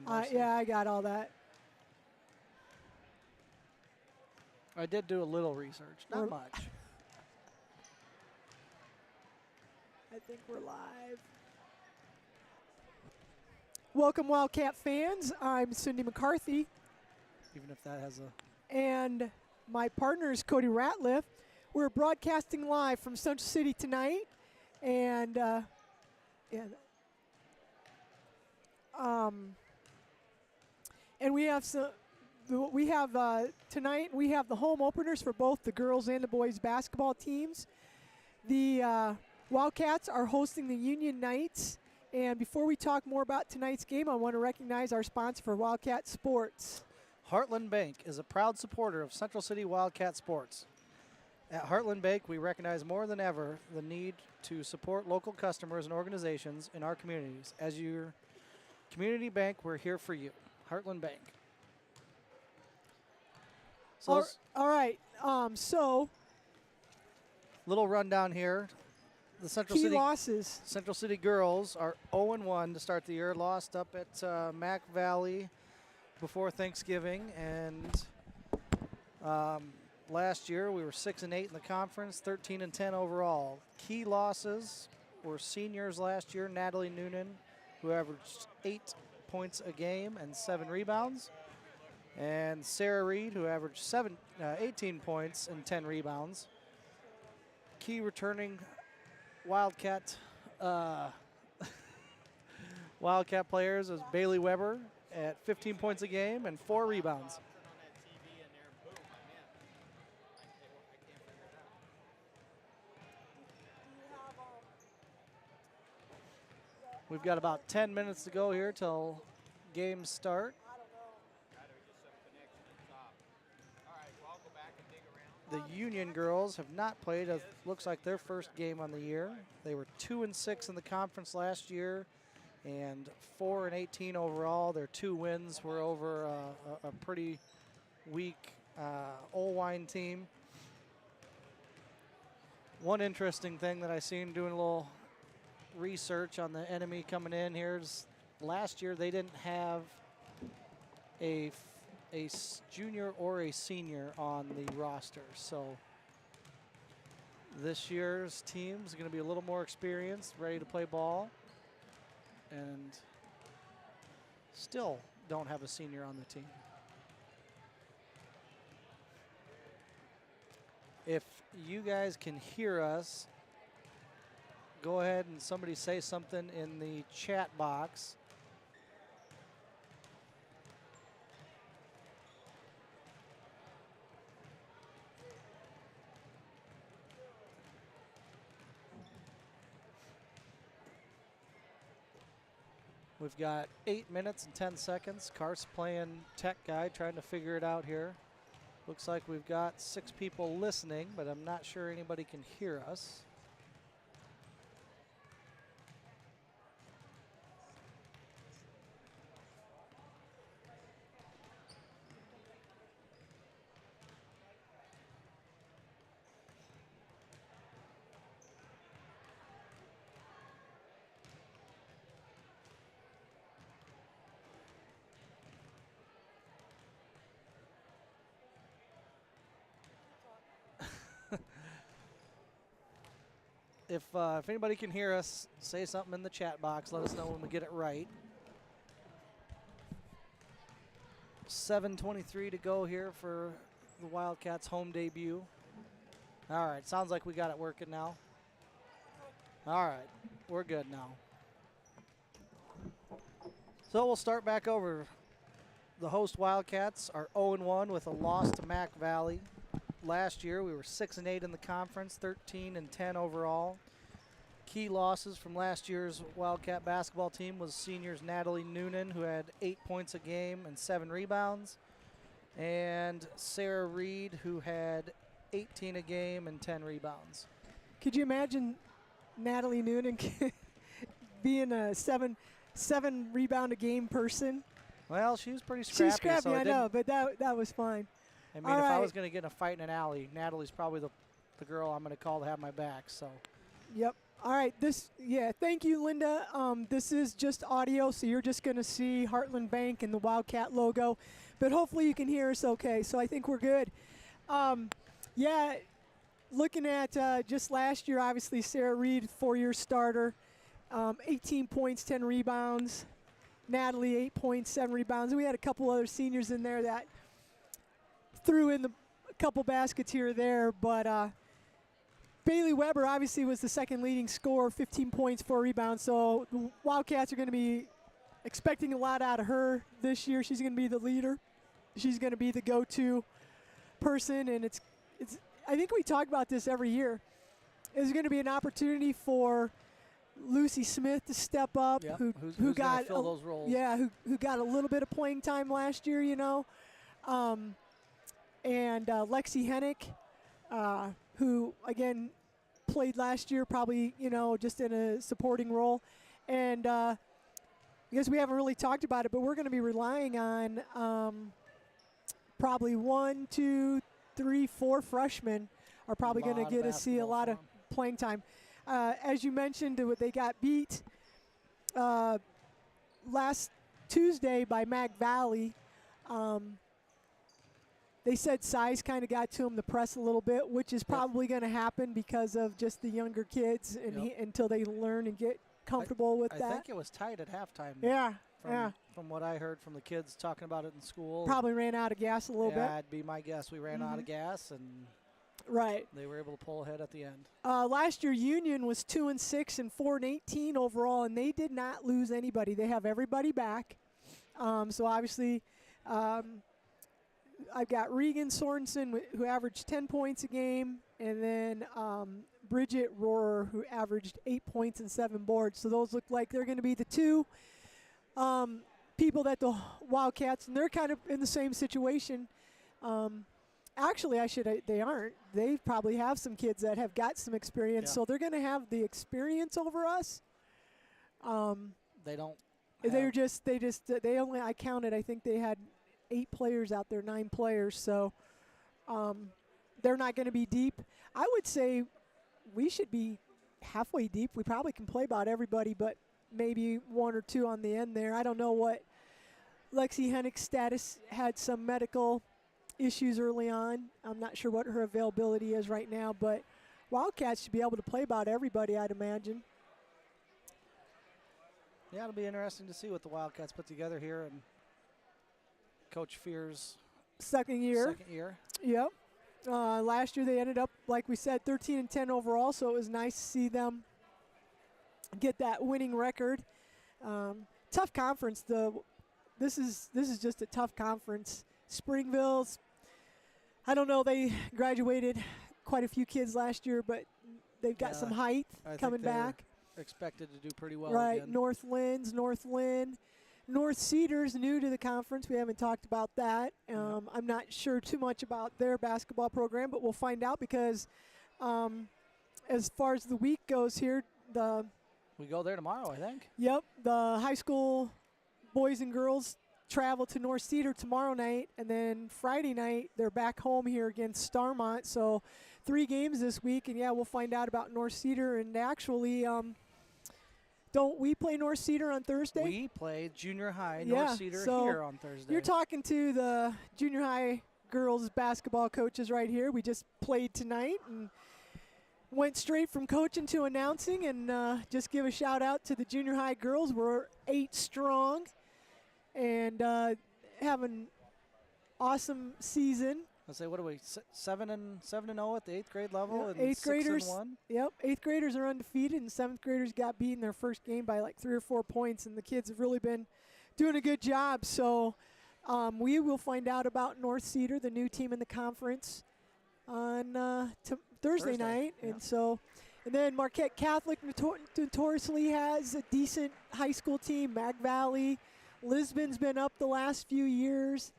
Varsity. Yeah, I got all that. I did do a little research, not much. I think we're live. Welcome, Wildcat fans. I'm Cindy McCarthy. Even if that has a... And my partner is Cody Ratliff. We're broadcasting live from Central City tonight. And, and we have tonight we have the home openers for both the girls and the boys basketball teams. The Wildcats are hosting the Union Knights. And before we talk more about tonight's game, I want to recognize our sponsor for Wildcat Sports. Heartland Bank is a proud supporter of Central City Wildcat Sports. At Heartland Bank, we recognize more than ever the need to support local customers and organizations in our communities. As your community bank, we're here for you. Heartland Bank. So All right. Little rundown here. The Central City girls are 0-1 to start the year. Lost up at Mac Valley before Thanksgiving, and last year we were 6-8 in the conference, 13-10 overall. Key losses were seniors last year, Natalie Noonan, who averaged 8 points a game and 7 rebounds, and Sarah Reed, who averaged 18 points and 10 rebounds. Key returning Wildcat players is Bailey Weber at 15 points a game and 4 rebounds. We've got about 10 minutes to go here till games start. The Union girls have not played, looks like their first game on the year. They were 2-6 in the conference last year and 4-18 overall. Their 2 wins were over a pretty weak Olwine team. One interesting thing that I seen doing a little research on the enemy coming in here is last year they didn't have a junior or a senior on the roster. So this year's team is going to be a little more experienced, ready to play ball, and still don't have a senior on the team. If you guys can hear us, go ahead and somebody say something in the chat box. We've got 8 minutes and 10 seconds. Car's playing tech guy, trying to figure it out here. Looks like we've got 6 people listening, but I'm not sure anybody can hear us. If anybody can hear us, say something in the chat box. Let us know when we get it right. 7:23 to go here for the Wildcats' home debut. All right, sounds like we got it working now. All right, we're good now. So we'll start back over. The host Wildcats are 0-1 with a loss to Mac Valley. Last year we were 6-8 in the conference, 13-10 overall. Key losses from last year's Wildcat basketball team was seniors Natalie Noonan, who had 8 points a game and 7 rebounds, and Sarah Reed, who had 18 a game and 10 rebounds. Could you imagine Natalie Noonan being a seven rebound a game person? Well, she was pretty scrappy. She's scrappy, so I know, but that was fine. I mean, if I was going to get in a fight in an alley, Natalie's probably the girl I'm going to call to have my back. So. Yep. All right, thank you, Linda. This is just audio, so you're just going to see Heartland Bank and the Wildcat logo, but hopefully you can hear us okay, so I think we're good. Yeah, looking at just last year, obviously Sarah Reed, 4-year starter, 18 points, 10 rebounds. Natalie, 8 points, 7 rebounds. We had a couple other seniors in there that threw in a couple baskets here or there, but Bailey Weber obviously was the second leading scorer, 15 points, 4 rebounds. So the Wildcats are going to be expecting a lot out of her this year. She's going to be the leader. She's going to be the go-to person, and it's. I think we talk about this every year. There's going to be an opportunity for Lucy Smith to step up, Yep. who who's got fill those roles. Yeah, who got a little bit of playing time last year, and Lexi Hennick, who again played last year, probably just in a supporting role, and I guess we haven't really talked about it, but we're going to be relying on probably 1, 2, 3, 4 freshmen are probably going to get to see a lot of playing time. As you mentioned, they got beat last Tuesday by Mag Valley. They said size kind of got to them, the press a little bit, which is probably going to happen because of just the younger kids and until they learn and get comfortable with that. I think it was tight at halftime. Yeah, From what I heard from the kids talking about it in school. Probably ran out of gas a little bit. Yeah, it'd be my guess. We ran out of gas, and they were able to pull ahead at the end. Last year, Union was 2-6 and 4-18 overall, and they did not lose anybody. They have everybody back. So obviously, I've got Regan Sorensen, who averaged 10 points a game, and then Bridget Rohrer, who averaged 8 points and 7 boards. So those look like they're going to be the two people that the Wildcats, and they're kind of in the same situation. Actually, they aren't. They probably have some kids that have got some experience, so they're going to have the experience over us. They don't. They only, I counted, I think they had 8 players out there, 9 players, so they're not going to be deep. I would say we should be halfway deep. We probably can play about everybody, but maybe 1 or 2 on the end there. I don't know what Lexi Hennick's status, had some medical issues early on. I'm not sure what her availability is right now, but Wildcats should be able to play about everybody, I'd imagine. Yeah, it'll be interesting to see what the Wildcats put together here, and Coach Fear's second year. Yep. Last year they ended up, like we said, 13-10 overall, so it was nice to see them get that winning record. Tough conference. This is just a tough conference. Springville's, I don't know, they graduated quite a few kids last year, but they've got some height coming back. Expected to do pretty well. Right, again. North Lynn. North Cedar's new to the conference. We haven't talked about that. I'm not sure too much about their basketball program, but we'll find out because as far as the week goes here, we go there tomorrow, I think. Yep, the high school boys and girls travel to North Cedar tomorrow night, and then Friday night they're back home here against Starmont. So 3 games this week, and we'll find out about North Cedar. And actually, don't we play North Cedar on Thursday? We play junior high North Cedar here on Thursday. You're talking to the junior high girls basketball coaches right here. We just played tonight and went straight from coaching to announcing, and just give a shout out to the junior high girls. We're 8 strong and having awesome season. Let's say, what are we, 7-0 at the 8th grade level, and 8th graders. 6-1? Yep, 8th graders are undefeated, and 7th graders got beaten their first game by like 3 or 4 points, and the kids have really been doing a good job. So we will find out about North Cedar, the new team in the conference, on Thursday night, and then Marquette Catholic notoriously has a decent high school team. Mag Valley, Lisbon's been up the last few years.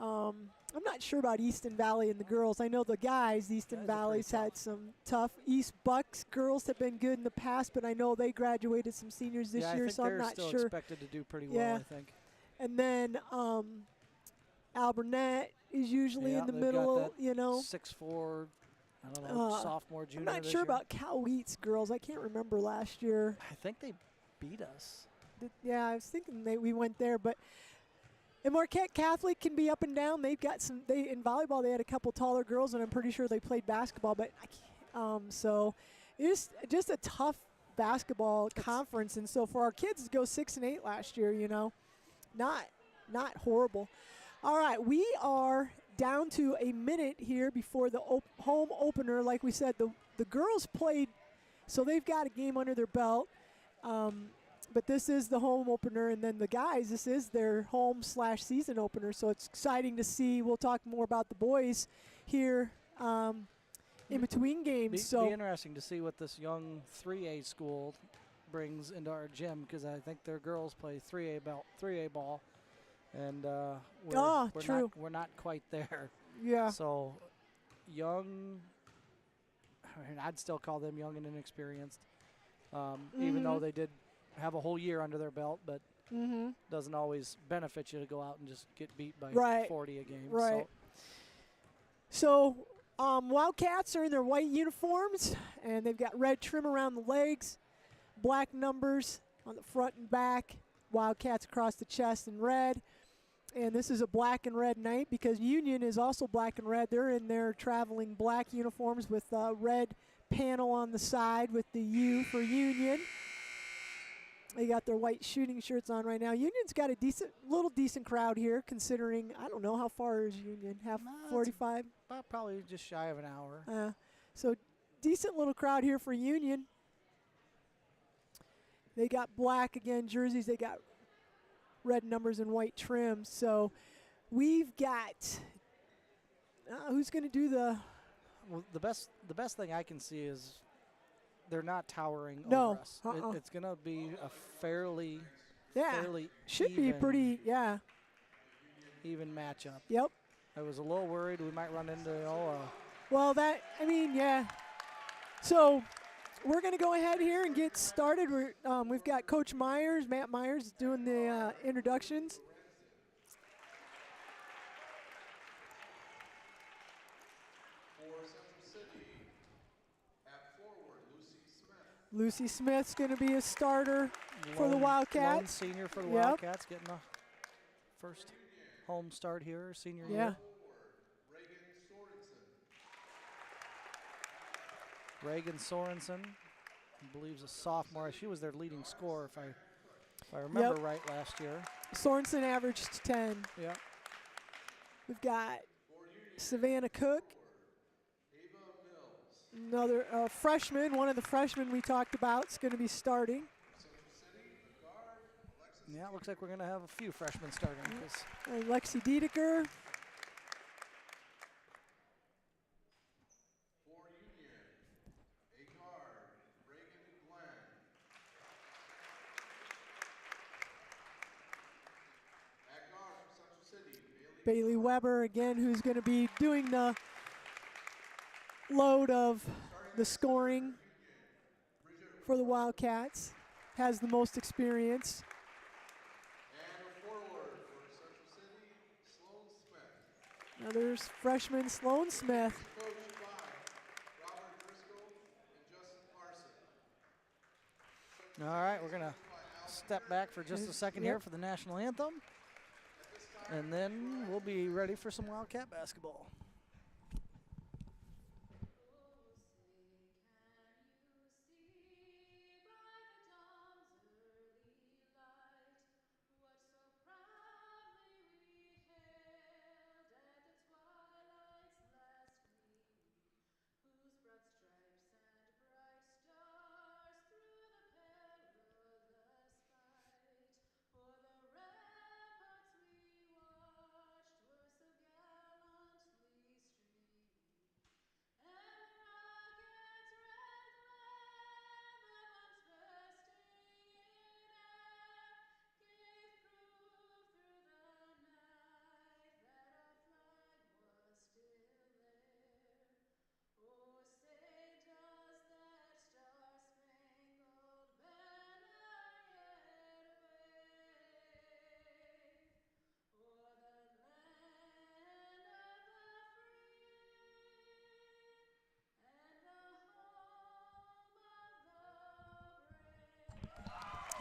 I'm not sure about Easton Valley and the girls. I know the guys, Easton Valley's had some tough. East Bucks girls have been good in the past, but I know they graduated some seniors this year, so I'm not sure. They're still expected to do pretty well, I think. And then Alburnett is usually in the middle, 6'4", I don't know, Uh, sophomore, I'm junior not this sure year. about Cal Wheat's girls. I can't remember last year. I think they beat us. Yeah, I was thinking we went there, but and Marquette Catholic can be up and down. They've got some. They in volleyball they had a couple taller girls, and I'm pretty sure they played basketball. But I can't, so it's just a tough basketball conference. And so for our kids to go 6-8 last year, not not horrible. All right, we are down to a minute here before the home opener. Like we said, the girls played, so they've got a game under their belt. But this is the home opener, and then the guys, this is their home/season opener. So it's exciting to see. We'll talk more about the boys here in between games. Be interesting to see what this young 3A school brings into our gym, because I think their girls play 3A ball, and we're not quite there. Yeah. So young, I mean, I'd still call them young and inexperienced, even though they did have a whole year under their belt, but doesn't always benefit you to go out and just get beat by 40 a game. Right. So Wildcats are in their white uniforms, and they've got red trim around the legs, black numbers on the front and back, Wildcats across the chest in red. And this is a black and red night because Union is also black and red. They're in their traveling black uniforms with a red panel on the side with the U for Union. They got their white shooting shirts on right now. Union's got a decent crowd here, considering, I don't know, how far is Union? 45? Probably just shy of an hour. So decent little crowd here for Union. They got black, again, jerseys. They got red numbers and white trim. So we've got, who's going to do the... Well, the best thing I can see is they're not towering over us. It's going to be a fairly should even, be pretty, even matchup. Yep. I was a little worried we might run into, So we're going to go ahead here and get started. We've got Coach Matt Myers, doing the introductions. Lucy Smith's going to be a starter for the Wildcats. Lone senior for the Wildcats, getting the first home start here, senior year. Reagan Sorensen, I believe, is a sophomore. She was their leading scorer, if I remember right, last year. Sorensen averaged 10. Yeah. We've got Savannah Cook, another freshman. One of the freshmen we talked about is going to be starting. Yeah, it looks like we're going to have a few freshmen starting. Lexi Dedeker. Bailey Weber, again, who's going to be doing the load of the scoring for the Wildcats, has the most experience. Now there's freshman Sloan Smith. All right, we're going to step back for just a second here for the national anthem. And then we'll be ready for some Wildcat basketball.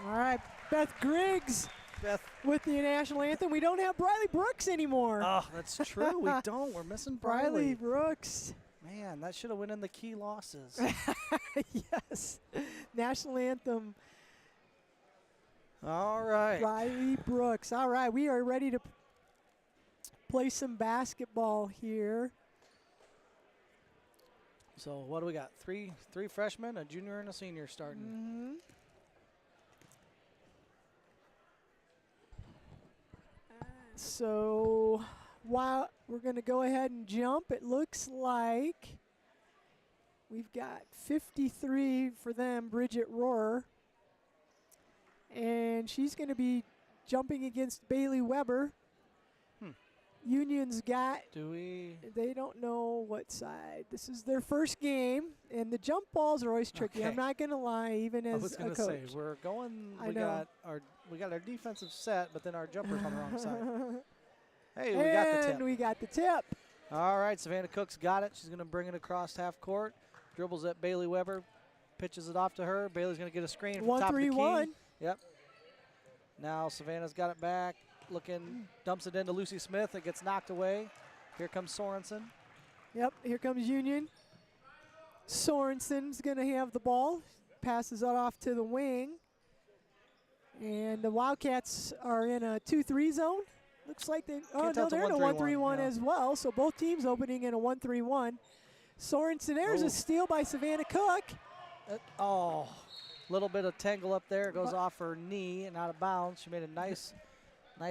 All right, Beth Griggs Beth. with the national anthem. We don't have Briley Brooks anymore. Oh, that's true. We don't. We're missing Briley Briley. Brooks. Man, that should have went in the key losses. Yes. National anthem. All right. Briley Brooks. All right, we are ready to play some basketball here. So what do we got? Three freshmen, a junior, and a senior starting. Mm-hmm. So while we're going to go ahead and jump, it looks like we've got 53 for them, Bridget Rohrer. And she's going to be jumping against Bailey Weber. Union's got, they don't know what side. This is their first game, and the jump balls are always tricky. Okay. I'm not going to lie, even as I was going a to coach. say, we're going, I we know. got our defensive set, but then our jumper's on the wrong side. Hey, we got the tip. And we got the tip. All right, Savannah Cook's got it. She's going to bring it across half court. Dribbles at Bailey Weber. Pitches it off to her. Bailey's going to get a screen from top of the key. 1-3-1. Yep. Now Savannah's got it back. Looking, dumps it into Lucy Smith. It gets knocked away. Here comes Sorensen. Yep, here comes Union. Sorensen's going to have the ball. Passes it off to the wing. And the Wildcats are in a 2-3 zone. Looks like they, oh no, they're in a 1-3-1 as well. So both teams opening in a 1-3-1. Sorensen, there's a steal by Savannah Cook. Little bit of tangle up there. It goes off her knee and out of bounds. She made a nice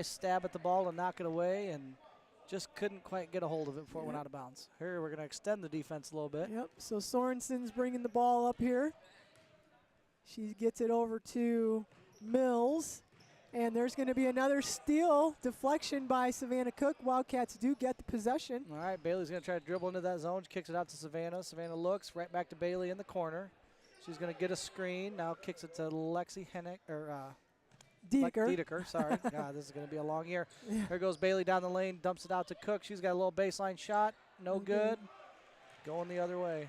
stab at the ball and knock it away, and just couldn't quite get a hold of it before it went out of bounds. Here we're going to extend the defense a little bit. Yep, so Sorensen's bringing the ball up here. She gets it over to Mills, and there's going to be another steal deflection by Savannah Cook. Wildcats do get the possession. All right, Bailey's going to try to dribble into that zone. She kicks it out to Savannah. Savannah looks right back to Bailey in the corner. She's going to get a screen. Now kicks it to Lexi Hennick, or Dedeker, sorry. God, this is going to be a long year. Yeah. Here goes Bailey down the lane, dumps it out to Cook. She's got a little baseline shot. No good. Going the other way.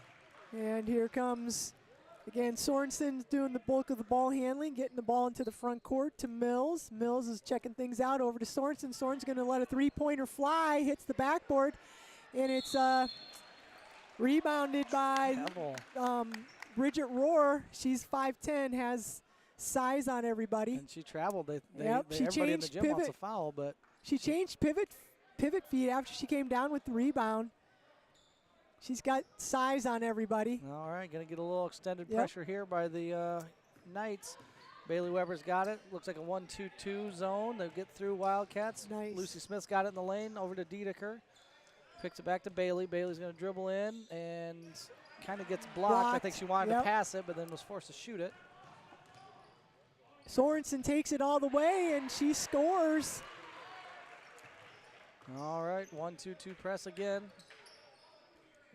And here comes, again, Sorensen doing the bulk of the ball handling, getting the ball into the front court to Mills. Mills is checking things out over to Sorensen. Sorensen's going to let a three-pointer fly, hits the backboard, and it's rebounded by Bridget Rohr. She's 5'10", has size on everybody. And she traveled. She everybody in the gym wants a foul, but she changed pivot feet after she came down with the rebound. She's got size on everybody. All right, going to get a little extended pressure here by the Knights. Bailey Weber's got it. Looks like a 1-2-2 zone. They get through Wildcats. Nice. Lucy Smith's got it in the lane over to Dedeker. Picks it back to Bailey. Bailey's going to dribble in and kind of gets blocked. I think she wanted to pass it, but then was forced to shoot it. Sorensen takes it all the way, and she scores. All right, 1-2-2 press again.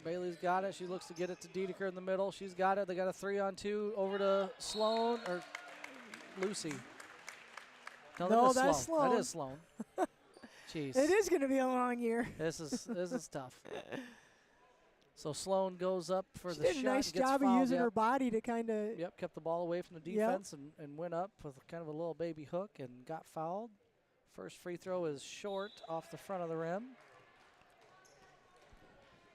Bailey's got it. She looks to get it to Dedeker in the middle. She's got it. They got a 3-on-2 over to Sloan, or Lucy. No, that's Sloan. That is Sloan. Jeez. It is going to be a long year. This is tough. So Sloan goes up for the shot. She did a nice and gets job fouled. of using her body to kind of. Yep, kept the ball away from the defense and went up with kind of a little baby hook and got fouled. First free throw is short off the front of the rim.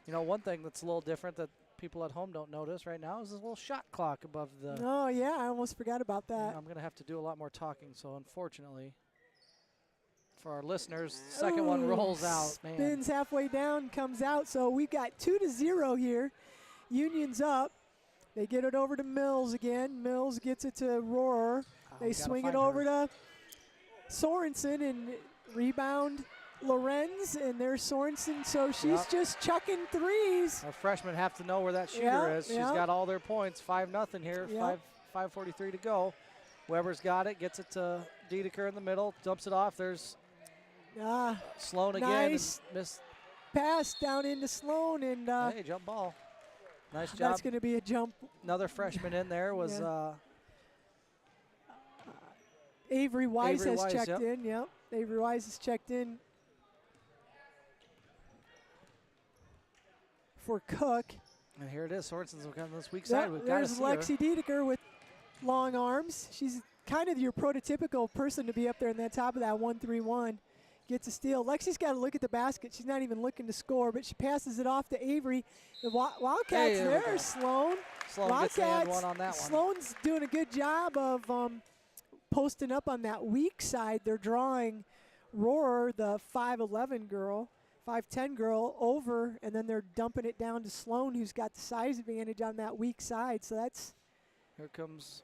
You know, one thing that's a little different that people at home don't notice right now is this little shot clock above the. Oh, yeah, I almost forgot about that. I'm going to have to do a lot more talking, so unfortunately, for our listeners, the second one rolls out. Man. Spins halfway down, comes out, so we've got 2-0 here. Union's up. They get it over to Mills again. Mills gets it to Rohrer. They swing it over to Sorensen and rebound Lorenz, and there's Sorensen, so she's just chucking threes. Our freshmen have to know where that shooter is. She's got all their points, 5-0 here, 5:43 to go. Weber's got it, gets it to Dedeker in the middle, dumps it off. There's Sloan again. Nice missed pass down into Sloan, and hey, jump ball. Nice job. That's going to be a jump. Another freshman in there was Avery Wise has checked in. Yep, Avery Wise has checked in for Cook. And here it is. Sorensen's on this weak side. We've got there's Lexi Dedeker with long arms. She's kind of your prototypical person to be up there in the top of that 1-3-1. Gets a steal. Lexi's got to look at the basket. She's not even looking to score, but she passes it off to Avery. The Wildcats there, Sloan. Sloan gets the and one on that one. Sloan's doing a good job of posting up on that weak side. They're drawing Roar, the 5'11 girl, 5'10 girl, over, and then they're dumping it down to Sloan, who's got the size advantage on that weak side. So that's. Here comes.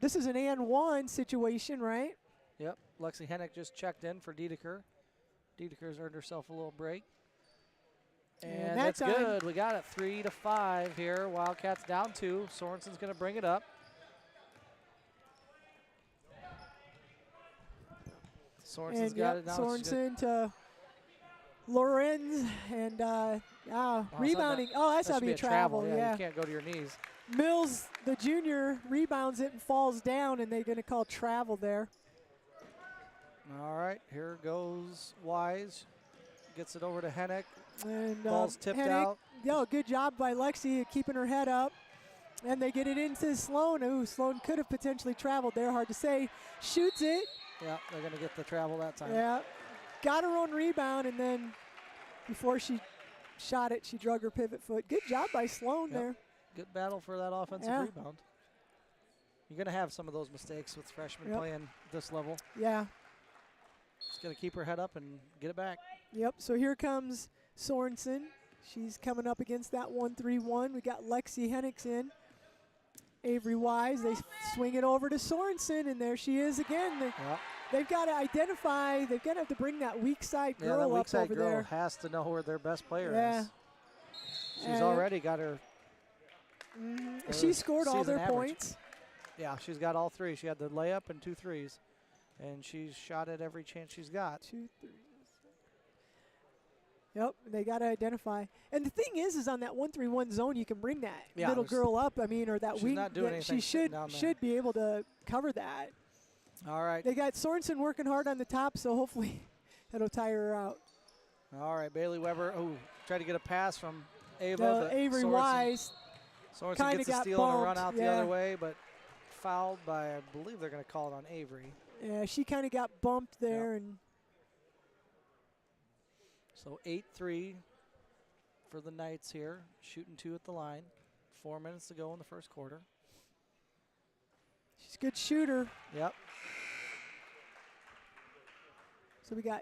This is an and one situation, right? Yep. Lexi Hennick just checked in for Dedeker. Dedeker's earned herself a little break. And that's good. We got it 3-5 here. Wildcats down 2. Sorensen's going to bring it up. Sorensen's got it now. Sorensen to Lorenz and rebounding. That's got to be a travel. Yeah, you can't go to your knees. Mills, the junior, rebounds it and falls down, and they're going to call travel there. All right, here goes Wise. Gets it over to Hennick. And ball's tipped Hennick, out. Good job by Lexi keeping her head up. And they get it into Sloan. Ooh, Sloan could have potentially traveled there. Hard to say. Shoots it. Yeah, they're going to get the travel that time. Yeah. Got her own rebound, and then before she shot it, she drug her pivot foot. Good job by Sloan there. Good battle for that offensive rebound. You're going to have some of those mistakes with freshmen playing this level. Yeah. Just got to keep her head up and get it back. Yep, so here comes Sorensen. She's coming up against that 1-3-1. We got Lexi Hennick in. Avery Wise, they swing it over to Sorensen, and there she is again. They've got to identify, they've got to have to bring that weak side girl that weak up side over girl there. Has to know where their best player is. She's And already got her. She scored all their average. points. Yeah, she's got all 3. She had the layup and 2 threes. And she's shot at every chance she's got. 2 3. Yep, they got to identify. And the thing is on that 1-3-1 zone, you can bring that little girl up. I mean, or that wing. Not doing anything. She should be able to cover that. All right. They got Sorensen working hard on the top, so hopefully that'll tire her out. All right, Bailey Weber. Oh, tried to get a pass from Ava. But Avery Wise. Sorensen gets a steal and a run out the other way, but fouled by, I believe they're going to call it on Avery. Yeah, she kind of got bumped there. And so 8-3 for the Knights here, shooting 2 at the line. 4 minutes to go in the first quarter. She's a good shooter. Yep. So we got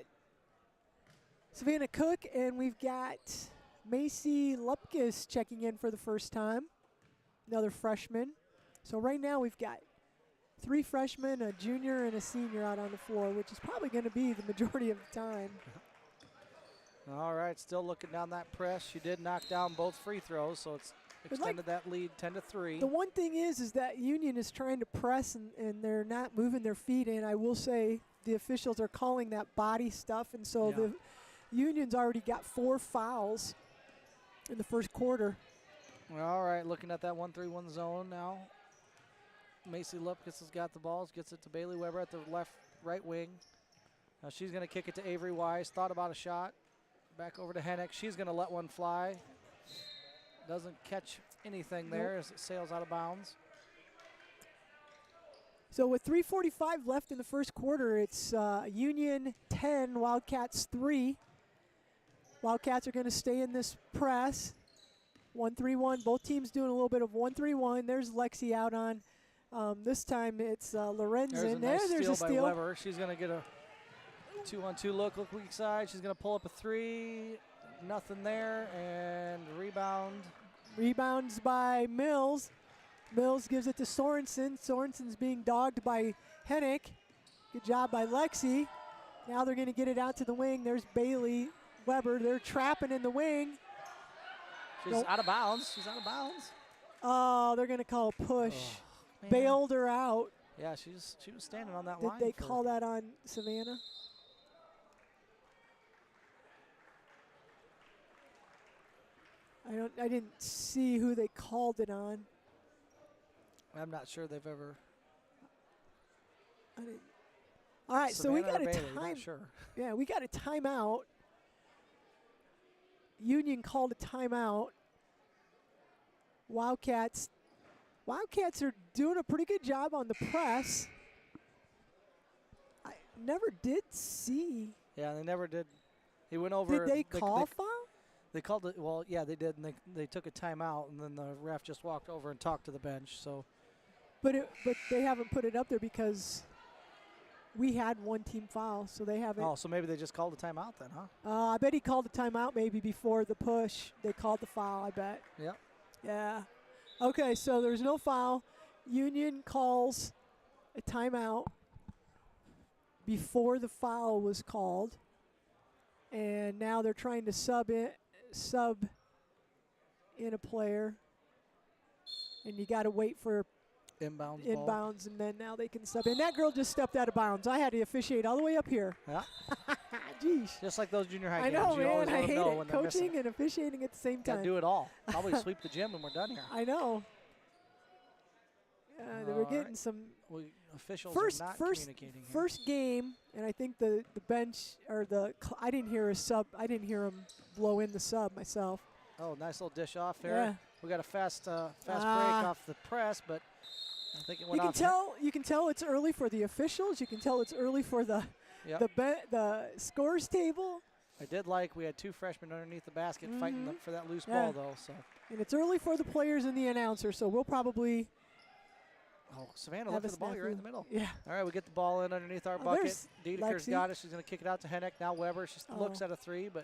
Savannah Cook, and we've got Macy Lupkis checking in for the first time, another freshman. So right now we've got 3 freshmen, a junior, and a senior out on the floor, which is probably going to be the majority of the time. All right, still looking down that press. She did knock down both free throws, so it's extended that lead 10-3. The one thing is that Union is trying to press, and they're not moving their feet. And I will say the officials are calling that body stuff, and so the Union's already got 4 fouls in the first quarter. All right, looking at that 1-3-1 zone now. Macy Lupkis has got the balls, gets it to Bailey Weber at the right wing. Now she's going to kick it to Avery Wise. Thought about a shot. Back over to Hennick. She's going to let one fly. Doesn't catch anything there as it sails out of bounds. So with 3:45 left in the first quarter, it's Union 10, Wildcats 3. Wildcats are going to stay in this press. 1-3-1. Both teams doing a little bit of 1-3-1. There's Lexi out on. This time it's Lorenzen. There's a by steal. Weber. She's going to get a 2-on-2 look weak side. She's going to pull up a 3. Nothing there. And rebound. Rebounds by Mills. Mills gives it to Sorensen. Sorensen's being dogged by Hennick. Good job by Lexi. Now they're going to get it out to the wing. There's Bailey Weber. They're trapping in the wing. She's out of bounds. She's out of bounds. Oh, they're going to call a push. Bailed her out. Yeah, she was standing on that line. Did they call that on Savannah? I didn't see who they called it on. I'm not sure they've ever. All right, Savannah so we got a Bailey, time. not sure. Yeah, we got a timeout. Union called a timeout. Wildcats are doing a pretty good job on the press. never did see. Yeah, they never did. He went over. Did they call foul? They called it. Well, yeah, they did, and they took a timeout, and then the ref just walked over and talked to the bench. So, but they haven't put it up there because we had one team foul, so they haven't. oh, so maybe they just called a timeout then, huh? I bet he called a timeout maybe before the push. They called the foul, I bet. Yep. Yeah. Okay, so there's no foul. Union calls a timeout before the foul was called, and now they're trying to sub in a player, and you got to wait for Inbounds, and then now they can sub in. That girl just stepped out of bounds. I had to officiate all the way up here. Yeah. Jeez. Just like those junior high I games. know, You always man. I let them hate know it. when they're missing. Coaching and officiating at the same Got time. to do it all. Probably sweep the gym when we're done here. I know. They were getting right. some Officials first are not communicating here. first game, and I think the bench or I didn't hear a sub. I didn't hear him blow in the sub myself. Oh, nice little dish off there. Yeah. We got a fast break off the press, but I think it went off. You can tell it's early for the officials. You can tell it's early for the scores table. I did like we had two freshmen underneath the basket fighting for that loose Yeah. ball though. So. And it's early for the players and the announcer, so we'll probably. Oh, Savannah, look at the ball. You're right in the middle. Yeah. All right, we get the ball in underneath our bucket. There's Dedeker's Lexi. got it. She's going to kick it out to Hennick. Now Weber. She looks at a three, but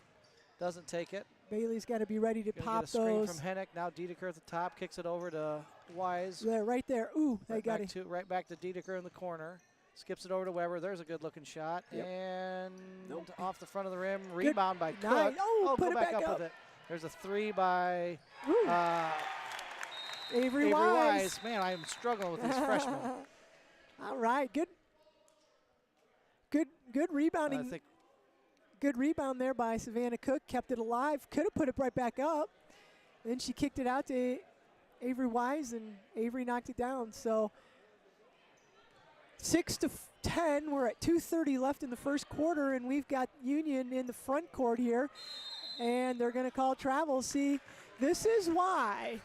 doesn't take it. Bailey's got to be ready to Gonna pop get a screen those. from Hennick. Now Dedeker at the top. Kicks it over to Wise. Yeah, right there. Ooh, they got it. Right back to Dedeker in the corner. Skips it over to Weber. There's a good-looking shot. Yep. And Nope. off the front of the rim. Rebound by Cook. Nice. Oh, put go it back back up with it. There's a three by Ooh. Avery Wise. Man, I am struggling with these freshmen. All right, good rebounding. I think Good rebound there by Savannah Cook. Kept it alive. Could have put it right back up. Then she kicked it out to Avery Wise, and Avery knocked it down. So 6-10. We're at 2:30 left in the first quarter, and we've got Union in the front court here, and they're going to call travel. See, this is why.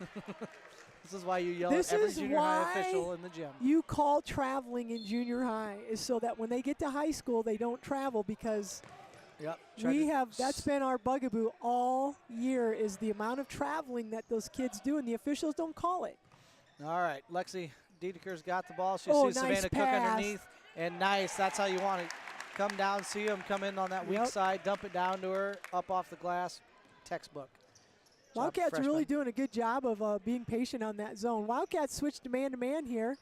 This is why you yell at every junior high official in the gym. You call traveling in junior high is so that when they get to high school, they don't travel because that's been our bugaboo all year is the amount of traveling that those kids do, and the officials don't call it. All right, Lexi Dedeker's got the ball. She nice sees Savannah pass. Cook underneath, and nice. That's how you want to come down, see him come in on that weak side, dump it down to her, up off the glass. Textbook. Wildcats really doing a good job of being patient on that zone. Wildcats switched to man-to-man here.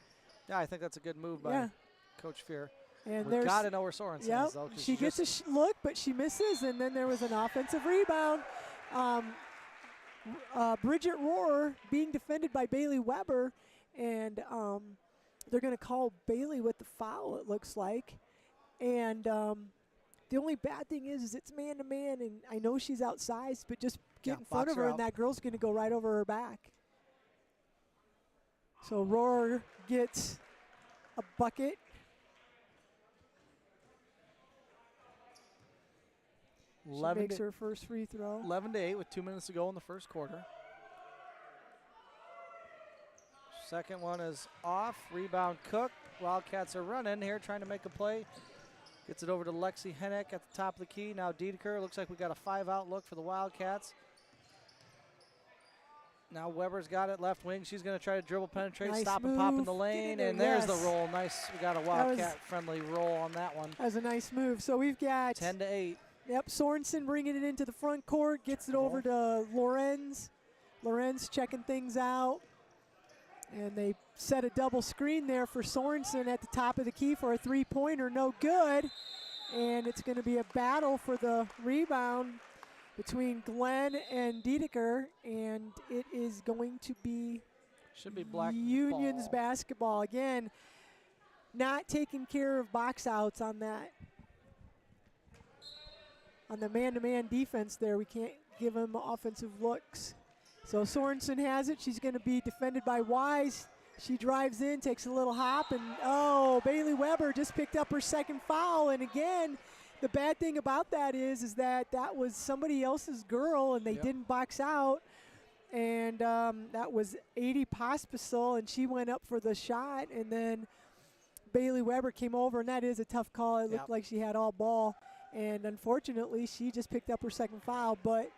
Yeah, I think that's a good move by Coach Fear. And we got to know where Sorensen is, though. She gets a look, but she misses, and then there was an offensive rebound. Bridget Rohr being defended by Bailey Weber, and they're going to call Bailey with the foul, it looks like. And the only bad thing is it's man-to-man, and I know she's outsized, but just get in front of her, and that girl's going to go right over her back. So Rohr gets a bucket. She makes her first free throw. 11-8 with 2 minutes to go in the first quarter. Second one is off. Rebound Cook. Wildcats are running here, trying to make a play. Gets it over to Lexi Hennick at the top of the key. Now Dedeker. Looks like we got a 5-out look for the Wildcats. Now Weber's got it left wing. She's going to try to dribble, penetrate, nice stop move. and pop in the lane. And there's the roll. Nice. We got a Wildcat-friendly roll on that one. That was a nice move. So we've got 10-8. Yep, Sorensen bringing it into the front court. Gets it over to Lorenz. Lorenz checking things out. And they set a double screen there for Sorensen at the top of the key for a three-pointer. No good. And it's going to be a battle for the rebound between Glenn and Dedeker. And it is going to be black Union's ball. basketball. Again, not taking care of box outs on that. On the man-to-man defense there, we can't give them offensive looks. So Sorensen has it. She's going to be defended by Wise. She drives in, takes a little hop, and Bailey Weber just picked up her second foul. And again, the bad thing about that is that was somebody else's girl, and they didn't box out. And that was 80 Pospisil, and she went up for the shot. And then Bailey Weber came over, and that is a tough call. It looked like she had all ball, and unfortunately, she just picked up her second foul. But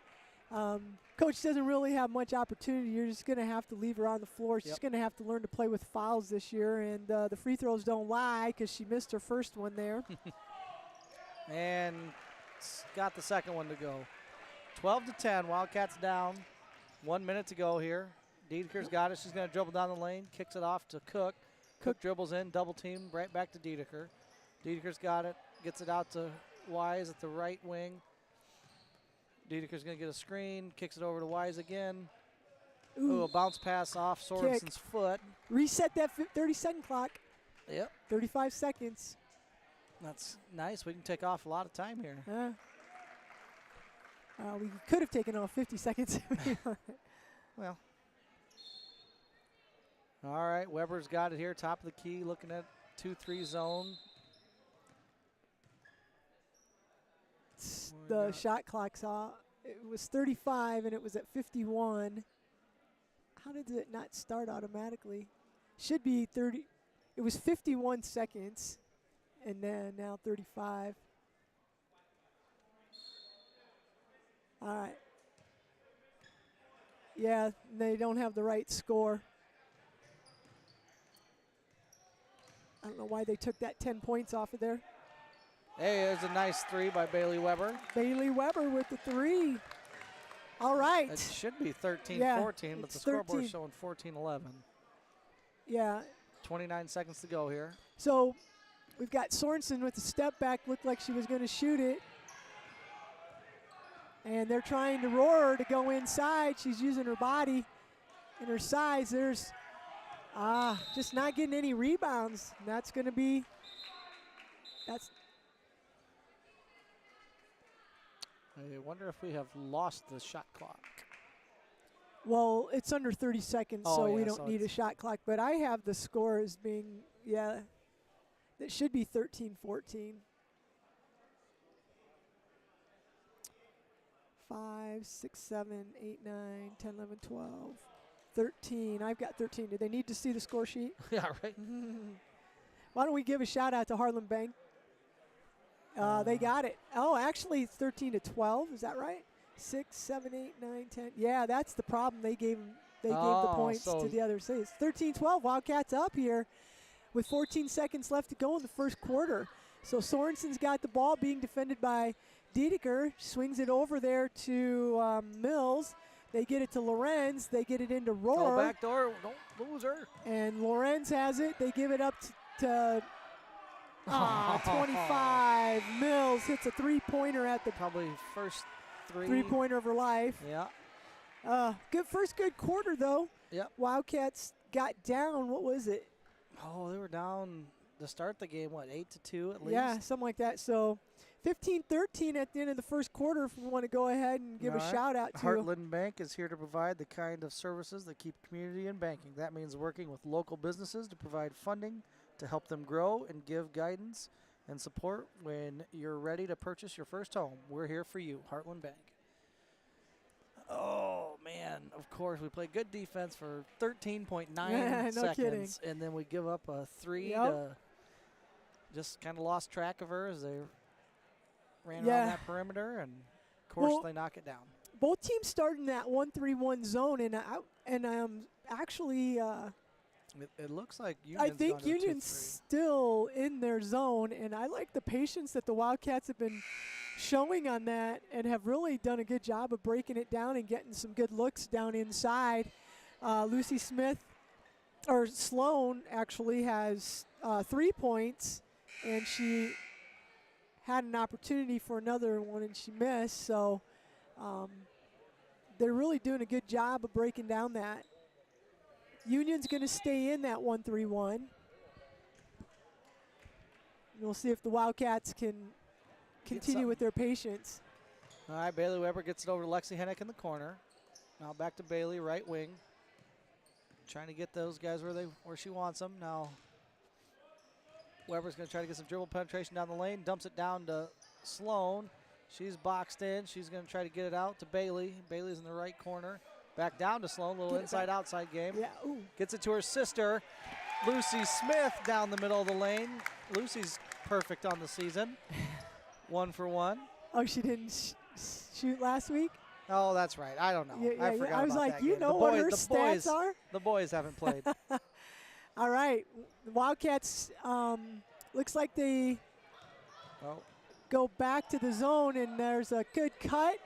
Coach doesn't really have much opportunity. You're just going to have to leave her on the floor. She's going to have to learn to play with fouls this year, and the free throws don't lie because she missed her first one there. And got the second one to go. 12-10, Wildcats down. 1 minute to go here. Dedeker's got it. She's going to dribble down the lane, kicks it off to Cook. Cook dribbles in, double team, right back to Dedeker. Dedeker's got it, gets it out to Wise at the right wing. Dedeker's going to get a screen, kicks it over to Wise again. Ooh, a bounce pass off Sorensen's foot. Reset that 30-second clock. Yep. 35 seconds. That's nice. We can take off a lot of time here. We could have taken off 50 seconds. Well. All right, Weber's got it here, top of the key, looking at 2-3 zone. The shot clock's off. It was 35 and it was at 51. How did it not start automatically? Should be 30. It was 51 seconds and then now 35. All right. Yeah, they don't have the right score. I don't know why they took that 10 points off of there. Hey, there's a nice three by Bailey Weber. Bailey Weber with the three. All right. It should be 13-14, but the 13. scoreboard's showing 14-11. Yeah. 29 seconds to go here. So we've got Sorensen with the step back. Looked like she was going to shoot it. And they're trying to roar her to go inside. She's using her body and her size. There's just not getting any rebounds. And that's going to be, I wonder if we have lost the shot clock. Well, it's under 30 seconds, so we don't need a shot clock. But I have the score as being, it should be 13-14. 5, 6, 7, 8, 9, 10, 11, 12, 13. I've got 13. Do they need to see the score sheet? Yeah, right. Why don't we give a shout out to Harlan Bank? They got it. Oh, actually, it's 13-12. Is that right? 6, 7, 8, 9, 10. Yeah, that's the problem. They gave the points to the other side. It's 13-12. Wildcats up here with 14 seconds left to go in the first quarter. So Sorensen's got the ball being defended by Dedeker. Swings it over there to Mills. They get it to Lorenz. They get it into Rohr. Go back door. Don't lose her. And Lorenz has it. They give it up to 25. Mills hits a three-pointer at the probably first three-pointer of her life. Yeah. Good quarter though. Yep. Wildcats got down. What was it? Oh, they were down to start the game. What, 8-2 at least? Yeah, something like that. So 15-13 at the end of the first quarter. If we want to go ahead and give a shout out to Heartland Bank is here to provide the kind of services that keep community in banking. That means working with local businesses to provide funding to help them grow and give guidance and support when you're ready to purchase your first home. We're here for you, Heartland Bank. Oh, man, of course, we played good defense for 13.9 seconds. Kidding. And then we give up a three Yep. to just kind of lost track of her as they ran around that perimeter, and, of course, they knock it down. Both teams started in that 1-3-1 zone, and actually it looks like Union's I think Union's still in their zone, and I like the patience that the Wildcats have been showing on that and have really done a good job of breaking it down and getting some good looks down inside. Lucy Sloan actually has 3 points, and she had an opportunity for another one and she missed. So they're really doing a good job of breaking down that. Union's going to stay in that 1-3-1. We'll see if the Wildcats can continue with their patience. All right, Bailey Weber gets it over to Lexi Hennick in the corner. Now back to Bailey, right wing. Trying to get those guys where she wants them. Now Weber's going to try to get some dribble penetration down the lane. Dumps it down to Sloan. She's boxed in. She's going to try to get it out to Bailey. Bailey's in the right corner. Back down to Sloan. Little inside-outside game. Yeah. Ooh. Gets it to her sister. Lucy Smith down the middle of the lane. Lucy's perfect on the season. 1 for 1. Oh, she didn't shoot last week? Oh, that's right. I don't know. Yeah, I forgot I was about like, that you game. know what her stats are? The boys haven't played. All right. The Wildcats, looks like they go back to the zone, and there's a good cut.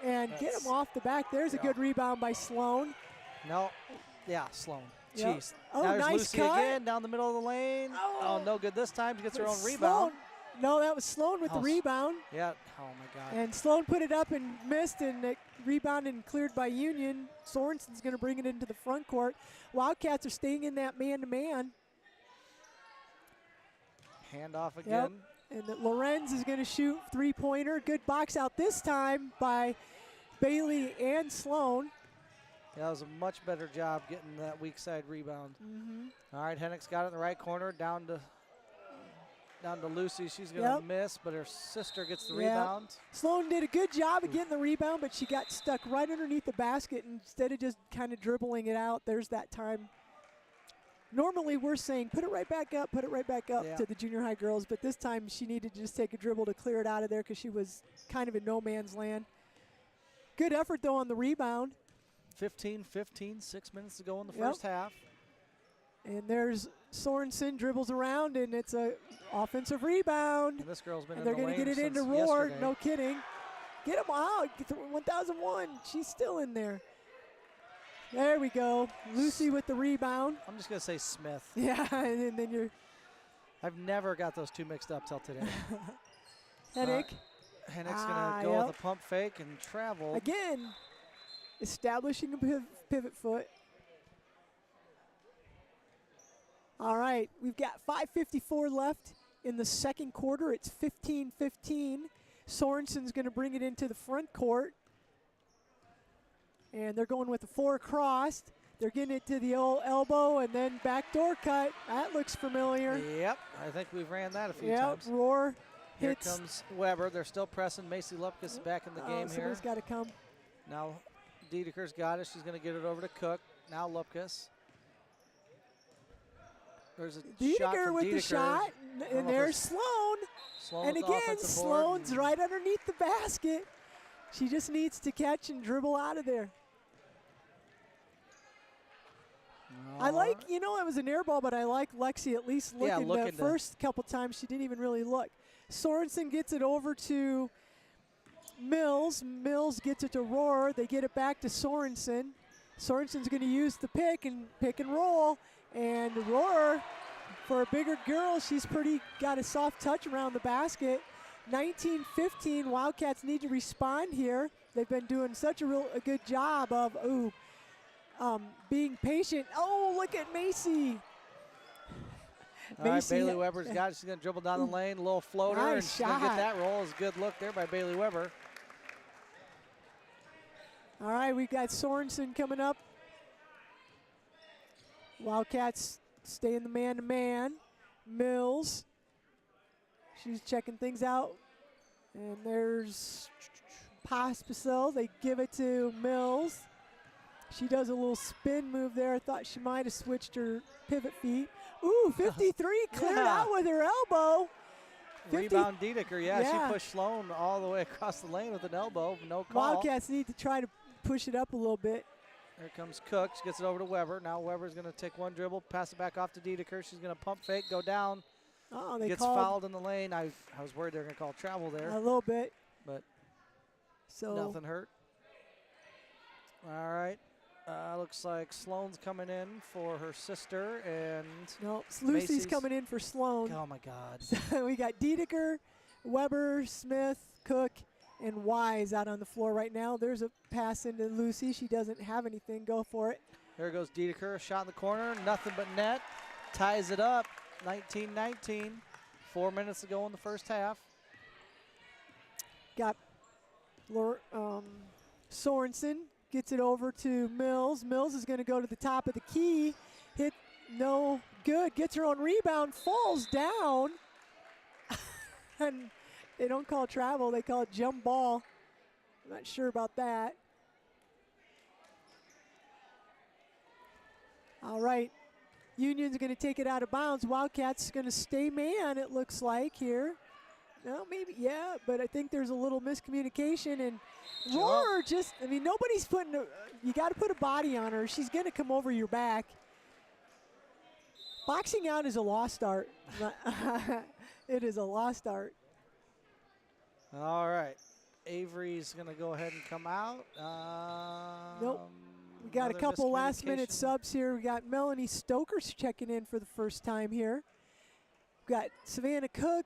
And get them off the back. There's a good rebound by Sloan. No. Yeah, Sloan. Yep. Jeez. Oh, now there's nice Lucy cut. again down the middle of the lane. Oh, no good this time. She gets her own Sloan, rebound. no, that was Sloan with the rebound. Yeah. Oh, my God. And Sloan put it up and missed, and it rebounded and cleared by Union. Sorensen's going to bring it into the front court. Wildcats are staying in that man-to-man. Handoff again. Yep. And that Lorenz is going to shoot three-pointer. Good box out this time by Bailey and Sloan. Yeah, that was a much better job getting that weak side rebound. All right, Hennick's got it in the right corner, down to Lucy. She's going to miss, but her sister gets the rebound. Sloan did a good job of getting the rebound, but she got stuck right underneath the basket. And instead of just kind of dribbling it out, there's that time. Normally we're saying put it right back up to the junior high girls, but this time she needed to just take a dribble to clear it out of there because she was kind of in no man's land. Good effort, though, on the rebound. 15-15, 6 minutes to go in the first half. And there's Sorensen dribbles around, and it's a offensive rebound. And this girl's been and in the lane they're going to get it into Roar. No kidding. Get him out. Get the 1001. She's still in there. There we go. Lucy with the rebound. I'm just going to say Smith. Yeah, and then you're. I've never got those two mixed up till today. Hennick. Hennick's going to go with a pump fake and travel. Again, establishing a pivot foot. All right, we've got 5:54 left in the second quarter. It's 15-15. Sorensen's going to bring it into the front court. And they're going with a 4 across. They're getting it to the old elbow and then backdoor cut. That looks familiar. Yep, I think we've ran that a few times. Roar Here hits. comes Weber. They're still pressing. Macy Lupkus is back in the game here. Somebody's got to come. Now Dedeker's got it. She's going to get it over to Cook. Now Lupkus. There's a shot from with Dedeker. the shot, and there's Sloan. And again, Sloan's right underneath the basket. She just needs to catch and dribble out of there. I like, it was an air ball, but I like Lexi at least looking. The first couple times she didn't even really look. Sorensen gets it over to Mills. Mills gets it to Roar. They get it back to Sorensen. Sorensen's going to use the pick and roll. And Roar, for a bigger girl, she's got a soft touch around the basket. 19-15, Wildcats need to respond here. They've been doing such a good job of being patient. Oh, look at Macy. All right, Bailey Weber's got it. She's going to dribble down the lane, a little floater, and she's going to get that roll. It's a good look there by Bailey Weber. All right, we've got Sorensen coming up. Wildcats stay in the man-to-man. Mills. She's checking things out. And there's Pospisil. They give it to Mills. She does a little spin move there. I thought she might have switched her pivot feet. Ooh, 53 cleared out with her elbow. Rebound Dedeker, she pushed Sloan all the way across the lane with an elbow, no call. Wildcats need to try to push it up a little bit. Here comes Cook. She gets it over to Weber. Now Weber's going to take one dribble, pass it back off to Dedeker. She's going to pump fake, go down. Oh, they gets fouled in the lane. I was worried they were going to call travel there. A little bit. But so nothing hurt. All right. Looks like Sloan's coming in for her sister. And no, Lucy's coming in for Sloan. Oh, my God. So we got Dedeker, Weber, Smith, Cook, and Wise out on the floor right now. There's a pass into Lucy. She doesn't have anything. Go for it. There goes Dedeker. Shot in the corner. Nothing but net. Ties it up. 19-19. 4 minutes to go in the first half. Got Sorensen. Gets it over to Mills. Mills is going to go to the top of the key. Hit no good. Gets her own rebound. Falls down. And they don't call travel. They call it jump ball. I'm not sure about that. All right. Union's going to take it out of bounds. Wildcats going to stay man, it looks like here. No, maybe, yeah, but I think there's a little miscommunication. And Roar just, I mean, nobody's putting, you got to put a body on her. She's going to come over your back. Boxing out is a lost art. It is a lost art. All right. Avery's going to go ahead and come out. Nope. We got a couple last-minute subs here. We got Melanie Stokers checking in for the first time here. We got Savannah Cook,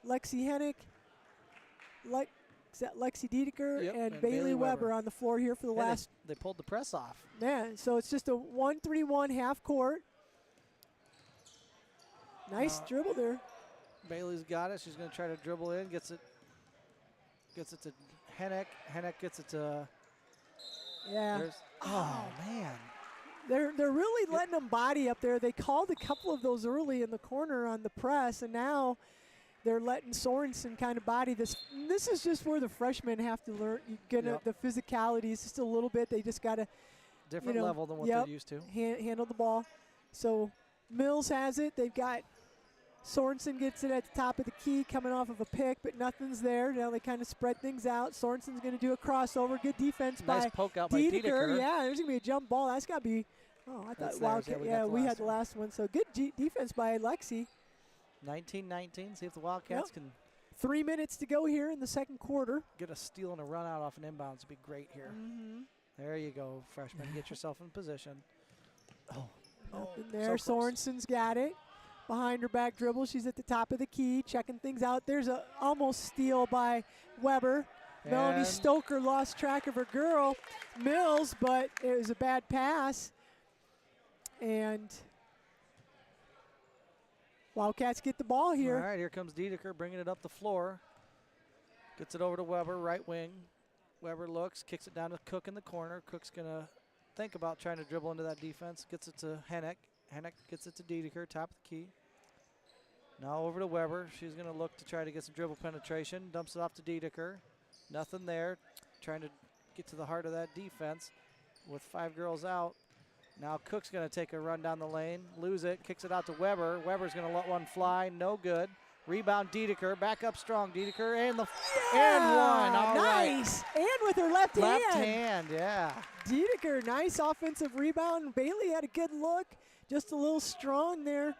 Lexi Hennick, Lexi Diedeker, and Bailey Weber on the floor here for the last. They pulled the press off. Yeah, so it's just a 1-3-1 half court. Nice dribble there. Bailey's got it. She's going to try to dribble in. Gets it to Hennick. Hennick gets it to. Yeah. Oh man. They're really letting them body up there. They called a couple of those early in the corner on the press, and now they're letting Sorensen kind of body this. This is just where the freshmen have to learn. You get the physicality is just a little bit. They just got to different level than what they're used to. Handle the ball. So Mills has it. They've got Sorensen gets it at the top of the key, coming off of a pick, but nothing's there. Now they kind of spread things out. Sorensen's going to do a crossover. Good defense by poke out by Diedeker. Yeah, there's going to be a jump ball. That's got to be. Oh, I thought Wildcat. Yeah, we had the last one. So good defense by Lexi. 19-19. See if the Wildcats can. 3 minutes to go here in the second quarter. Get a steal and a run out off an inbounds would be great here. There you go, freshman. Get yourself in position. Nothing there. So Sorensen's got it. Behind her back dribble, she's at the top of the key, checking things out. There's a almost steal by Weber. And Melanie Stoker lost track of her girl, Mills, but it was a bad pass. And Wildcats get the ball here. All right, here comes Diedeker bringing it up the floor. Gets it over to Weber, right wing. Weber looks, kicks it down to Cook in the corner. Cook's going to think about trying to dribble into that defense. Gets it to Hennick. Hennick gets it to Diedeker, top of the key. Now over to Weber. She's going to look to try to get some dribble penetration. Dumps it off to Diedeker. Nothing there. Trying to get to the heart of that defense with 5 girls out. Now Cook's going to take a run down the lane, lose it, kicks it out to Weber. Weber's going to let one fly, no good. Rebound Diedeker, back up strong. Diedeker and and one. All nice. Right. And with her left hand. Left hand, yeah. Diedeker, nice offensive rebound. Bailey had a good look, just a little strong there.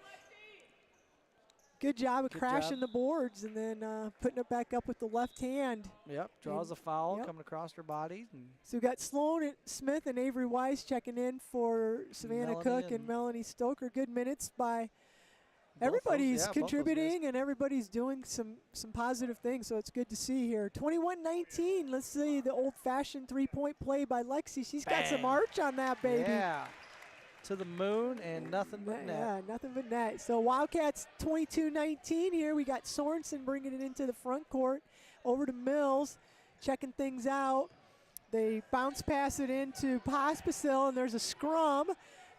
Good job of crashing the boards and then putting it back up with the left hand. Yep, draws a foul coming across her body. So we got Sloan Smith and Avery Weiss checking in for Savannah Cook and Melanie Stoker. Good minutes by everybody's contributing and everybody's doing some positive things, so it's good to see here. 21-19, let's see the old-fashioned three-point play by Lexi. She's got some arch on that baby. Yeah. To the moon and nothing but net. Yeah, nothing but net. So Wildcats 22-19 here. We got Sorensen bringing it into the front court. Over to Mills, checking things out. They bounce pass it into Pospisil, and there's a scrum.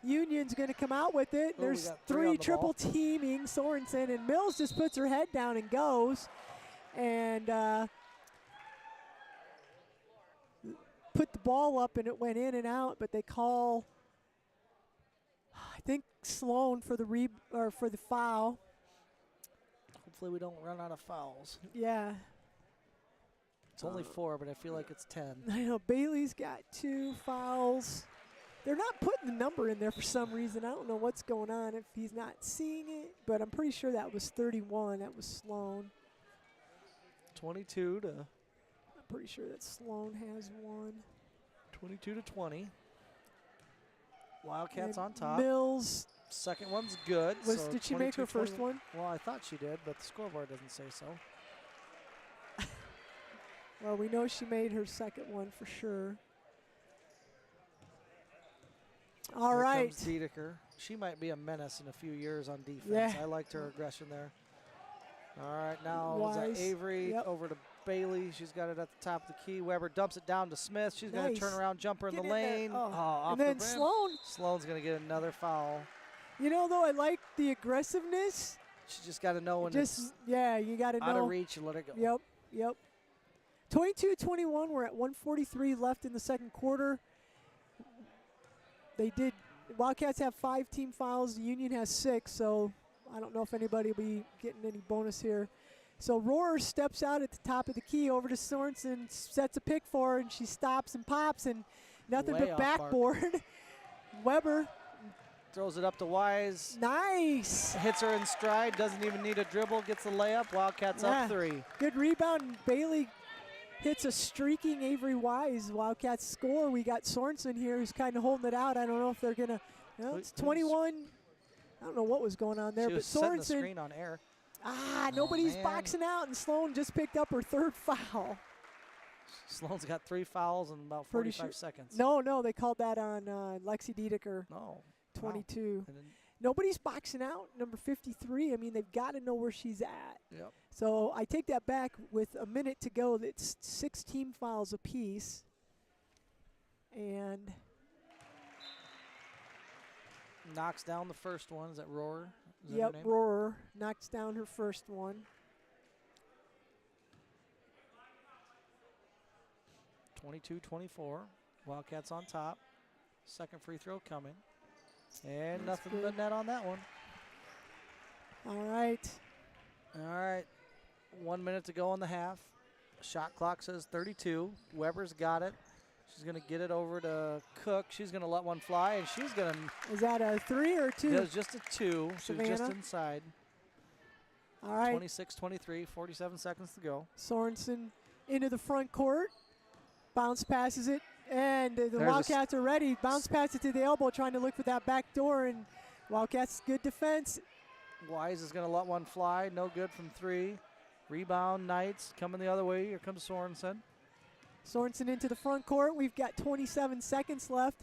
Union's going to come out with it. There's 3 triple teaming Sorensen, and Mills just puts her head down and goes. And put the ball up, and it went in and out, but they call, I think, Sloan for the foul. Hopefully we don't run out of fouls. Yeah. It's only 4, but I feel like it's 10. I know Bailey's got 2 fouls. They're not putting the number in there for some reason. I don't know what's going on if he's not seeing it, but I'm pretty sure that was 31. That was Sloan. 22 to. I'm pretty sure that Sloan has 1. 22 to 20. Wildcats on top. Mills. Second one's good. Did she make her first one? Well, I thought she did, but the scoreboard doesn't say so. Well, we know she made her second one for sure. All right. Here comes Diedeker. She might be a menace in a few years on defense. Yeah. I liked her aggression there. All right, now Wise. Avery over to Bailey. She's got it at the top of the key. Weber dumps it down to Smith. She's going to turn around, jumper in the lane. Off and then the rim. Sloan's going to get another foul. You know, though, I like the aggressiveness. She just got to know when you got to know. Out of reach and let it go. Yep. 22-21. We're at 1:43 left in the second quarter. They did Wildcats have 5 team fouls. Union has 6, so I don't know if anybody will be getting any bonus here. So Rohr steps out at the top of the key over to Sorensen, sets a pick for her, and she stops and pops, and nothing Way but off backboard. Weber. Throws it up to Wise. Nice. Hits her in stride. Doesn't even need a dribble. Gets the layup. Wildcats Yeah. up 3. Good rebound. And Bailey hits a streaking Avery Wise. Wildcats score. We got Sorensen here who's kind of holding it out. I don't know if they're going to. It's 21. I don't know what was going on there, She but was setting the Sorensen. screen on air. Nobody's man. boxing out, and Sloan just picked up her 3rd foul. Sloan's got 3 fouls in about Pretty 45 sure. seconds. No, they called that on Lexi Diedeker, No. 22. Wow. And then, Nobody's boxing out, number 53. I mean, they've got to know where she's at. yep. So I take that back with a minute to go. It's 6 team fouls apiece. And Knocks down the first one. Is that Rohr? Is that her yep, name? Rohr knocks down her first one. 22-24. Wildcats on top. Second free throw coming. And That's nothing good. but net on that one. All right. All right. 1 minute to go in the half. Shot clock says 32. Weber's got it. She's going to get it over to Cook. She's going to let one fly, and she's going to. Is that a 3 or 2? It was just a 2. She was just Savannah? inside. All right. 26-23, 47 seconds to go. Sorensen into the front court. Bounce passes it. And the There's a Wildcats are ready. Bounce pass it to the elbow, trying to look for that back door. And Wildcats, good defense. Wise is going to let one fly. No good from 3. Rebound, Knights coming the other way. Here comes Sorensen. Sorensen into the front court. We've got 27 seconds left.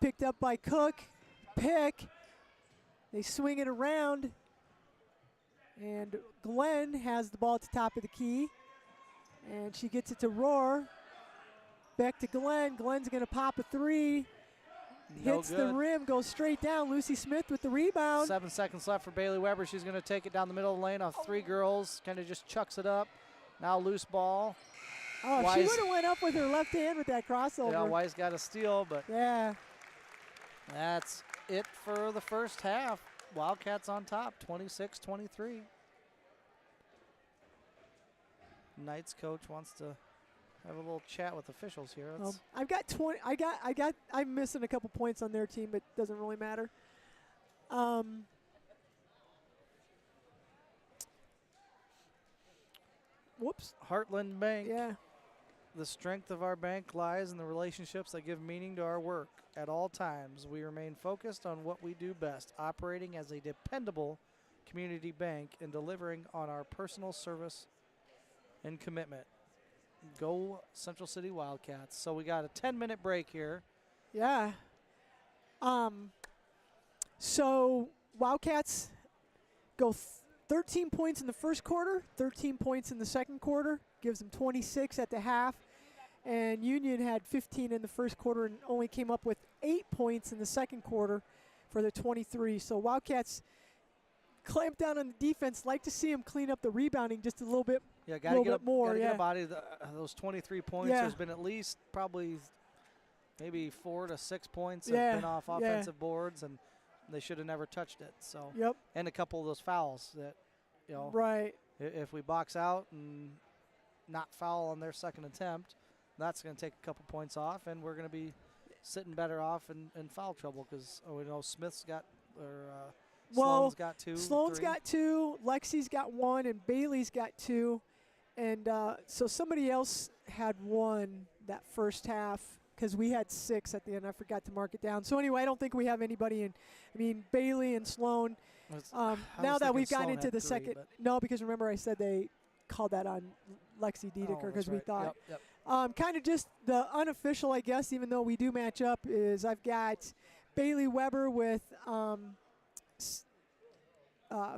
Picked up by Cook. Pick. They swing it around. And Glenn has the ball at the top of the key. And she gets it to Rohr. Back to Glenn. Glenn's going to pop a 3. No Hits the good. rim, goes straight down. Lucy Smith with the rebound. 7 seconds left for Bailey Weber. She's going to take it down the middle of the lane off 3 girls. Kind of just chucks it up. Now loose ball. Oh, Wise- she would have went up with her left hand with that crossover. Yeah, Wise got a steal, but Yeah. that's it for the first half. Wildcats on top, 26-23. Knights coach wants to have a little chat with officials here. Let's- I've got 20. I'm missing a couple points on their team, but doesn't really matter. Whoops. Heartland Bank. Yeah. The strength of our bank lies in the relationships that give meaning to our work. At all times, we remain focused on what we do best, operating as a dependable community bank and delivering on our personal service and commitment. Go Central City Wildcats. So we got a 10-minute break here. Yeah. So Wildcats go 13 points in the first quarter, 13 points in the second quarter, gives them 26 at the half. And Union had 15 in the first quarter and only came up with 8 points in the second quarter for the 23. So Wildcats clamp down on the defense. Like to see them clean up the rebounding just a little bit. Yeah, got to get more, Get yeah. a body. Those 23 points. Yeah. There's been at least probably maybe 4 to 6 points Yeah, have been off yeah. offensive boards, and they should have never touched it. So Yep. and a couple of those fouls that, you know, Right. if we box out and not foul on their second attempt, that's going to take a couple points off, and we're going to be sitting better off in foul trouble because we know Smith's got or Well, Sloan's got 2. Sloan's 3. got 2, Lexi's got 1, and Bailey's got 2. And so somebody else had 1 that first half because we had 6 at the end. I forgot to mark it down. So anyway, I don't think we have anybody in. I mean, Bailey and Sloan. I Now was that thinking we've gotten Sloan into had the 3, second. but- No, because remember I said they called that on Lexi Diedeker Oh, because that's we right. thought. Yep. Kind of just the unofficial, I guess, even though we do match up, is I've got Bailey Weber with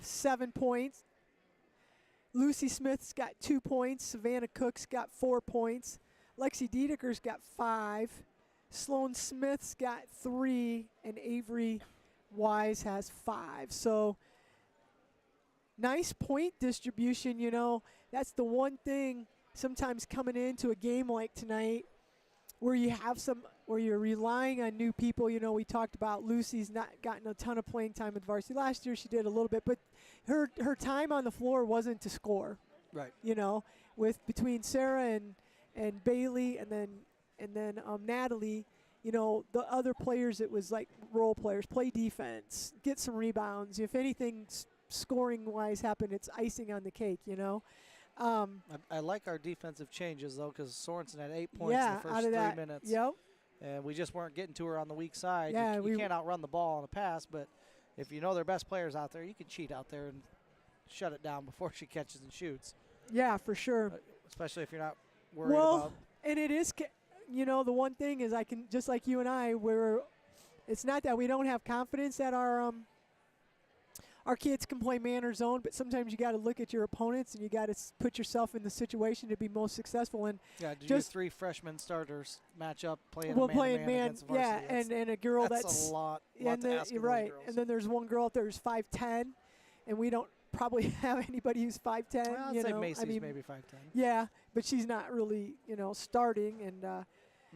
7 points. Lucy Smith's got 2 points. Savannah Cook's got 4 points. Lexi Diedeker's got 5. Sloan Smith's got 3. And Avery Wise has 5. So nice point distribution, you know. That's the one thing sometimes coming into a game like tonight where you have some where you're relying on new people. You know, we talked about Lucy's not gotten a ton of playing time with varsity. Last year she did a little bit, but her time on the floor wasn't to score. Right. You know, with between Sarah and Bailey and then Natalie, you know, the other players, it was like role players, play defense, get some rebounds. If anything scoring-wise happened, it's icing on the cake, you know. I like our defensive changes, though, because Sorensen had 8 points in Yeah, the first out of 3 that. minutes. Yep. And we just weren't getting to her on the weak side. Yeah, you we can't outrun the ball on a pass, but if you know their best players out there, you can cheat out there and shut it down before she catches and shoots. Yeah, for sure. Especially if you're not worried Well, about. and it is, you know, the one thing is I can, just like you and I, it's not that we don't have confidence that our kids can play man or zone, but sometimes you got to look at your opponents and you got to put yourself in the situation to be most successful. And Yeah, do just 3 freshman starters match up playing playing man against varsity? yeah, and a girl that's a lot and to ask of right, those girls. and then there's one girl out there who's 5'10", and we don't probably have anybody who's 5'10". Well, I'd you say know, Macy's I mean, maybe 5'10". yeah, but she's not really, you know, starting. And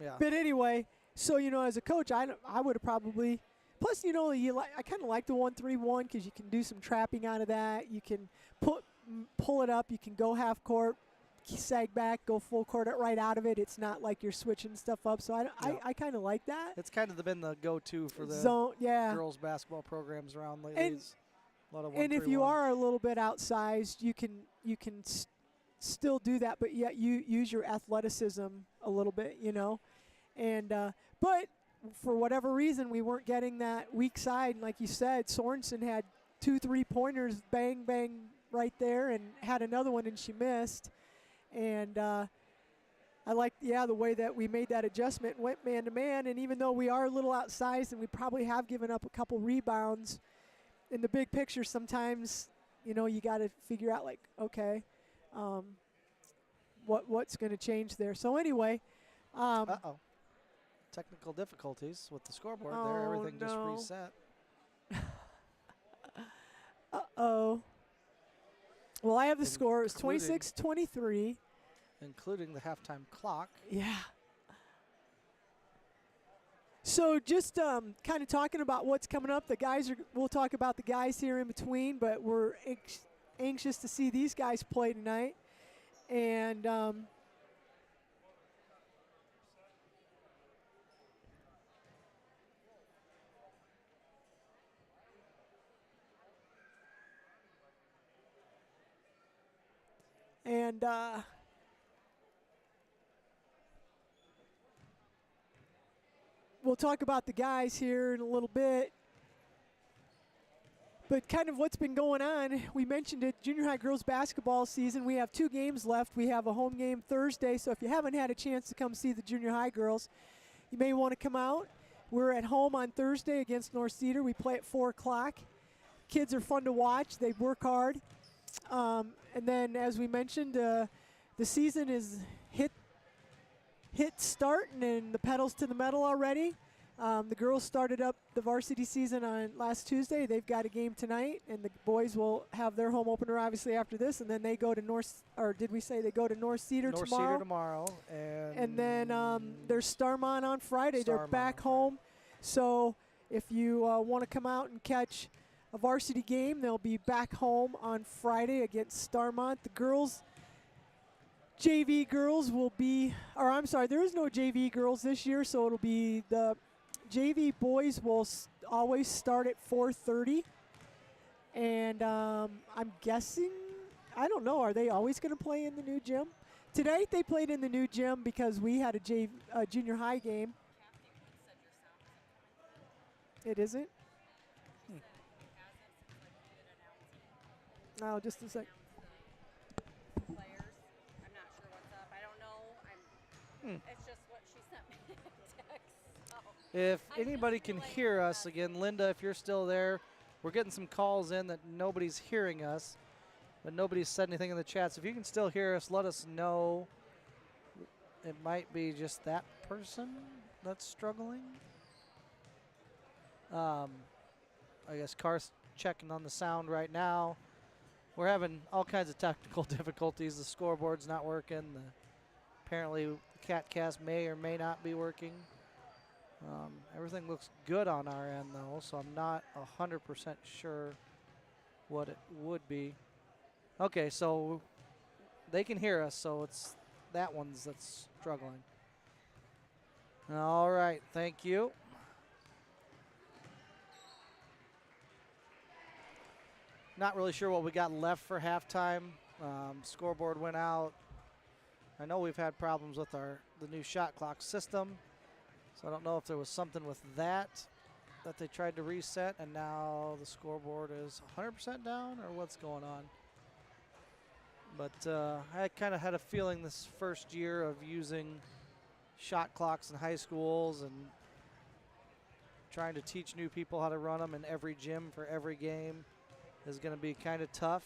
Yeah. but anyway, so you know, as a coach, I would have probably. Plus, you know, I kind of like the 1-3-1 because you can do some trapping out of that. You can pull it up. You can go half court, sag back, go full court right out of it. It's not like you're switching stuff up. So I kind of like that. It's kind of been the go-to for the zone, girls basketball programs around lately. And, a lot of and if you 1-3-1. are a little bit outsized, you can still do that, but yet you use your athleticism a little bit, you know. And but for whatever reason, we weren't getting that weak side. And like you said, Sorensen had 2 3-pointers, bang, bang, right there, and had another one, and she missed. And I liked, the way that we made that adjustment, went man-to-man. And even though we are a little outsized and we probably have given up a couple rebounds, in the big picture sometimes, you know, you got to figure out, like, okay, what's going to change there. So anyway. Uh-oh. Technical difficulties with the scoreboard there. Everything just reset. Uh-oh. Well, I have the score. It's 26-23. Including the halftime clock. Yeah. So just kind of talking about what's coming up. We'll talk about the guys here in between, but we're anxious to see these guys play tonight. And we'll talk about the guys here in a little bit. But kind of what's been going on, we mentioned it, junior high girls basketball season. We have 2 games left. We have a home game Thursday, so if you haven't had a chance to come see the junior high girls, you may want to come out. We're at home on Thursday against North Cedar. We play at 4 o'clock. Kids are fun to watch. They work hard. And then, as we mentioned, the season is hit starting and the pedals to the metal already. The girls started up the varsity season on last Tuesday. They've got a game tonight, and the boys will have their home opener obviously after this, and then they go to North Cedar tomorrow? North Cedar tomorrow. And then there's Starmont on Friday. They're back home. So if you want to come out and catch a varsity game, they'll be back home on Friday against Starmont. The girls, JV girls will be, or I'm sorry, there is no JV girls this year, so it'll be the JV boys will always start at 4:30. And I'm guessing, I don't know, are they always going to play in the new gym? Today they played in the new gym because we had a junior high game. It isn't? Oh, just a sec. Players. I'm not sure what's up. I don't know. It's just what she sent me a text. So. If anybody can hear us again, Linda, if you're still there, we're getting some calls in that nobody's hearing us, but nobody's said anything in the chats. If you can still hear us, let us know. It might be just that person that's struggling. I guess Car's checking on the sound right now. We're having all kinds of technical difficulties. The scoreboard's not working. Apparently, the CatCast may or may not be working. Everything looks good on our end, though, so I'm not 100% sure what it would be. Okay, so they can hear us, so it's that one's that's struggling. All right, thank you. Not really sure what we got left for halftime. Scoreboard went out. I know we've had problems with the new shot clock system, so I don't know if there was something with that they tried to reset, and now the scoreboard is 100% down, or what's going on. But I kind of had a feeling this first year of using shot clocks in high schools and trying to teach new people how to run them in every gym for every game is going to be kind of tough.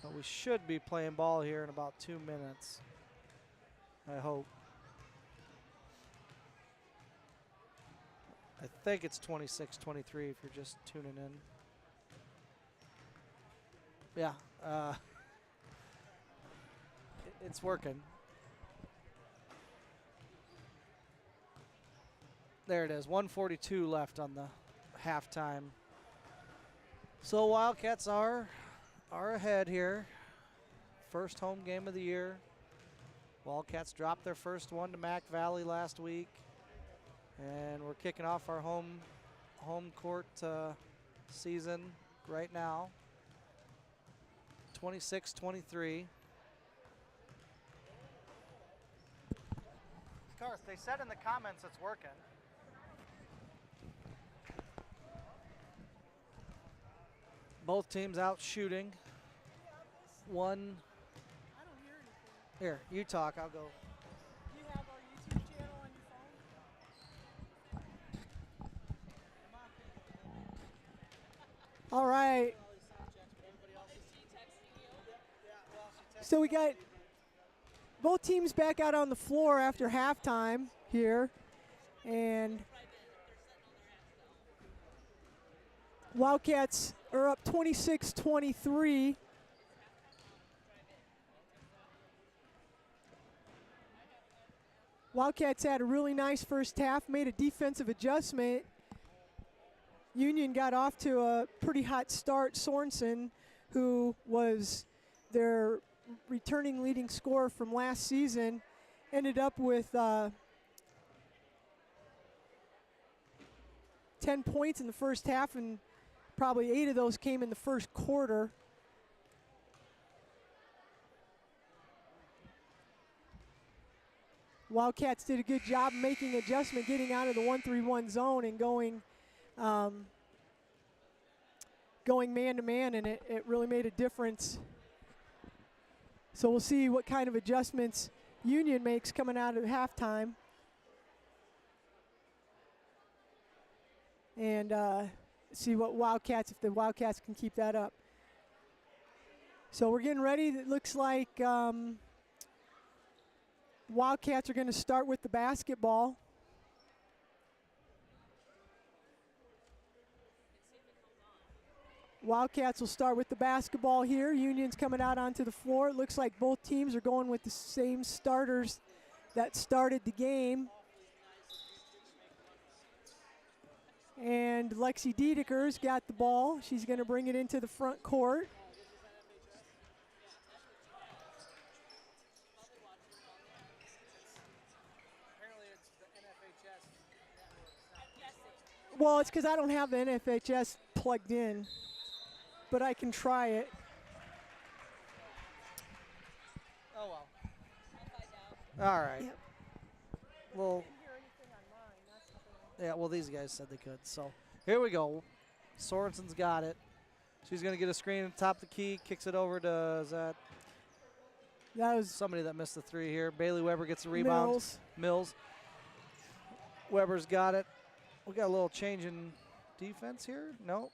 But we should be playing ball here in about 2 minutes, I hope. I think it's 26-23 if you're just tuning in. Yeah, it's working. There it is, 1:42 left on the halftime. So Wildcats are ahead here. First home game of the year. Wildcats dropped their first one to Mac Valley last week. And we're kicking off our home court season right now. 26-23. Garth, they said in the comments it's working. Both teams out shooting. One. I don't hear anything. Here, you talk, I'll go. Do you have our YouTube channel on your phone? All right. So we got both teams back out on the floor after halftime here. And Wildcats are up 26-23. Wildcats had a really nice first half, made a defensive adjustment. Union got off to a pretty hot start. Sorensen, who was their returning leading scorer from last season, ended up with 10 points in the first half, and probably 8 of those came in the first quarter. Wildcats did a good job making adjustment, getting out of the 1-3-1 zone and going man-to-man, and it really made a difference. So we'll see what kind of adjustments Union makes coming out of halftime. And see what if the Wildcats can keep that up. So we're getting ready. It looks like Wildcats are going to start with the basketball. Wildcats will start with the basketball here. Union's coming out onto the floor. It looks like both teams are going with the same starters that started the game. And Lexi Diedeker's got the ball. She's going to bring it into the front court. Well, it's because I don't have the NFHS plugged in, but I can try it. Oh, well. All right. Yep. Well, yeah, well, these guys said they could. So here we go. Sorensen's got it. She's going to get a screen at the top of the key, kicks it over to, that was somebody that missed the three here. Bailey Weber gets the rebound. Mills. Weber's got it. We got a little change in defense here. No.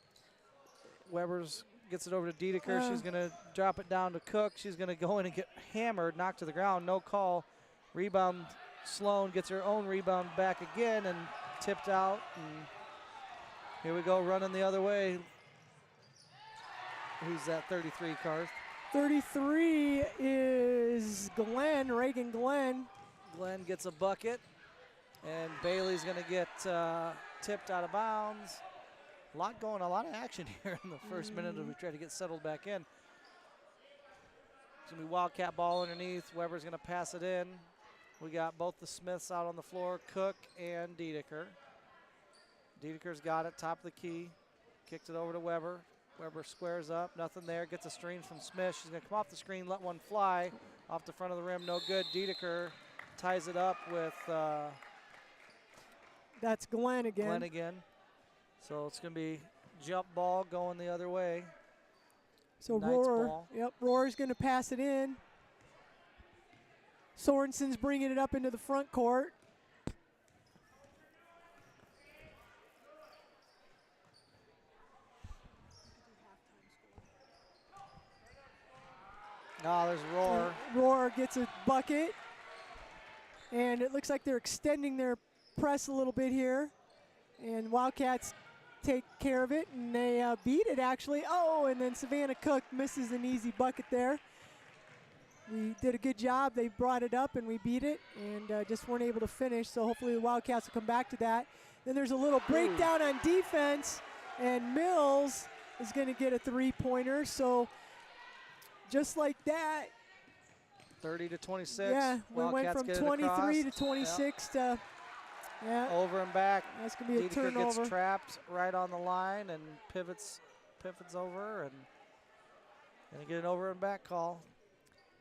Weber's gets it over to Diedeker. She's going to drop it down to Cook. She's going to go in and get hammered, knocked to the ground. No call. Rebound. Sloan gets her own rebound back again and tipped out. And here we go, running the other way. Who's that 33, Karth? 33 is Glenn, Reagan Glenn. Glenn gets a bucket. And Bailey's going to get tipped out of bounds. A lot a lot of action here in the first minute as we try to get settled back in. It's going to be Wildcat ball underneath. Weber's going to pass it in. We got both the Smiths out on the floor, Cook and Dedeker. Dedeker's got it, top of the key. Kicked it over to Weber. Weber squares up, nothing there. Gets a screen from Smith. She's going to come off the screen, let one fly. Off the front of the rim, no good. Dedeker ties it up with that's Glenn again. Glenn again. So it's going to be jump ball going the other way. So Knight's Roar, ball. Roar's going to pass it in. Sorensen's bringing it up into the front court. Oh, there's Roar. Roar gets a bucket. And it looks like they're extending their press a little bit here. And Wildcats take care of it, and they beat it actually. Oh, and then Savannah Cook misses an easy bucket there. We did a good job. They brought it up, and we beat it, and just weren't able to finish. So hopefully the Wildcats will come back to that. Then there's a little breakdown on defense, and Mills is going to get a three-pointer. So just like that, 30 to 26. yeah, we Wildcats went get from it 23 across. to 26 to, yeah, Over and back. that's going to be a Dedeker turnover. gets trapped right on the line and pivots over and gonna get an over and back call.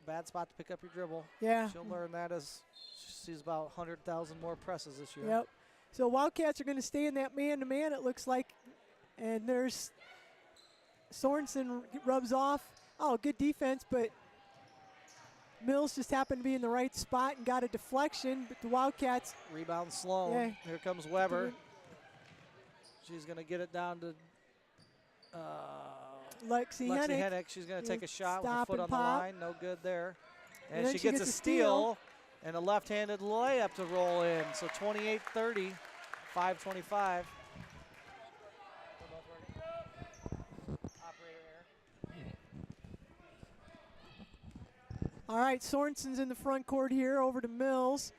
Bad spot to pick up your dribble. Yeah. She'll learn that as she sees about 100,000 more presses this year. Yep. So Wildcats are going to stay in that man-to-man, it looks like. And there's Sorensen rubs off. Oh, good defense, but Mills just happened to be in the right spot and got a deflection. But the Wildcats, Rebound Sloan. Yeah. Here comes Weber. She's going to get it down to Lexi Lexi Hennick. Hennick. She's going to take a shot with a Stop foot on and the pop. line. No good there. And And then she she gets a gets a steal and a left-handed layup to roll in. So 28-30, 5:25. All right, Sorensen's in the front court here, over to Mills.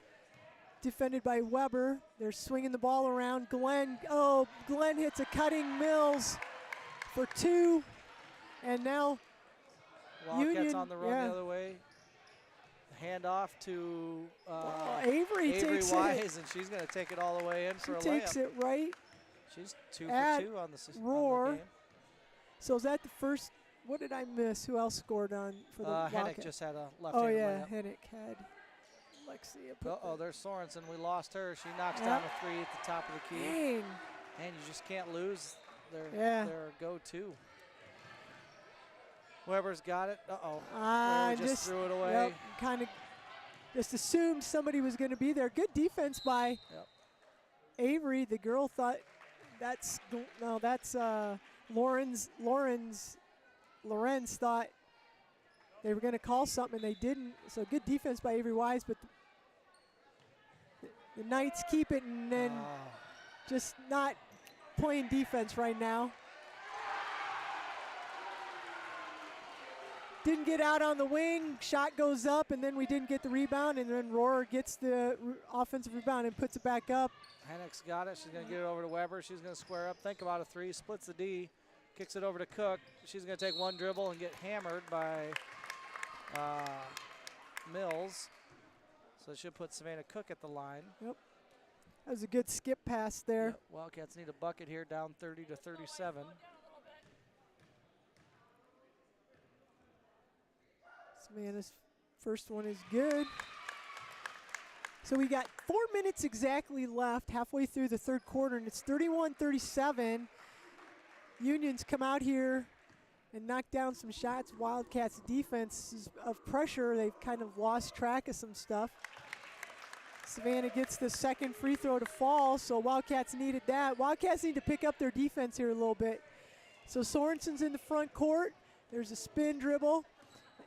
Defended by Weber. They're swinging the ball around. Glenn hits a cutting Mills for two. And now Wildcats Union, on the run yeah. the other way. Hand off to Avery takes Wise, and she's going to take it all the way in She for a takes layup. it right. She's 2 at for 2 on the Roar. on the game. So is that the first? What did I miss? Who else scored on for the Hennick Wildcats? just had a Oh left-handed yeah, layup. Hennick had Lexi. put Uh-oh, the- there's Sorensen. We lost her. She knocks Yep. down a three at the top of the key. Dang. And you just can't lose Yeah. their go-to. Weber's got it. Uh-oh. I Weber just threw it away. Yep, kind of just assumed somebody was going to be there. Good defense by Yep. Avery. The girl thought that's Lorenz thought they were going to call something, and they didn't. So good defense by Avery Wise, but the Knights keep it, and then just not playing defense right now. Didn't get out on the wing, shot goes up, and then we didn't get the rebound, and then Roar gets the offensive rebound and puts it back up. Hennick's got it. She's going to get it over to Weber. She's going to square up, think about a three, splits the D, kicks it over to Cook. She's going to take one dribble and get hammered by Mills. So she'll put Savannah Cook at the line. That was a good skip pass there. Yep, Wildcats need a bucket here, down 30 to 37. Savannah's first one is good. So we got 4 minutes exactly left, halfway through the third quarter, and it's 31-37. Union's come out here and knocked down some shots. Wildcats' defense is of pressure. They've kind of lost track of some stuff. Savannah gets the second free throw to fall, so Wildcats needed that. Wildcats need to pick up their defense here a little bit. So Sorensen's in the front court. There's a spin dribble.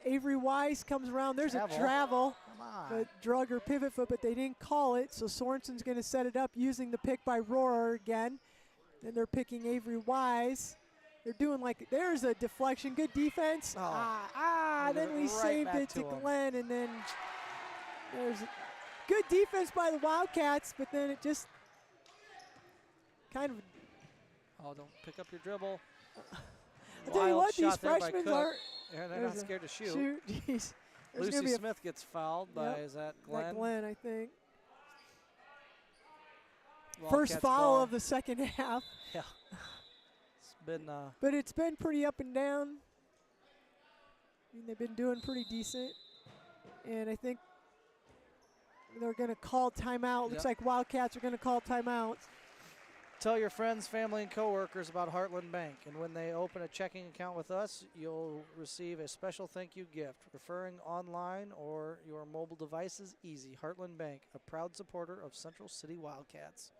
Avery Wise comes around. There's a travel. Come on. The drug or pivot foot, but they didn't call it. So Sorensen's going to set it up using the pick by Roar again. Then they're picking Avery Wise. They're doing there's a deflection. Good defense. Oh. Then we Right saved back it to to him. Glenn, and then there's good defense by the Wildcats, but then it just kind of. Oh, don't pick up your dribble. I tell you Wild what, these shot there by freshmen Cook. are. Yeah, they're there's not a scared to shoot. Jeez. There's gonna Lucy be a Smith gets fouled by, is that Glenn? Glenn, I think. Wildcats First foul ball. of the second half. Yeah. It's been But it's been pretty up and down. I mean, they've been doing pretty decent. And I think they're going to call timeout. Looks like Wildcats are going to call timeout. Tell your friends, family, and coworkers about Heartland Bank. And when they open a checking account with us, you'll receive a special thank you gift. Referring online or your mobile devices, easy. Heartland Bank, a proud supporter of Central City Wildcats.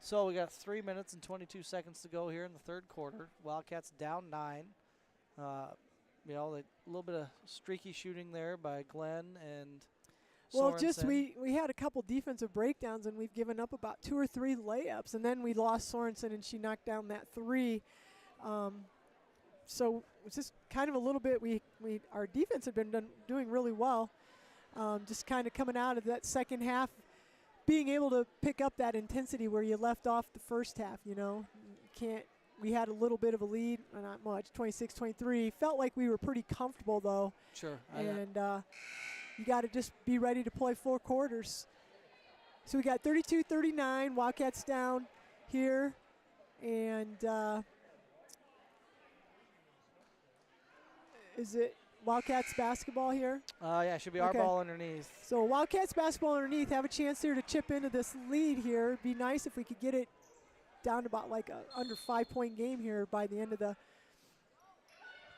So we got 3 minutes and 22 seconds to go here in the third quarter. Wildcats down 9. You know, a little bit of streaky shooting there by Glenn and Well, Sorensen. just we had a couple defensive breakdowns, and we've given up about 2 or 3 layups, and then we lost Sorensen, and she knocked down that 3. So it's just kind of a little bit. Our defense had been doing really well. Just kind of coming out of that second half, being able to pick up that intensity where you left off the first half. You know, we had a little bit of a lead, not much, 26-23. Felt like we were pretty comfortable though. Sure. And you got to just be ready to play 4 quarters. So we got 32-39, Wildcats down here, and is it Wildcats basketball here? Yeah, it should be our ball underneath. So Wildcats basketball underneath, have a chance here to chip into this lead here. It'd be nice if we could get it down to about like a under 5-point game here by the end of the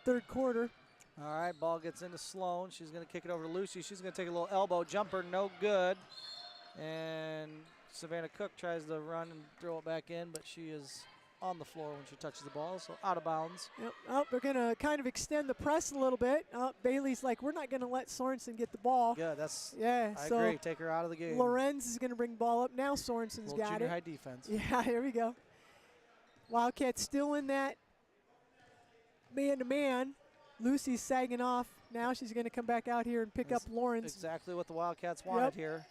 third quarter. All right, ball gets into Sloan. She's going to kick it over to Lucy. She's going to take a little elbow jumper, no good. And Savannah Cook tries to run and throw it back in, but she is on the floor when she touches the ball, so out of bounds. Yep. Oh, they're going to kind of extend the press a little bit. Bailey's like, we're not going to let Sorensen get the ball. Yeah, that's. Yeah, I so agree. Take her out of the game. Lorenz is going to bring the ball up. Now Sorensen's got junior it. high defense. Yeah, here we go. Wildcats still in that man-to-man. Lucy's sagging off. Now she's going to come back out here and pick up Lawrence. Exactly what the Wildcats wanted here.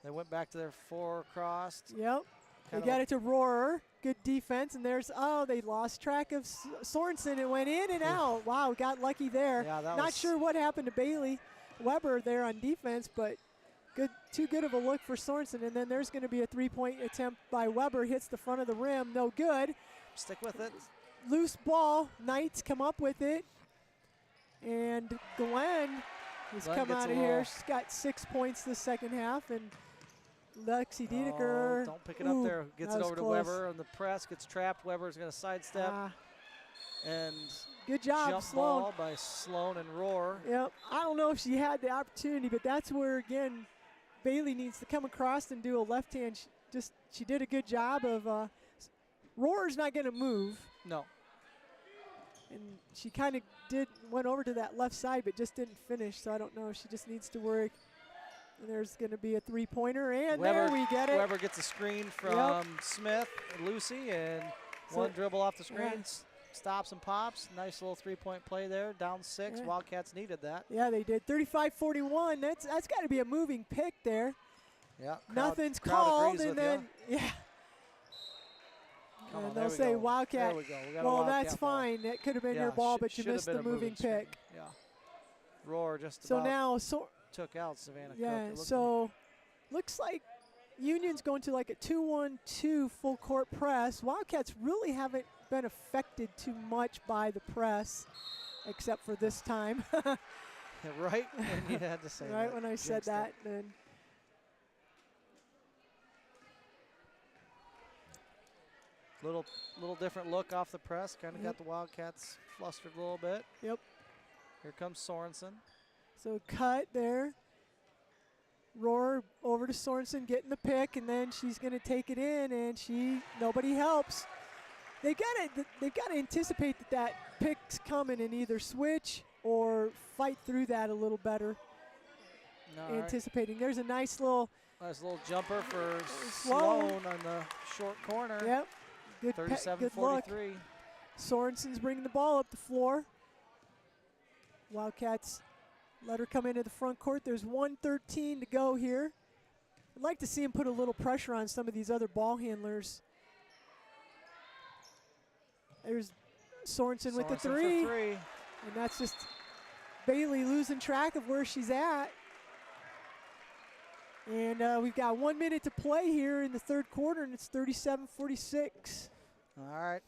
They went back to their 4 crossed. Yep. They got it to Rohrer. Good defense. And there's, they lost track of Sorensen. It went in and out. Wow, got lucky there. Yeah, that Not sure what happened to Bailey Weber there on defense, but too good of a look for Sorensen. And then there's going to be a 3-point attempt by Weber. Hits the front of the rim. No good. Stick with it. Loose ball. Knights come up with it. And Glenn has come out of here. She's got 6 points this second half. And Lexi Dedeker. Don't pick it up there. Gets it over to close. Weber on the press. Gets trapped. Weber's going to sidestep. And good job, jump Sloan. ball by Sloan and Rohr. Yep. I don't know if she had the opportunity, but that's where, again, Bailey needs to come across and do a left hand. She did a good job of. Rohr's not going to move. No. And she kind of went over to that left side, but just didn't finish. So I don't know. She just needs to work. And there's going to be a 3-pointer, and Weber, there we get it. Weber gets a screen from Smith and Lucy, and one dribble off the screen, stops and pops. Nice little 3-point play there. Down 6. Wildcats needed that. Yeah, they did. 35-41. That's got to be a moving pick there. Yeah. Nothing's crowd called, and then and they'll say Wildcat. There we go. We got well, a Wildcat that's ball. fine. That could have been your ball, but you missed the moving pick. Yeah. Rohr just so about now, took out Savannah Cook. Yeah. So looks like Union's going to like a 2-1-2 full court press. Wildcats really haven't been affected too much by the press, except for this time. Right when you had to say that. Right when I said that, then. Little different look off the press. Kind of got the Wildcats flustered a little bit. Yep. Here comes Sorensen. So cut there. Rohr over to Sorensen getting the pick, and then she's going to take it in, and nobody helps. They've got to anticipate that pick's coming and either switch or fight through that a little better. Anticipating. There's a nice little jumper for Sloan on the short corner. Yep. Good 37-43. Sorensen's bringing the ball up the floor. Wildcats let her come into the front court. There's 1:13 to go here I'd like to see him put a little pressure on some of these other ball handlers. There's Sorensen with the Sorensen for three. three. And that's just Bailey losing track of where she's at. And we've got 1 minute to play here in the third quarter, and it's 37-46. All right.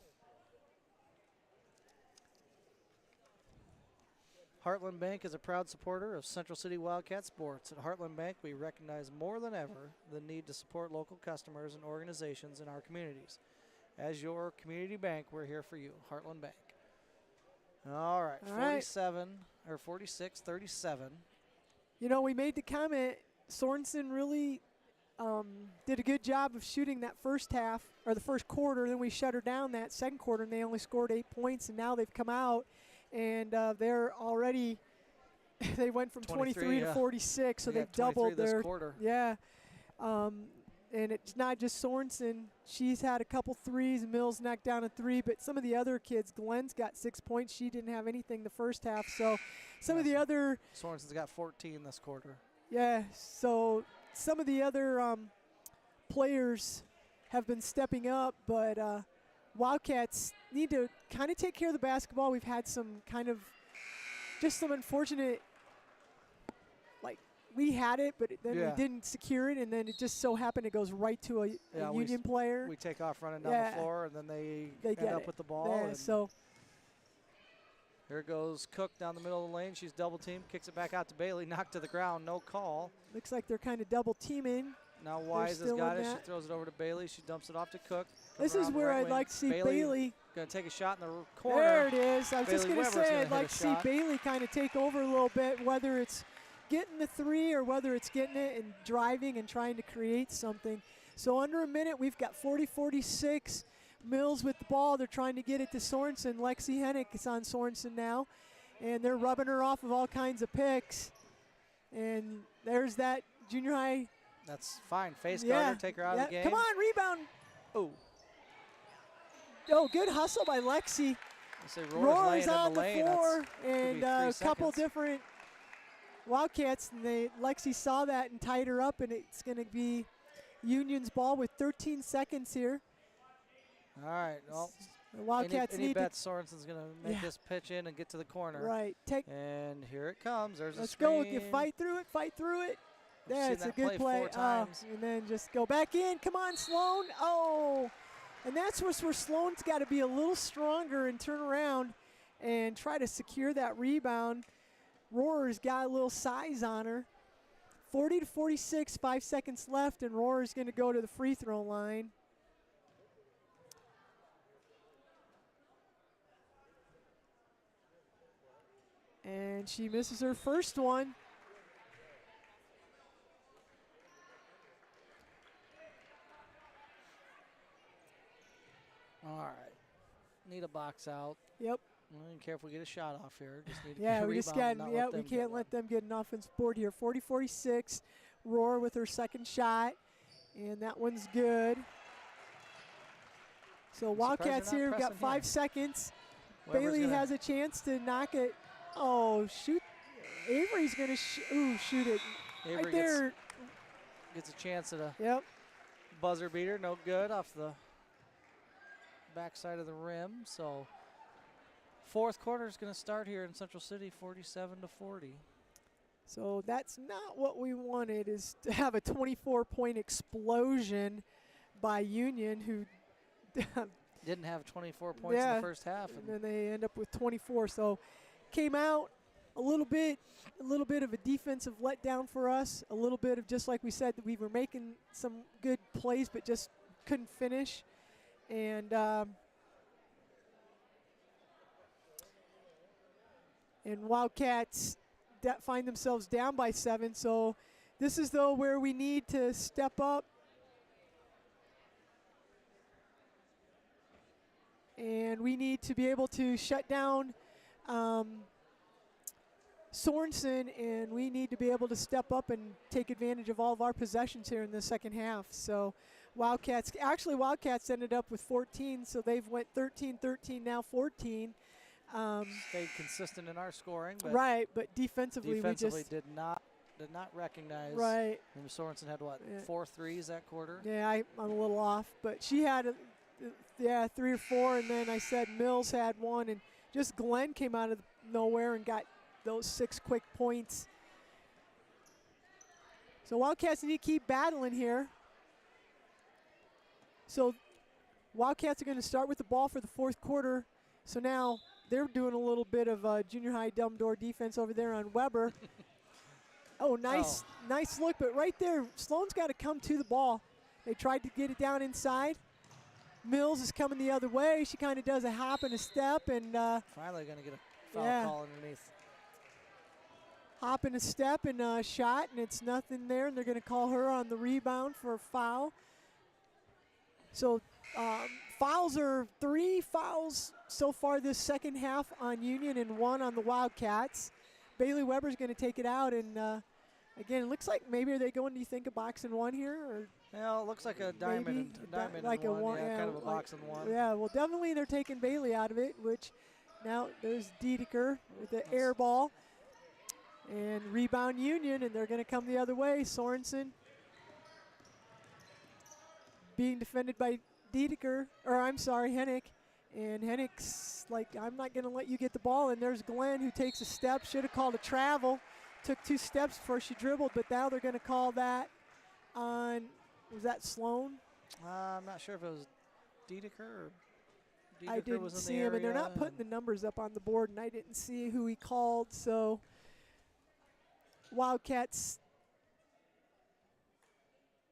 Heartland Bank is a proud supporter of Central City Wildcat sports. At Heartland Bank, we recognize more than ever the need to support local customers and organizations in our communities. As your community bank, we're here for you. Heartland Bank. All right, 46-37. You know, we made the comment, Sorensen really did a good job of shooting that first half, or the first quarter. Then we shut her down that second quarter, and they only scored 8 points, and now they've come out, and they're already, they went from 23 to 46, so they've doubled their quarter. Yeah. And it's not just Sorensen. She's had a couple threes. Mills knocked down a three, but some of the other kids, Glenn's got 6 points. She didn't have anything the first half. So some of the other. Sorensen's got 14 this quarter. Yeah, so some of the other players have been stepping up, but Wildcats need to kind of take care of the basketball. We've had some kind of just some unfortunate, we had it, but then we didn't secure it, and then it just so happened it goes right to a Union player. We take off running down the floor, and then they end up with the ball. Yeah, so here goes Cook down the middle of the lane. She's double teamed, kicks it back out to Bailey, knocked to the ground, no call. Looks like they're kind of double teaming. Now Wise has got it. She throws it over to Bailey. She dumps it off to Cook. This is where I'd like to see Bailey. Going to take a shot in the corner. There it is. I was just Bailey going to say I'd like to see Bailey kind of take over a little bit, whether it's getting the three or whether it's getting it and driving and trying to create something. So under a minute, we've got 40-46. Mills with the ball. They're trying to get it to Sorensen. Lexi Hennick is on Sorensen now, and they're rubbing her off of all kinds of picks. And there's that junior high. That's fine. Face guard her, take her out of the game. Come on, rebound. Oh, good hustle by Lexi. Roar's on the floor, and a couple different Wildcats, and Lexi saw that and tied her up, and it's going to be Union's ball with 13 seconds here. All right. Well, the Wildcats any need bet Sorensen's going to make this pitch in and get to the corner. Right. And here it comes. There's Let's a screen. go. You fight through it. Fight through it. Yeah, it's a good play. 4 times. And then just go back in. Come on, Sloan. Oh. And that's where Sloan's got to be a little stronger and turn around and try to secure that rebound. Roar's got a little size on her. 40-46, 5 seconds left, and Roar's going to go to the free throw line. And she misses her first one. All right. Need a box out. Yep. I don't care if we get a shot off here. Just need to yeah, get a we just rebound got. We can't let them get an offensive board here. 40-46. Roar with her second shot, and that one's good. So Wildcats here. We've got 5 seconds. Bailey has a chance to knock it. Oh, shoot. Avery's going to shoot it. Avery right there. Gets a chance at a buzzer beater. No good off the backside of the rim. So fourth quarter is going to start here in Central City, 47-40. So that's not what we wanted, is to have a 24-point explosion by Union, who didn't have 24 points in the first half. And then they end up with 24. So came out a little bit of a defensive letdown for us. A little bit of, just like we said, that we were making some good plays but just couldn't finish. And Wildcats find themselves down by 7. So this is, though, where we need to step up. And we need to be able to shut down Sorensen, and we need to be able to step up and take advantage of all of our possessions here in the second half. So Wildcats ended up with 14, so they've went 13-13, now 14. Stayed consistent in our scoring. But right, but defensively we just did not did not recognize. Right. And Sorensen had, what, Yeah. 4 threes that quarter? Yeah, I'm a little off, but she had, 3 or 4, and then I said Mills had 1, and just Glenn came out of nowhere and got those 6 quick points. So Wildcats need to keep battling here. So Wildcats are going to start with the ball for the 4th quarter. So now they're doing a little bit of junior high dumb door defense over there on Weber. Oh, nice look, but right there, Sloan's got to come to the ball. They tried to get it down inside. Mills is coming the other way. She kind of does a hop and a step, and Finally going to get a foul call underneath. Hop and a step and a shot, and it's nothing there, and they're going to call her on the rebound for a foul. So fouls are 3 fouls so far this second half on Union and 1 on the Wildcats. Bailey Weber's going to take it out, and again, it looks like maybe are they going, do you think, a box and 1 here? Or Yeah, it looks like a diamond, maybe and, diamond like and a 1, one, yeah, kind of a like- box and 1. Yeah, well, definitely they're taking Bailey out of it, which now there's Dedeker with the air ball. And rebound Union, and they're going to come the other way. Sorensen being defended by Dedeker, or I'm sorry, Hennick. And Hennick's like, I'm not going to let you get the ball. And there's Glenn who takes a step, should have called a travel. Took 2 steps before she dribbled, but now they're going to call that on, was that Sloan? I'm not sure if it was Dedeker or Dedeker I didn't was in see the him, and they're area, not putting the numbers up on the board, and I didn't see who he called, so Wildcats.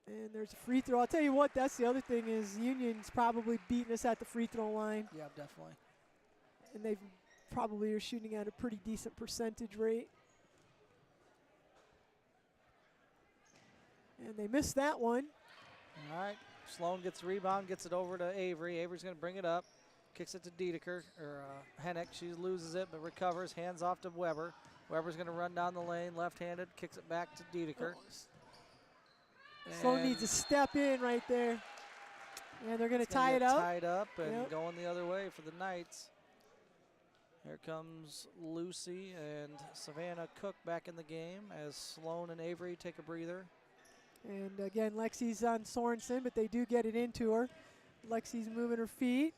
And there's a free throw. I'll tell you what, that's the other thing is Union's probably beating us at the free throw line. Yeah, definitely. And they probably are shooting at a pretty decent percentage rate. And they missed that one. All right, Sloan gets the rebound, gets it over to Avery. Avery's going to bring it up, kicks it to Dedeker, or Hennick. She loses it, but recovers, hands off to Weber. Weber's going to run down the lane, left-handed, kicks it back to Dedeker. Sloan needs to step in right there. And they're going to tie it up. Tied up and going the other way for the Knights. Here comes Lucy and Savannah Cook back in the game as Sloan and Avery take a breather. And again, Lexi's on Sorensen, but they do get it into her. Lexi's moving her feet.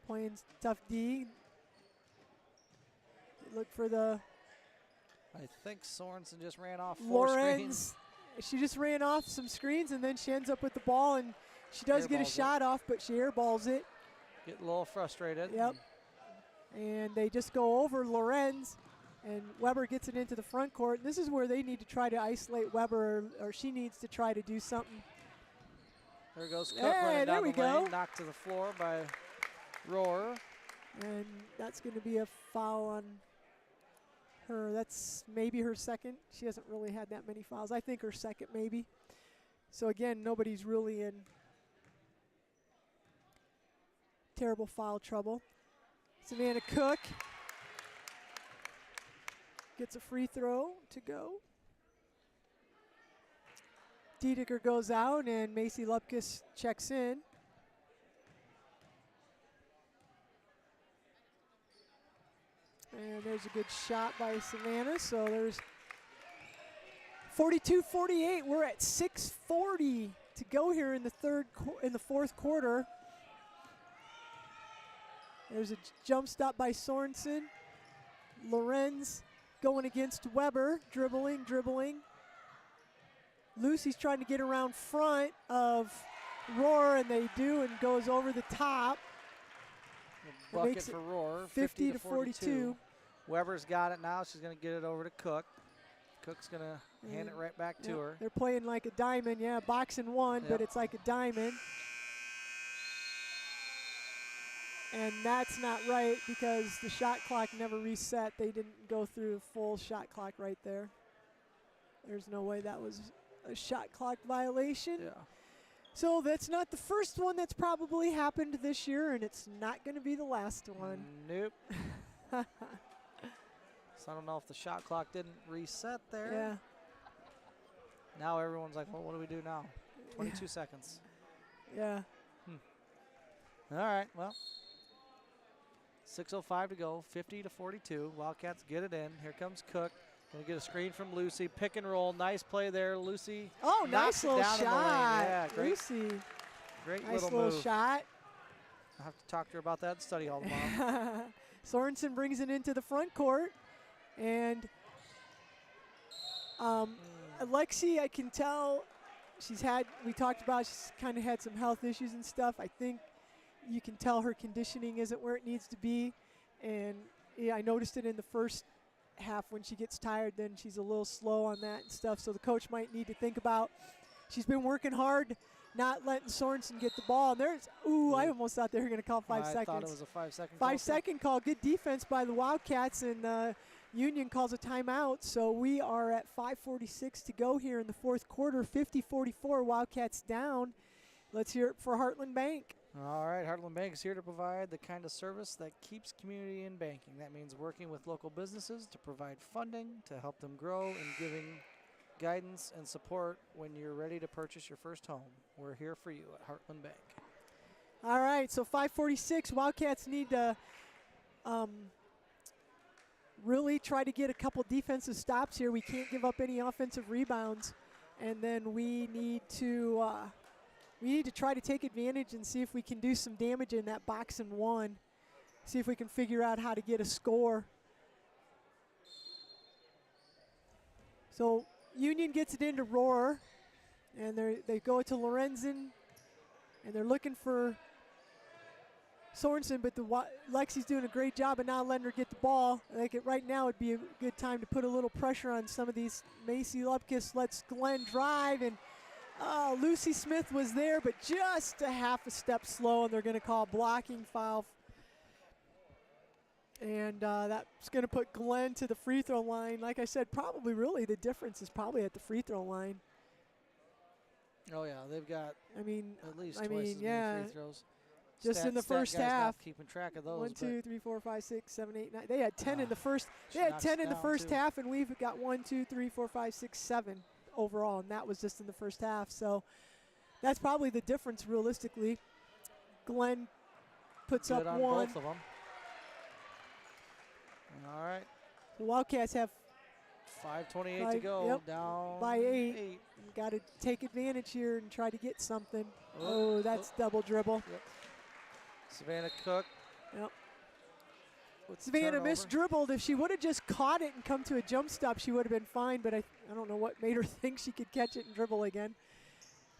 Playing tough D. Look for the I think Sorensen just ran off 4 screens. Lorenz. She just ran off some screens, and then she ends up with the ball, and she does get a shot off, but she airballs it. Getting a little frustrated. Yep. And they just go over Lorenz, and Weber gets it into the front court. This is where they need to try to isolate Weber, or she needs to try to do something. There goes Cook Hey, running there down we the lane, go. knocked to the floor by Rohrer. And that's going to be a foul on her. That's maybe her second. She hasn't really had that many fouls. I think her second maybe. So again, nobody's really in terrible foul trouble. Savannah Cook gets a free throw to go. Dedeker goes out and Macy Lupkus checks in. And there's a good shot by Savannah. So there's 42-48. We're at 6:40 to go here in the fourth quarter. There's a jump stop by Sorensen. Lorenz going against Weber, dribbling. Lucy's trying to get around front of Rohr, and they do, and goes over the top. Bucket for Rohr, 50-42. Weber's got it now. She's going to get it over to Cook. Cook's going to hand it right back to her. They're playing like a diamond, box and one, but it's like a diamond. And that's not right because the shot clock never reset. They didn't go through a full shot clock right there. There's no way that was a shot clock violation. Yeah. So that's not the first one that's probably happened this year, and it's not going to be the last one. Nope. So I don't know if the shot clock didn't reset there. Yeah. Now everyone's like, well, what do we do now? 22 seconds. Yeah. All right, well. 6:05 to go, 50-42. Wildcats get it in. Here comes Cook. Gonna get a screen from Lucy. Pick and roll. Nice play there, Lucy. Oh, knocks nice it little down in the lane. shot. Yeah, great, Lucy, great nice little little move. shot. I'll have to talk to her about that in study hall tomorrow. Sorensen brings it into the front court. And Alexi, I can tell we talked about she's kind of had some health issues and stuff. I think you can tell her conditioning isn't where it needs to be. And yeah, I noticed it in the first half when she gets tired, then she's a little slow on that and stuff. So the coach might need to think about, she's been working hard, not letting Sorensen get the ball. And there's, I almost thought they were going to call 5 seconds. I thought it was a 5-second 5-second call. Good defense by the Wildcats, and Union calls a timeout. So we are at 5:46 to go here in the fourth quarter. 50-44, Wildcats down. Let's hear it for Heartland Bank. All right, Heartland Bank is here to provide the kind of service that keeps community in banking. That means working with local businesses to provide funding to help them grow and giving guidance and support when you're ready to purchase your first home. We're here for you at Heartland Bank. All right, so 5:46, Wildcats need to really try to get a couple defensive stops here. We can't give up any offensive rebounds, and then we need to try to take advantage and see if we can do some damage in that box and one. See if we can figure out how to get a score. So Union gets it into Rohr, and they go to Lorenzen, and they're looking for Sorensen, but Lexi's doing a great job of not letting her get the ball. I think right now would be a good time to put a little pressure on some of these. Macy Lupkis lets Glenn drive, and Lucy Smith was there, but just a half a step slow, and they're going to call a blocking foul. And that's going to put Glenn to the free throw line. Like I said, probably really the difference is probably at the free throw line. Oh, yeah, they've got at least twice as many free throws. Just in the first half. Keeping track of those. 1, 2, 3, 4, 5, 6, 7, 8, 9. They had 10 in the first. They She had knocks 10 it in the down, first too. half, and we've got 1, 2, 3, 4, 5, 6, 7 overall, and that was just in the first half. So that's probably the difference realistically. Glenn puts Good up on one. both of them. All right. The Wildcats have 5:28 to go. Yep, Down by 8. Got to take advantage here and try to get something. Oh, That's double dribble. Yep. Savannah Cook. Yep. with the Savannah turnover. misdribbled. If she would have just caught it and come to a jump stop, she would have been fine, but I don't know what made her think she could catch it and dribble again.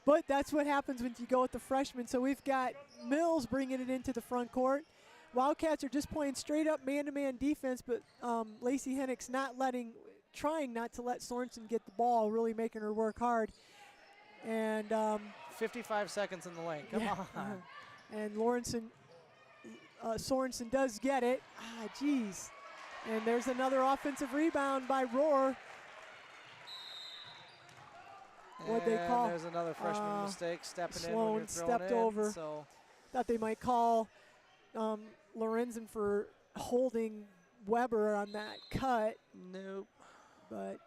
But that's what happens when you go with the freshmen. So we've got Mills bringing it into the front court. Wildcats are just playing straight up man-to-man defense, but Lacey Hennick's trying not to let Sorensen get the ball, really making her work hard. And 55 seconds in the lane. Come on. And Sorensen does get it. Geez. And there's another offensive rebound by Rohr. What'd they call? There's another freshman mistake, stepping in when Sloan you're throwing stepped in, over. So Thought they might call Lorenzen for holding Weber on that cut. nope. But,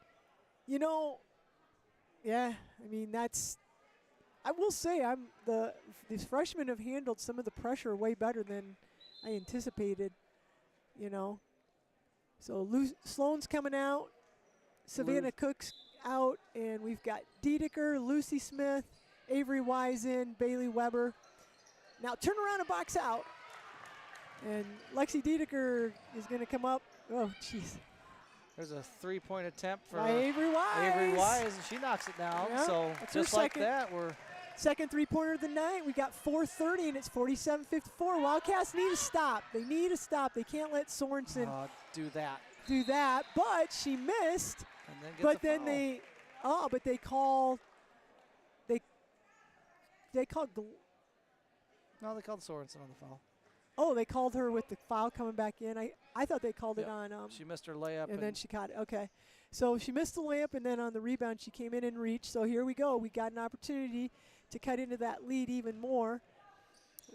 I will say these freshmen have handled some of the pressure way better than I anticipated, So Sloan's coming out, Savannah Cook's out, and we've got Dedeker, Lucy Smith, Avery Wise in, Bailey Weber. Now turn around and box out. And Lexi Dedeker is going to come up. Oh, jeez. There's a three-point attempt for By Avery Wise. Avery Wise, and she knocks it down. Yeah, So that's her just like second. that, we're Second three-pointer of the night. We got 4:30, and it's 47-54. Wildcats need a stop. They need a stop. They can't let Sorensen do that. do that. But she missed. And then gets But a then foul. they called. They called. No, they called Sorensen on the foul. Oh, they called her with the foul coming back in. I thought they called it on. She missed her layup. And then she caught it. Okay. So she missed the layup, and then on the rebound, she came in and reached. So here we go. We got an opportunity to cut into that lead even more.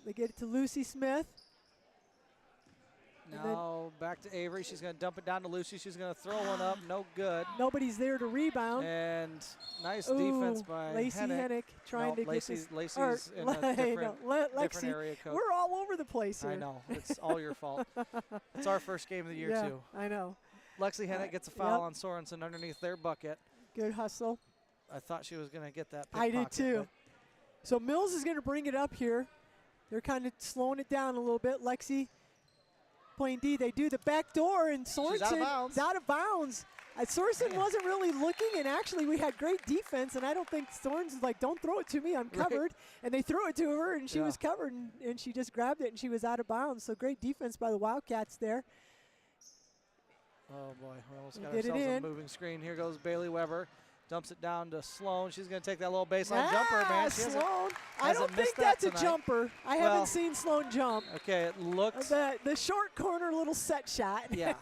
They get it to Lucy Smith. Now back to Avery. She's going to dump it down to Lucy. She's going to throw one up. No good. Nobody's there to rebound. And nice defense by Lacey Hennick trying to get this. Lacey's in a different Lexi, area code. we're all over the place here. I know. It's all your fault. It's our first game of the year, too. I know. Lexi Hennick gets a foul on Sorensen underneath their bucket. Good hustle. I thought she was going to get that I did pickpocket, too. So Mills is going to bring it up here. They're kind of slowing it down a little bit. Lexi playing D. They do the back door, and Sorensen is out of bounds. Sorensen wasn't really looking, and actually we had great defense, and I don't think Sorensen's like, don't throw it to me, I'm covered. Right. And they threw it to her, and she was covered, and she just grabbed it, and she was out of bounds. So great defense by the Wildcats there. Oh, boy. We almost got ourselves a moving screen. Here goes Bailey Weber. Dumps it down to Sloan. She's going to take that little baseline jumper, man. Sloan. I don't think that's a jumper. I haven't seen Sloan jump. Okay, it looks. The short corner little set shot. Yeah.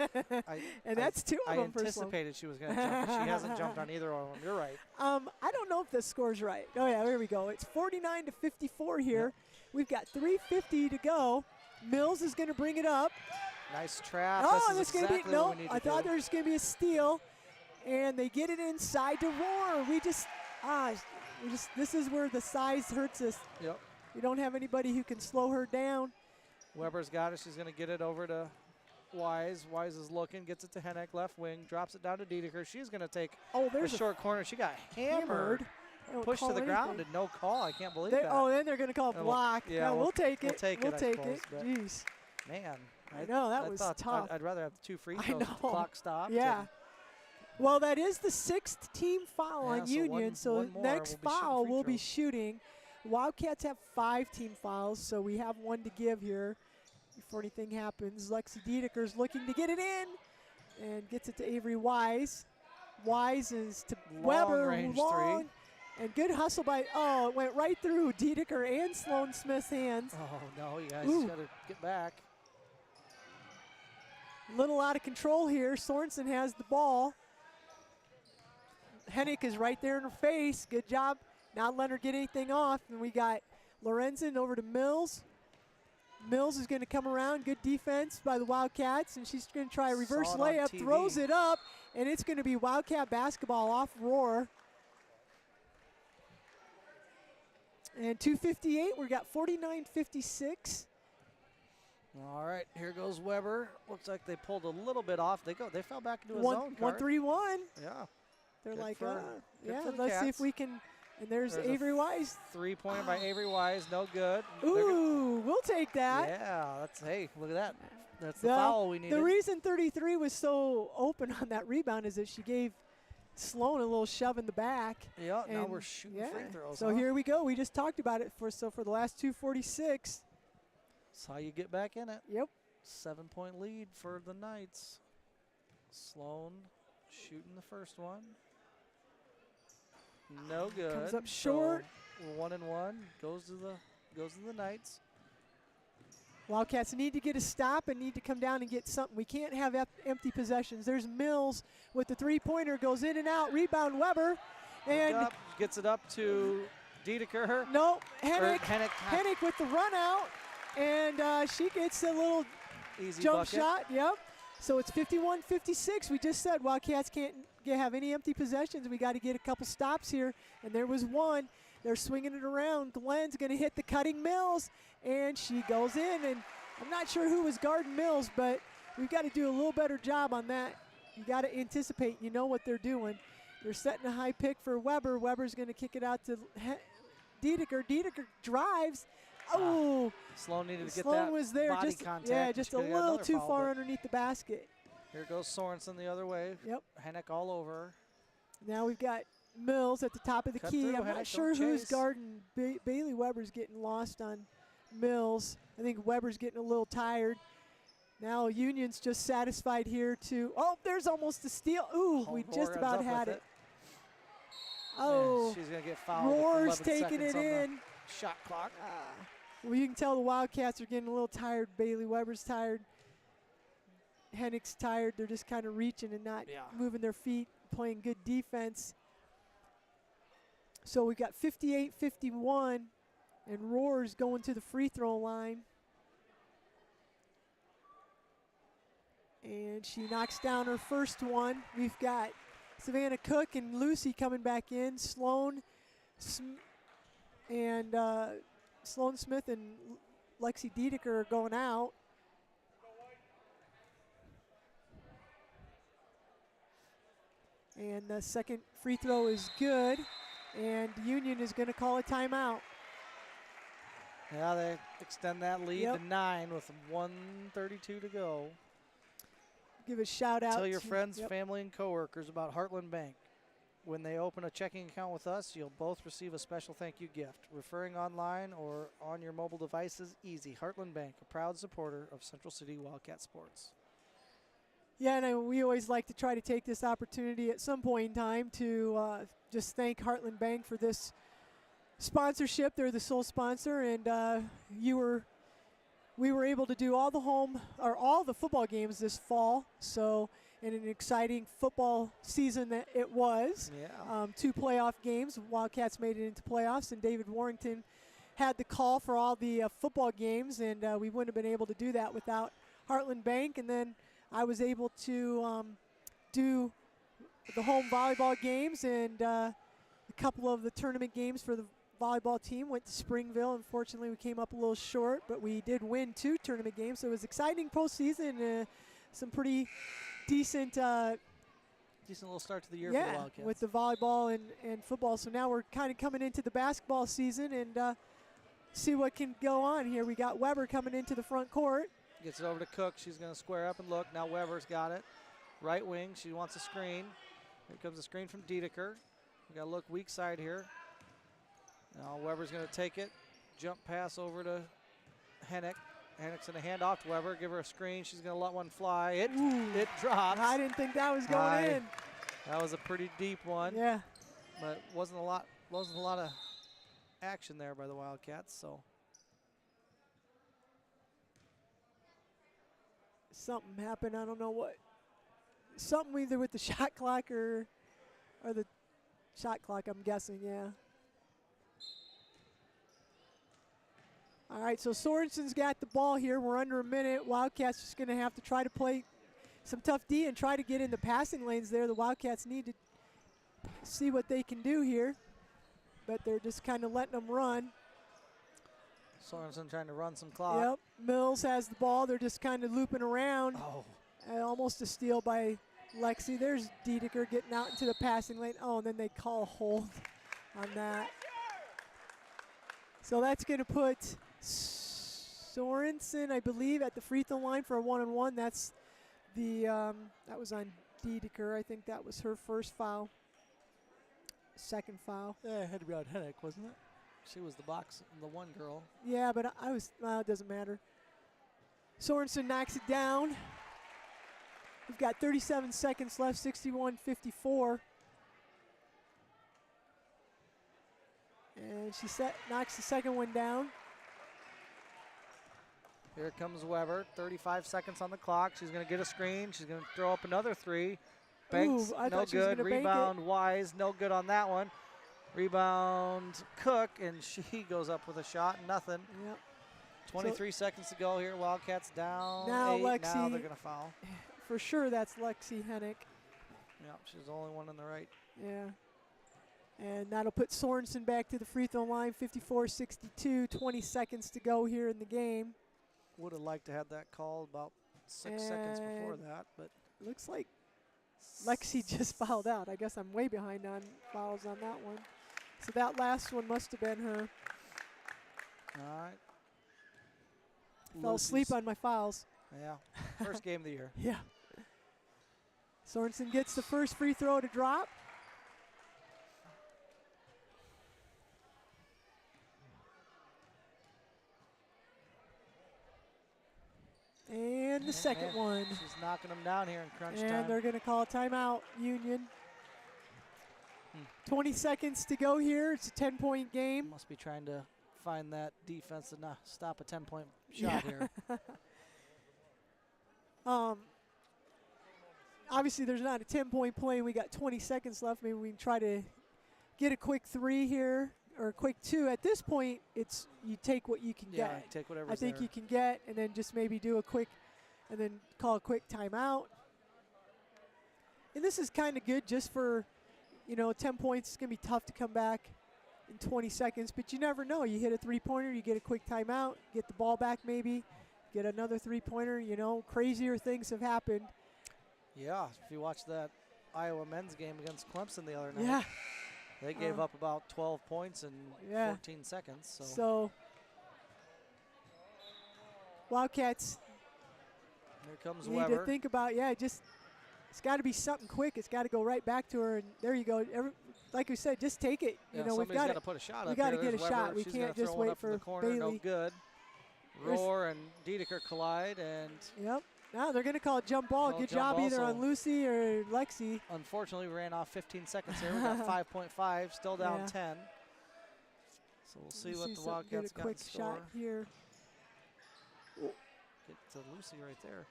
And that's two of them for Sloan. I anticipated she was going to jump, but she hasn't jumped on either one of them. You're right. I don't know if this score's right. Oh, yeah, here we go. It's 49-54 here. Yep. We've got 3:50 to go. Mills is going to bring it up. Nice trap. Oh, this is exactly no, what we need to I thought there was going to be a steal. And they get it inside to Roar. This is where the size hurts us. Yep. We don't have anybody who can slow her down. Weber's got it. She's going to get it over to Wise. Wise is looking, gets it to Hennick, left wing, drops it down to Dedeker. She's going to take the short corner. She got hammered. Pushed to the ground and no call. I can't believe that. Oh, then they're going to call a block. Yeah, no, we'll take it. We'll take it. Jeez. Man. I know, that was tough. I'd rather have the 2 free throws. The clock stopped. Yeah. Well, that is the 6th team foul on Union, so next foul we'll be shooting. Wildcats have 5 team fouls, so we have one to give here before anything happens. Lexi Dedeker's looking to get it in and gets it to Avery Wise. Wise is to Weber, range long, and good hustle by, it went right through Dedeker and Sloan Smith's hands. Oh, no, you guys got to get back. A little out of control here. Sorensen has the ball. Hennick is right there in her face. Good job not letting her get anything off. And we got Lorenzen over to Mills. Mills is going to come around. Good defense by the Wildcats. And she's going to try a reverse layup. Throws it up. And it's going to be Wildcat basketball off Roar. And 2:58. We got 49-56. All right, here goes Weber. Looks like they pulled a little bit off. They fell back into a zone card. 1-3-1. Yeah. They're good like, for let's see if we can. And there's Avery Wise. 3-pointer by Avery Wise, no good. Ooh, we'll take that. Yeah, hey, look at that. That's the foul we needed. The reason 33 was so open on that rebound is that she gave Sloan a little shove in the back. Yeah, now we're shooting free throws. So here we go. We just talked about it for the last 2:46. That's how you get back in it. Yep. 7-point lead for the Knights. Sloan shooting the first one. No good. Comes up short. So 1-1 goes to the Knights. Wildcats need to get a stop and need to come down and get something. We can't have empty possessions. There's Mills with the 3-pointer, goes in and out. Rebound Weber, and gets it up to Dedeker. No, Hennick with the run out, and she gets a little easy jump bucket. shot. Yep. So it's 51-56. We just said Wildcats can't have any empty possessions. We got to get a couple stops here, and there was one. They're swinging it around. Glenn's going to hit the cutting Mills, and she goes in. And I'm not sure who was guarding Mills, but we've got to do a little better job on that. You got to anticipate. You know what they're doing. They're setting a high pick for Weber. Weber's going to kick it out to Dedeker. Dedeker drives. Oh, Sloan needed to get Sloan that was there. body Just, contact. yeah, just a little too far underneath the basket. Here goes Sorensen the other way. Yep. Hennick all over. Now we've got Mills at the top of the key. I'm not sure who's guarding. Bailey Weber's getting lost on Mills. I think Weber's getting a little tired. Now Union's just satisfied here to, there's almost a steal. Ooh, we just about had it. Oh, she's going to get fouled. Roar's taking it in. Shot clock. Well, you can tell the Wildcats are getting a little tired. Bailey Weber's tired. Hennick's tired. They're just kind of reaching and not moving their feet, playing good defense. So we got 58-51, and Roar's going to the free throw line. And she knocks down her first one. We've got Savannah Cook and Lucy coming back in. Sloan Smith and Lexi Dedeker are going out. And the second free throw is good. And Union is going to call a timeout. Yeah, they extend that lead Yep. to 9 with 1:32 to go. Give a shout out Tell your to friends, yep. family, and coworkers about Heartland Bank. When they open a checking account with us, you'll both receive a special thank you gift. Referring online or on your mobile device is easy. Heartland Bank, a proud supporter of Central City Wildcat sports. Yeah, and we always like to try to take this opportunity at some point in time to just thank Heartland Bank for this sponsorship. They're the sole sponsor, and we were able to do all the football games this fall. So, in an exciting football season that it was. Yeah. 2 playoff games. Wildcats made it into playoffs, and David Warrington had the call for all the football games, and we wouldn't have been able to do that without Heartland Bank. And then I was able to do the home volleyball games, and a couple of the tournament games for the volleyball team went to Springville. Unfortunately, we came up a little short, but we did win 2 tournament games. So it was exciting postseason, some pretty decent little start to the year for the Wildcats. with the volleyball and football. So now we're kind of coming into the basketball season and see what can go on here. We got Weber coming into the front court. Gets it over to Cook. She's going to square up and look. Now Weber's got it. Right wing. She wants a screen. Here comes a screen from Dedeker. We got to look weak side here. Now Weber's going to take it. Jump pass over to Hennick. Hennick's going to hand off to Weber. Give her a screen. She's going to let one fly. It drops. I didn't think that was going in. That was a pretty deep one. Yeah. But wasn't a lot of action there by the Wildcats. So something happened. I don't know what. Something either with the shot clock or the shot clock, I'm guessing, yeah. All right, so Sorensen's got the ball here. We're under a minute. Wildcats just going to have to try to play some tough D and try to get in the passing lanes there. The Wildcats need to see what they can do here, but they're just kind of letting them run. Sorensen trying to run some clock. Yep, Mills has the ball. They're just kind of looping around. Oh. Almost a steal by Lexi. There's Dedeker getting out into the passing lane. Oh, and then they call a hold on that. So that's going to put Sorensen, I believe, at the free throw line for a 1-on-1. That's the that was on Dedeker. I think that was her first foul. Second foul. Yeah, it had to be on Hennick, wasn't it? She was the one girl. Yeah, but I was, it doesn't matter. Sorensen knocks it down. We've got 37 seconds left, 61-54. And she knocks the second one down. Here comes Weber, 35 seconds on the clock. She's going to get a screen. She's going to throw up another 3. Banks, I no thought she was good. gonna bank Rebound, Wise, no good on that one. Rebound, Cook, and she goes up with a shot, nothing. Yep. 23 seconds to go here. Wildcats down Now 8. Lexi, Now they're going to foul. For sure, that's Lexi Hennick. Yep, she's the only one on the right. Yeah. And that'll put Sorensen back to the free throw line, 54-62, 20 seconds to go here in the game. Would have liked to have that call about 6 seconds before that, but looks like Lexi just fouled out. I guess I'm way behind on fouls on that one. So that last one must have been her. all right. Fell asleep on my fouls. Yeah, first game of the year. Yeah. Sorensen gets the first free throw to drop. And the second one. She's knocking them down here in crunch And time. they're going to call a timeout, Union. 20 seconds to go here. It's a 10-point game. Must be trying to find that defense to not stop a 10-point shot here. Obviously, there's not a 10-point play, and we got 20 seconds left. Maybe we can try to get a quick 3 here or a quick 2. At this point, it's you take what you can get. Take whatever's I think there. you can get, and then just maybe do a quick, and then call a quick timeout. And this is kind of good just for, 10 points. It's going to be tough to come back in 20 seconds, but you never know. You hit a 3-pointer, you get a quick timeout, get the ball back maybe, get another 3-pointer. Crazier things have happened. Yeah, if you watch that Iowa men's game against Clemson the other night. Yeah. They gave up about 12 points in 14 seconds. So Wildcats here comes need Weber. to think about, just it's got to be something quick. It's got to go right back to her, and there you go. Like we said, just take it. Yeah, You know, we've somebody's got to put a shot we up got to here. get a There's shot. Weber. We She's can't gonna just throw one wait up from for the corner. Bailey. No good. Roar and Dedeker collide, and Yep. Now they're going to call it jump ball. Good jump job ball, either so on Lucy or Lexi. unfortunately we ran off 15 seconds here. We got 5.5, still down Yeah. 10. So we'll see what the something Wildcats good, a got quick in store. shot here. Get to Lucy right there.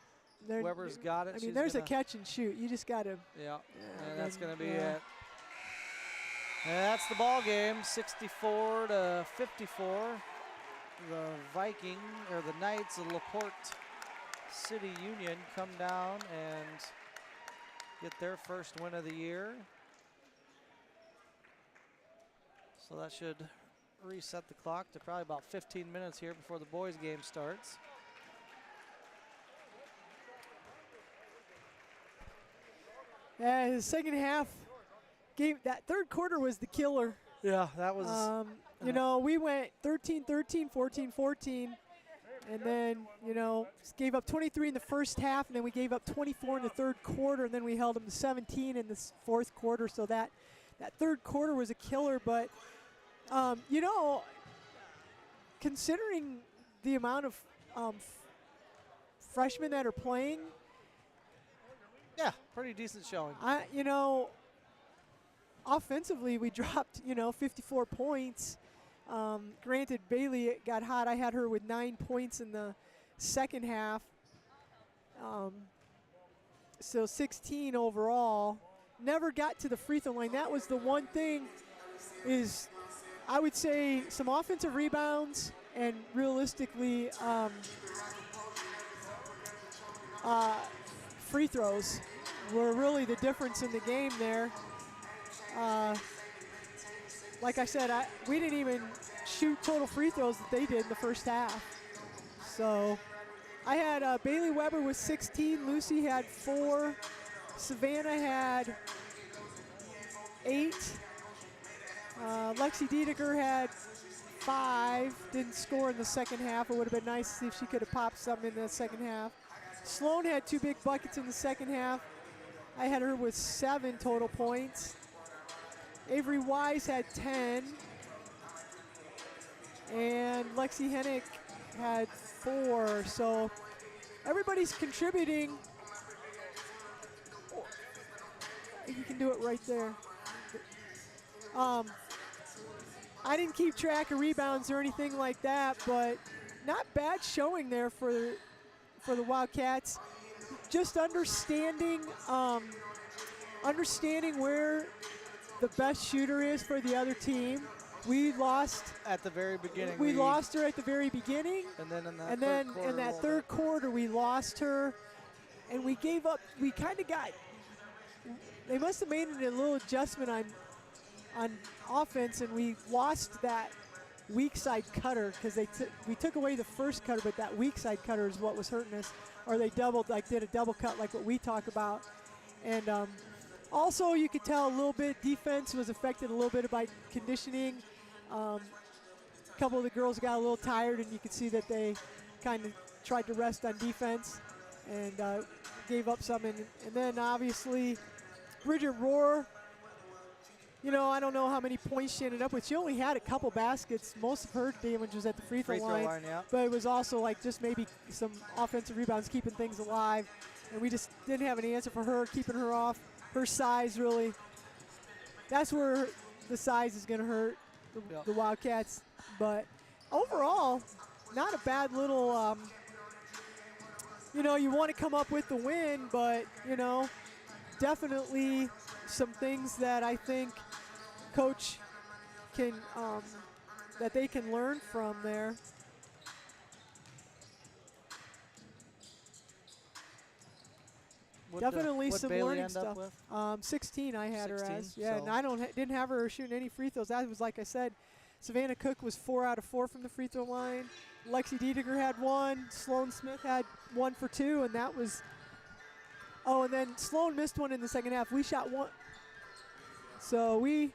There- Weber's got it. I mean, She's there's a gonna- catch and shoot. You just got to. Yeah, and and that's going to be yeah. it. And that's the ball game, 64 to 54. The Viking, or the Knights of LaPorte City Union come down and get their first win of the year. So that should reset the clock to probably about 15 minutes here before the boys game starts. Yeah, the second half game, that third quarter was the killer. Yeah, that was. You know, we went 13-13, 14-14, and then, you know, gave up 23 in the first half, and then we gave up 24 in the third quarter, and then we held them to 17 in the fourth quarter. So that third quarter was a killer. But, you know, considering the amount of freshmen that are playing, Yeah, pretty decent showing. you know, offensively we dropped, you know, 54 points. Granted, Bailey got hot. I had her with 9 points in the second half. So 16 overall. Never got to the free throw line. That was the one thing, is I would say some offensive rebounds and realistically free throws were really the difference in the game there. Like I said, we didn't even shoot total free throws that they did in the first half. So I had Bailey Weber with 16, Lucy had 4, Savannah had 8, Lexi Dedeker had 5, didn't score in the second half. It would have been nice to see if she could have popped something in the second half. Sloan had 2 big buckets in the second half. I had her with 7 total points. Avery Wise had 10. And Lexi Hennick had 4. So everybody's contributing. You can do it right there. I didn't keep track of rebounds or anything like that, but not bad showing there for the Wildcats. Just understanding where the best shooter is for the other team. We lost At the very beginning. We lost her at the very beginning, And then in that and third then quarter, in that third quarter we lost her, and we gave up. We kind of got. They must have made a little adjustment on offense, and we lost that weak side cutter because we took away the first cutter, but that weak side cutter is what was hurting us. Or they did a double cut like what we talk about, and also you could tell a little bit defense was affected a little bit by conditioning. A couple of the girls got a little tired, and you could see that they kind of tried to rest on defense and gave up some. And then obviously Bridget Rohr, you know, I don't know how many points she ended up with. She only had a couple baskets. Most of her damage was at the free throw line. Yeah. But it was also like just maybe some offensive rebounds, keeping things alive. And we just didn't have an answer for her, keeping her off. Her size really, that's where the size is going to hurt the Wildcats. But overall, not a bad little, you know, you want to come up with the win, but, you know, definitely some things that I think Coach can, that they can learn from there. Definitely some Bailey learning end up stuff. with? 16 I had her 16, as. Yeah, so- and I didn't have her shooting any free throws. That was, like I said, Savannah Cook was 4 out of 4 from the free throw line. Lexi Dedeker had 1. Sloan Smith had 1 for 2, and that was Oh, and then Sloan missed one in the second half. We shot one. So we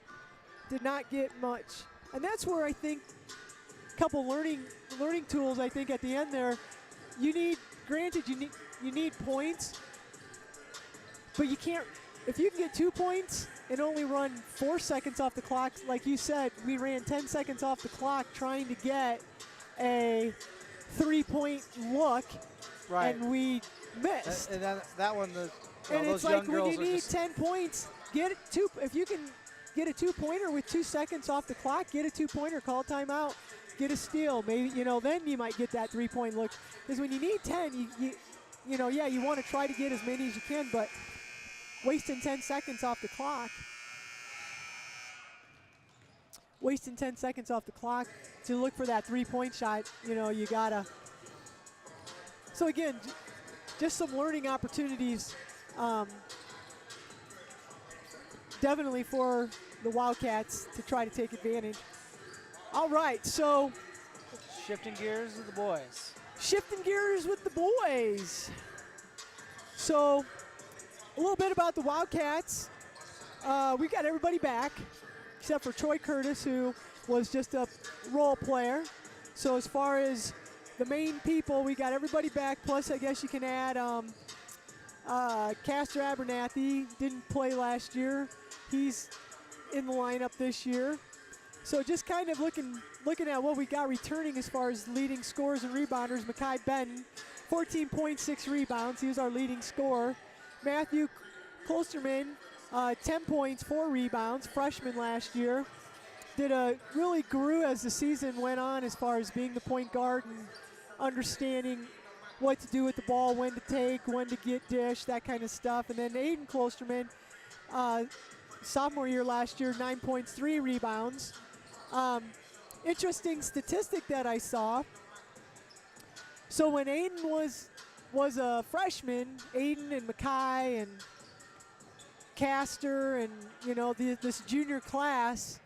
did not get much. And that's where I think a couple learning tools, I think, at the end there. You need, granted, you need points, but you can't, if you can get 2 points and only run 4 seconds off the clock, like you said, we ran 10 seconds off the clock trying to get a 3-point look, Right. and we missed. And then that one, And those it's young like when girls you are need just 10 points, get it two. If you can get a 2-pointer with 2 seconds off the clock, get a 2-pointer, call timeout, get a steal. Maybe, then you might get that 3-point look. Because when you need 10, you want to try to get as many as you can, but wasting 10 seconds off the clock. Wasting 10 seconds off the clock to look for that 3-point shot, you gotta. So again, just some learning opportunities, definitely for the Wildcats to try to take advantage. All right, so shifting gears with the boys. shifting gears with the boys. So a little bit about the Wildcats. We got everybody back except for Troy Curtis, who was just a role player. So as far as the main people, we got everybody back. Plus, I guess you can add Castor Abernathy. Didn't play last year. He's in the lineup this year. So just kind of looking at what we got returning as far as leading scorers and rebounders. Makai Benton, 14.6 rebounds. He was our leading scorer. Matthew Klosterman, 10 points, 4 rebounds, freshman last year. Really grew as the season went on as far as being the point guard and understanding what to do with the ball, when to take, when to get dish, that kind of stuff. And then Aiden Klosterman, sophomore year last year, 9 points, 3 rebounds. Interesting statistic that I saw. So when Aiden was a freshman, Aiden and Makai and Castor and this junior class,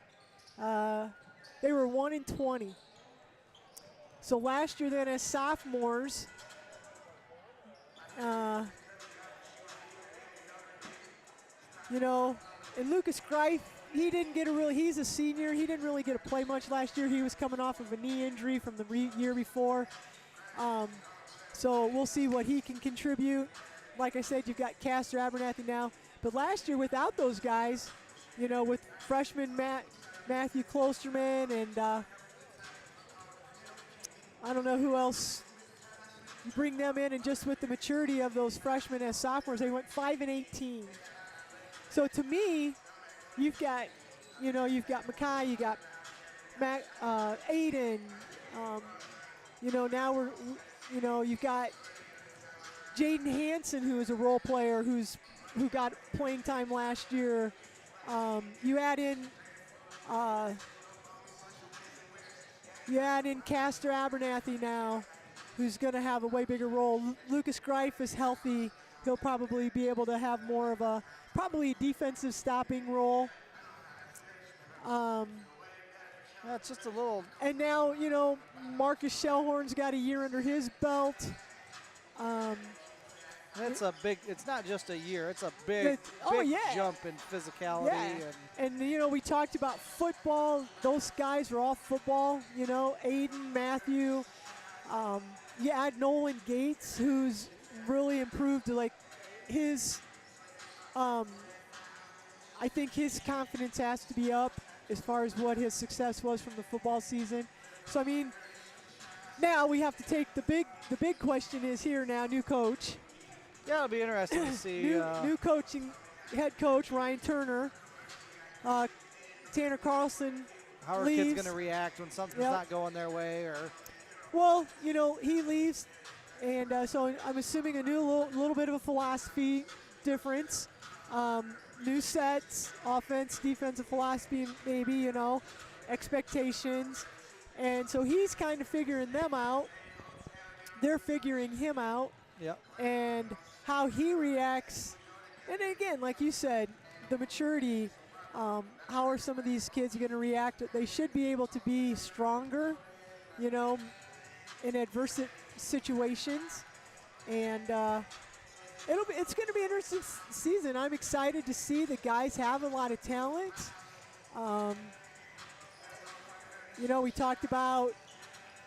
they were 1-20. So last year then as sophomores, and Lucas Greif, he's a senior. He didn't really get to play much last year. He was coming off of a knee injury from the year before. So we'll see what he can contribute. Like I said, you've got Castor Abernathy now. But last year without those guys, with freshman Matthew Klosterman and I don't know who else, you bring them in, and just with the maturity of those freshmen as sophomores, they went 5-18. So to me, you've got Makai, you got Aiden, now you've got Jaden Hansen, who is a role player who got playing time last year. You add in Castor Abernathy now, who's going to have a way bigger role. Lucas Greif is healthy. He'll probably be able to have more of a defensive stopping role. It's just a little. And now, Marcus Shellhorn's got a year under his belt. It's not just a year. It's a big jump in physicality. Yeah. And we talked about football. Those guys are all football. Aiden, Matthew. You add Nolan Gates, who's really improved to his. I think his confidence has to be up as far as what his success was from the football season. So I mean, now we have to take the big question is here now, new coach. Yeah, it'll be interesting to see. New head coach Ryan Turner. Tanner Carlson. How are kids going to react when something's not going their way? Well, he leaves, and so I'm assuming a little bit of a philosophy difference. New sets, offense, defensive philosophy, maybe, expectations. And so he's kind of figuring them out. They're figuring him out. Yep. And how he reacts. And again, like you said, the maturity, how are some of these kids going to react? They should be able to be stronger, in adverse situations. And It's going to be an interesting season. I'm excited to see the guys have a lot of talent. You know, we talked about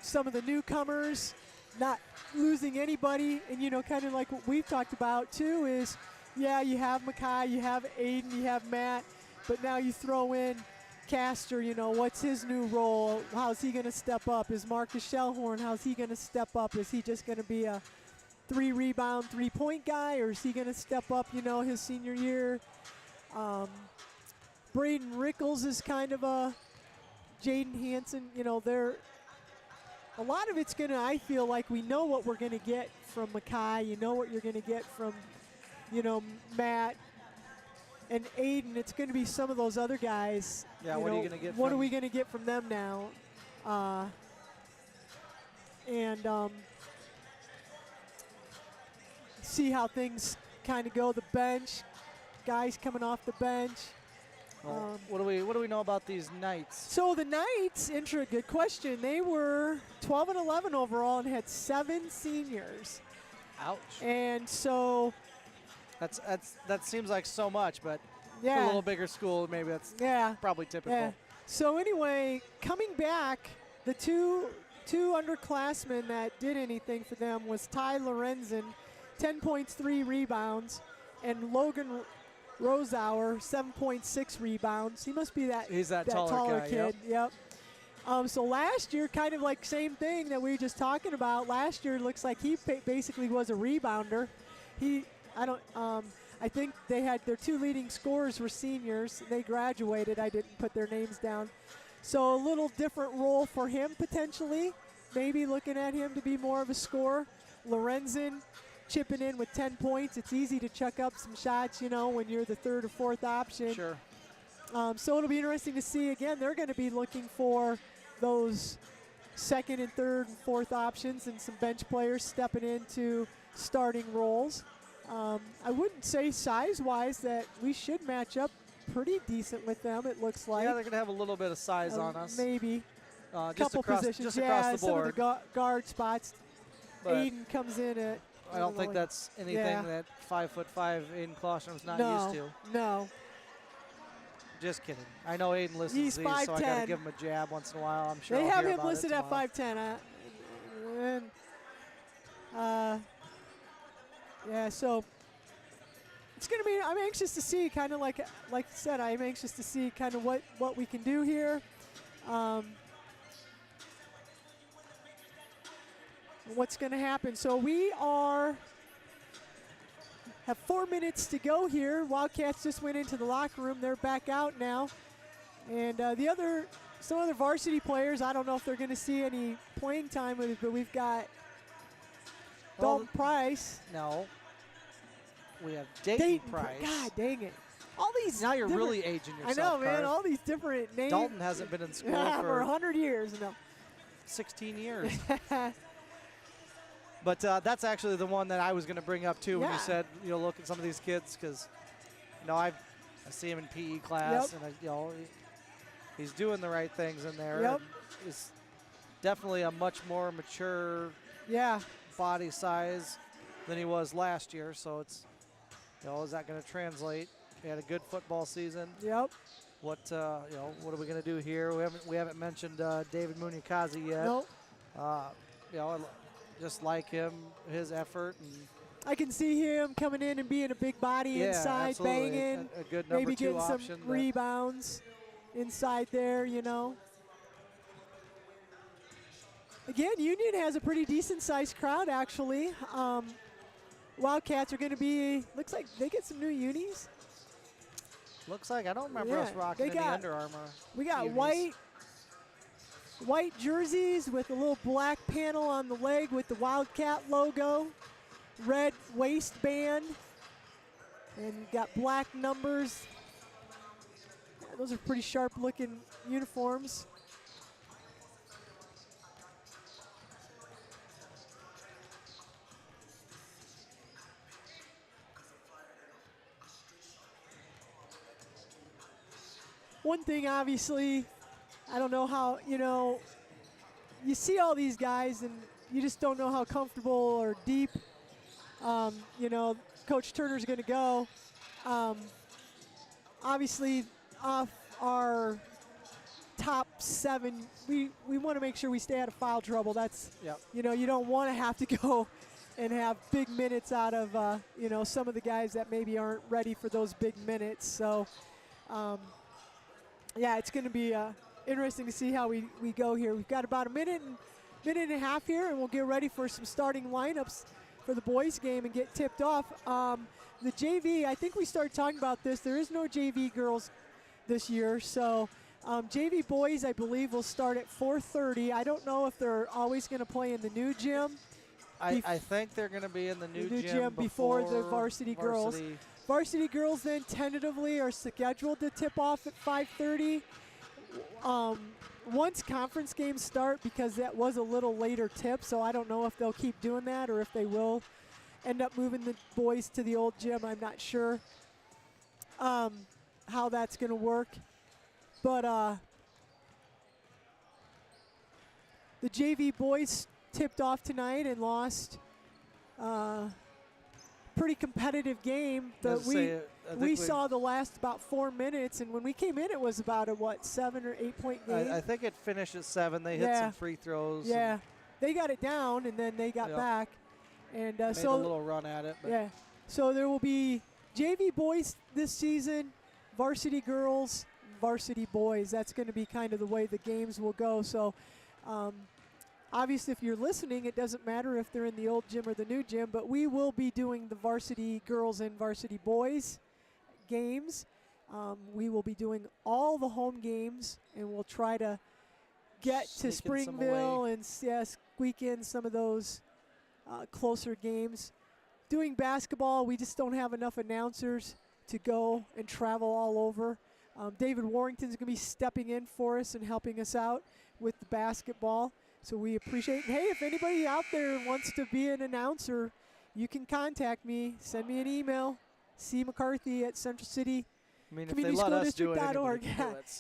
some of the newcomers not losing anybody, and you know, kind of like what we've talked about too is, yeah, you have Mackay, you have Aiden, you have Matt, but now you throw in Castor. You know, what's his new role? How's he going to step up? Is Marcus Shellhorn, how's he going to step up? Is he just going to be a 3-rebound, 3-point guy, or is he going to step up, you know, his senior year? Braden Rickles is kind of a Jaden Hansen. You know, a lot of it's going to, I feel like we know what we're going to get from Mackay. You know what you're going to get from, you know, Matt and Aiden. It's going to be some of those other guys. Yeah, what are you going to get What from are we going to get from them now? See how things kind of go. The bench, guys coming off the bench. Well, what do we know about these Knights? So the Knights, good question. They were 12-11 overall and had 7 seniors. Ouch. And so that seems like so much, but yeah, a little bigger school, maybe that's probably typical. Yeah. So anyway, coming back, the two underclassmen that did anything for them was Ty Lorenzen, 10 points, 3 rebounds, and Logan Rosauer, 7.6 rebounds. He must be He's that taller guy, kid. Yep. So last year, kind of like same thing that we were just talking about. Last year, it looks like he basically was a rebounder. I think they had their 2 leading scorers were seniors. They graduated. I didn't put their names down. So a little different role for him potentially. Maybe looking at him to be more of a scorer. Lorenzen chipping in with 10 points. It's easy to chuck up some shots, you know, when you're the 3rd or 4th option. Sure. So it'll be interesting to see. Again, they're going to be looking for those 2nd and 3rd and 4th options and some bench players stepping into starting roles. I wouldn't say size-wise that we should match up pretty decent with them, it looks like. Yeah, they're going to have a little bit of size on us. Maybe. Just Couple across, positions. just across the some board. of the guard spots. But Aiden comes in at. I don't think that's anything that 5'5" Aiden Klosterman's not used to. No. Just kidding. I know Aiden listens He's to these, so I got to 5'10". give him a jab once in a while. I'm sure They I'll have hear him about listed it at tomorrow. 5'10". Yeah, so it's going to be, I'm anxious to see kind of like I said, I'm anxious to see kind of what we can do here. What's going to happen. So we have 4 minutes to go here. Wildcats just went into the locker room. They're back out now. And some other varsity players, I don't know if they're going to see any playing time with it, but we've got Dalton Price. No. We have Dayton Price. God dang it. All these. Now you're really aging yourself, I know, man. Carth. All these different names. Dalton hasn't been in school for 100 years. No. 16 years. But that's actually the one that I was going to bring up, too, when you said, look at some of these kids, because, I see him in PE class, and, he's doing the right things in there. Yep. He's definitely a much more mature body size than he was last year, so it's, is that going to translate? He had a good football season. Yep. What are we going to do here? We haven't mentioned David Munyakazi yet. Nope. Just like him, his effort. And I can see him coming in and being a big body inside, absolutely. banging, a good number maybe 2 getting option. some rebounds inside there, Again, Union has a pretty decent-sized crowd, actually. Wildcats are going to be, looks like they get some new unis. Looks like, I don't remember us rocking any Under Armour. We got unis. white jerseys with a little black panel on the leg with the Wildcat logo, red waistband, and got black numbers. Yeah, those are pretty sharp looking uniforms. One thing, obviously, I don't know how, you see all these guys and you just don't know how comfortable or deep You know, Coach Turner's going to go. Obviously, off our top 7, we want to make sure we stay out of foul trouble. That's, Yep. you know, you don't want to have to go and have big minutes out of, you know, some of the guys that maybe aren't ready for those big minutes. So, yeah, it's going to be interesting to see how we go here. We've got about a minute and a half here, and we'll get ready for some starting lineups for the boys game and get tipped off. The JV, I think we started talking about this. There is no JV girls this year, so JV boys, I believe, will start at 4:30. I don't know if they're always going to play in the new gym. I think they're going to be in the new gym before the varsity girls. Varsity girls then tentatively are scheduled to tip off at 5:30. Once conference games start, because that was a little later tip, so I don't know if they'll keep doing that or if they will end up moving the boys to the old gym. I'm not sure how that's going to work. But the JV boys tipped off tonight and lost. Pretty competitive game. We saw the last about 4 minutes, and when we came in, it was about a 7 or 8 point game. I think it finished at 7. They hit some free throws. Yeah, they got it down, and then they got back, and made so a little run at it. But yeah, so there will be JV boys this season, varsity girls, varsity boys. That's going to be kind of the way the games will go. So. Obviously, if you're listening, it doesn't matter if they're in the old gym or the new gym, but we will be doing the varsity girls and varsity boys games. We will be doing all the home games, and we'll try to get to Springville and squeak in some of those closer games. Doing basketball, we just don't have enough announcers to go and travel all over. David Warrington's going to be stepping in for us and helping us out with the basketball. So we appreciate. Hey, if anybody out there wants to be an announcer, you can contact me. Send me an email, cmccarthy@centralcitycommunityschooldistrict.org.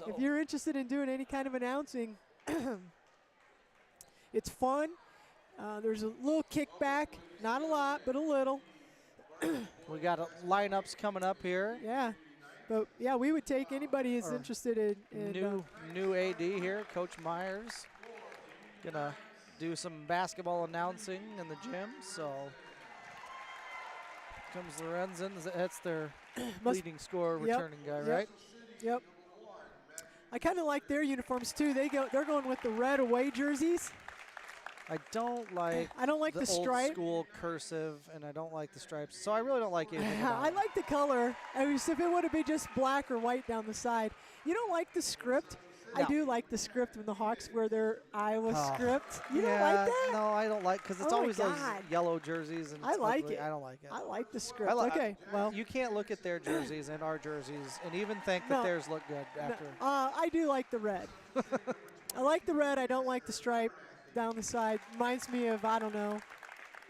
If you're interested in doing any kind of announcing, it's fun. There's a little kickback, not a lot, but a little. We got lineups coming up here. Yeah, but yeah, we would take anybody who's interested in new AD here, Coach Myers. Gonna do some basketball announcing in the gym. So comes Lorenzen. That's their leading scorer, returning guy, right? Yep. I kind of like their uniforms too. They're going with the red away jerseys. I don't like the stripe. Old school cursive, and I don't like the stripes. So I really don't like anything about I like the color. I mean, if it would have been just black or white down the side. You don't like the script? No. I do like the script when the Hawks wear their Iowa script. You don't like that? No, I don't like, because it's always those yellow jerseys. And I like it. I don't like it. I like the script. Okay, well. You can't look at their jerseys and our jerseys and even think that theirs look good after. I do like the red. I like the red. I don't like the stripe down the side. Reminds me of, I don't know,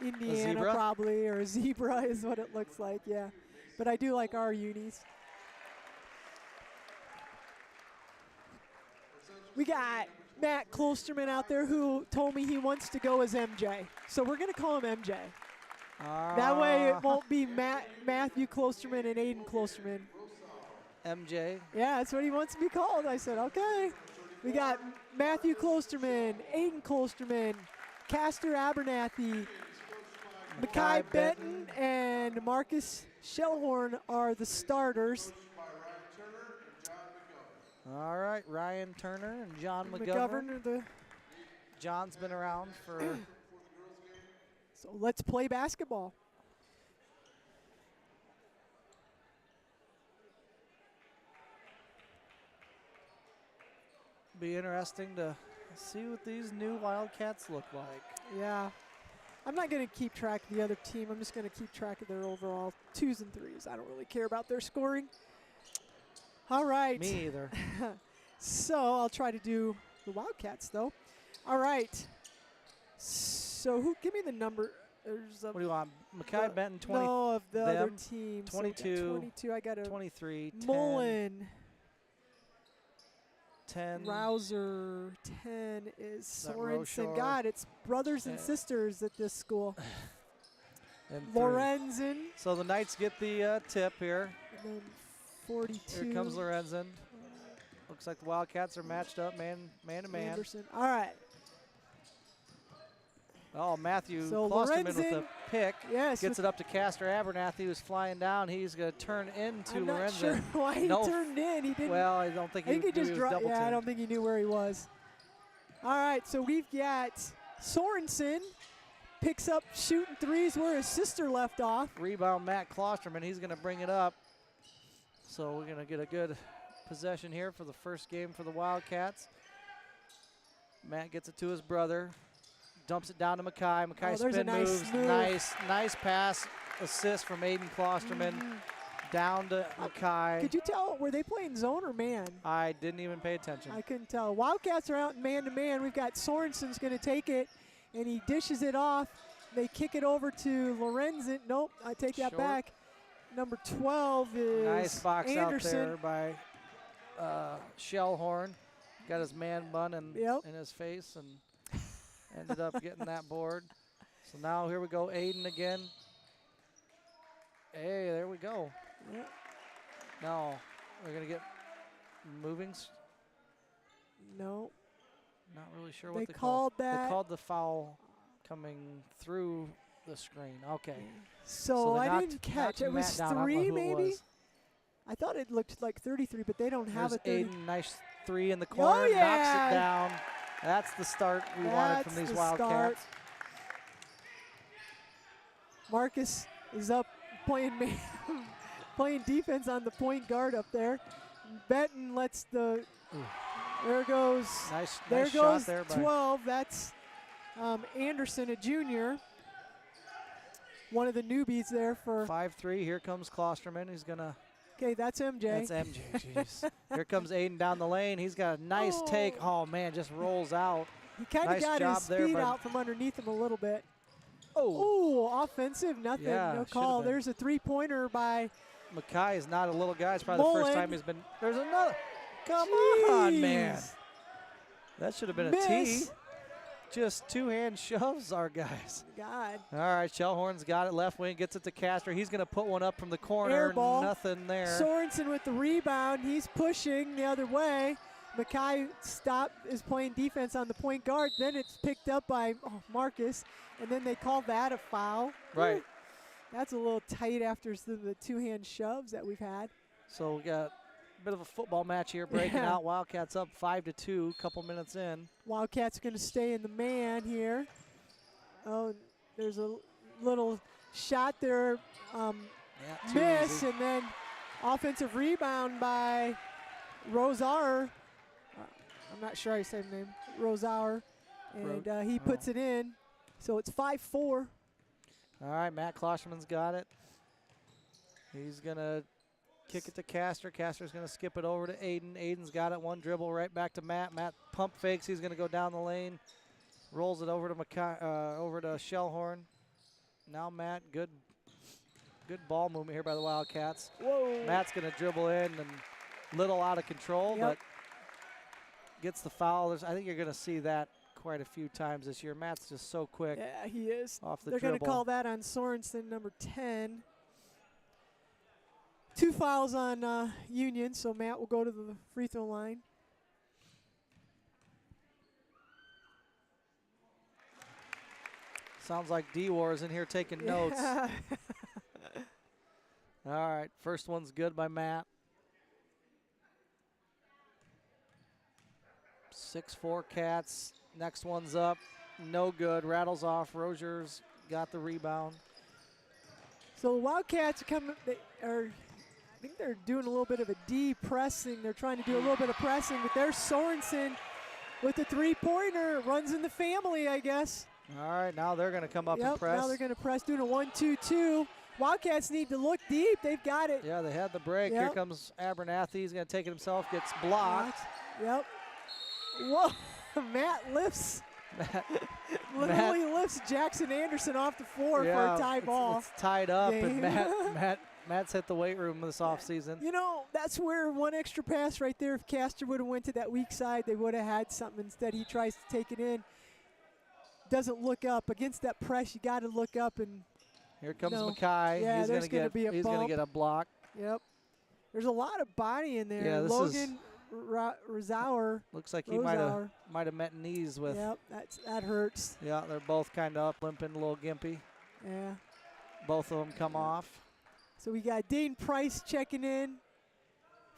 Indiana probably, or a zebra is what it looks like, yeah. But I do like our unis. We got Matt Klosterman out there who told me he wants to go as MJ. So we're going to call him MJ. That way it won't be Matthew Klosterman and Aiden Klosterman. MJ? Yeah, that's what he wants to be called. I said, okay. We got Matthew Klosterman, Aiden Klosterman, Castor Abernathy, Mackay Benton, and Marcus Shellhorn are the starters. All right, Ryan Turner and John McGovern. John's been around for. So let's play basketball. Be interesting to see what these new Wildcats look like. Yeah. I'm not going to keep track of the other team. I'm just going to keep track of their overall 2s and 3s. I don't really care about their scoring. All right. Me either. So I'll try to do the Wildcats, though. All right. So give me the number. What do you want? Mackay Benton, 20. No, of the other team. 22. So 22. I got a 23. 10, Mullen. 10. Rouser. 10 is Sorensen. God, it's brothers and sisters at this school. And 3. Lorenzen. So the Knights get the tip here. And then 42. Here comes Lorenzen. Looks like the Wildcats are matched up man to man. Anderson. All right. Oh, Matthew So Klosterman with Lorenzen, the pick. Yes. Gets it up to Castor Abernathy, who's flying down. He's going to turn into I'm not Lorenzen. sure why he No, turned in. He didn't. Well, I don't think I think he knew just was dropped. double Yeah, I teamed. don't think he knew where he was. All right, so we've got Sorensen picks up shooting threes where his sister left off. Rebound, Matt Klosterman. He's going to bring it up. So we're going to get a good possession here for the first game for the Wildcats. Matt gets it to his brother. Dumps it down to Mackay. Mackay there's a spin nice moves. move. Nice pass. Assist from Aiden Klosterman. Down to Mackay. Could you tell, were they playing zone or man? I didn't even pay attention. I couldn't tell. Wildcats are out man to man. We've got Sorensen's going to take it, and he dishes it off. They kick it over to Lorenzen. Nope, I take that Short. back. Number 12 is Nice box Anderson. out there by Shellhorn. Got his man bun in his face and ended up getting that board. So now here we go, Aiden again. Hey, there we go. Yep. Now we're going to get moving. No. Not really sure what They they called that. They called the foul coming through the screen. Okay. So they I knocked- didn't catch. knocked It was Matt down. I don't know 3 who it maybe? was. I thought it looked like 33, but they don't have There's a 30. Aiden, nice 3 in the corner, yeah. knocks it down. That's the start we wanted from That's these the start. Wildcats. Marcus is up playing playing defense on the point guard up there. Benton lets the there goes Nice there shot goes there by 12. That's Anderson, a junior. One of the newbies there for 5-3. Here comes Klosterman. He's gonna. okay, that's MJ. That's MJ. Jeez. Here comes Aiden down the lane. He's got a nice take. Oh man, just rolls out. He kind of nice got job his there speed by- out from underneath him a little bit. Oh, Oh, offensive, nothing, Yeah, no should've call. been. There's a three-pointer by Mackay is not a little guy. It's probably the first Mullen. time he's been. There's another. Come on, man. Jeez. That should have been a Miss. T. Just two-hand shoves our guys. God. All right, Shellhorn's got it. Left wing gets it to Castor. He's going to put one up from the corner. Air ball. Nothing there. Sorensen with the rebound. He's pushing the other way. Mackay is playing defense on the point guard. Then it's picked up by Marcus, and then they call that a foul. Right. Ooh, that's a little tight after the two-hand shoves that we've had. So we got a bit of a football match here breaking Yeah. out. Wildcats up 5-2, couple minutes in. Wildcats going to stay in the man here. Oh, there's a little shot there. Yeah, too Miss, easy. and then offensive rebound by Rosauer. I'm not sure how you say his name. Rosauer. And he puts it in. So it's 5-4. All right, Matt Klosterman's got it. He's going to kick it to Castor. Castor's going to skip it over to Aiden. Aiden's got it. One dribble right back to Matt. Matt pump fakes. He's going to go down the lane. Rolls it over to over to Shellhorn. Now Matt, good ball movement here by the Wildcats. Whoa. Matt's going to dribble in and little out of control, Yep. but gets the foul. I think you're going to see that quite a few times this year. Matt's just so quick Yeah, he is. off the They're going to dribble. call that on Sorensen, number 10. 2 fouls on Union, so Matt will go to the free throw line. Sounds like D-War's in here taking notes. Yeah. All right, first one's good by Matt. 6-4 Cats. Next one's up. No good. Rattles off. Rozier's got the rebound. So the Wildcats are coming. I think they're doing a little bit of a D-pressing. They're trying to do a little bit of pressing, but there's Sorensen with the three-pointer. Runs in the family, I guess. All right, now they're going to come up and Yep, press. now they're going to press, doing a 1-2-2. Wildcats need to look deep. They've got it. Yeah, they had the break. Here Yep. comes Abernathy. He's going to take it himself. Gets blocked. Yep. Whoa, Matt lifts. Literally lifts Jackson Anderson off the floor for a tie ball. It's tied up, game. and Matt's hit the weight room this offseason. You know, that's where one extra pass right there. If Castor would have went to that weak side, they would have had something. Instead, he tries to take it in. Doesn't look up. Against that press, you got to look up and Here comes No. Mackay. Yeah, he's there's gonna gonna be a he's gonna bump. get a block. Yep. There's a lot of body in there. Yeah, this Logan Rosauer. Looks like he might Rosauer. have met knees with. Yep, that hurts. Yeah, they're both kind of up, limping, a little gimpy. Yeah. Both of them come off. So we got Dane Price checking in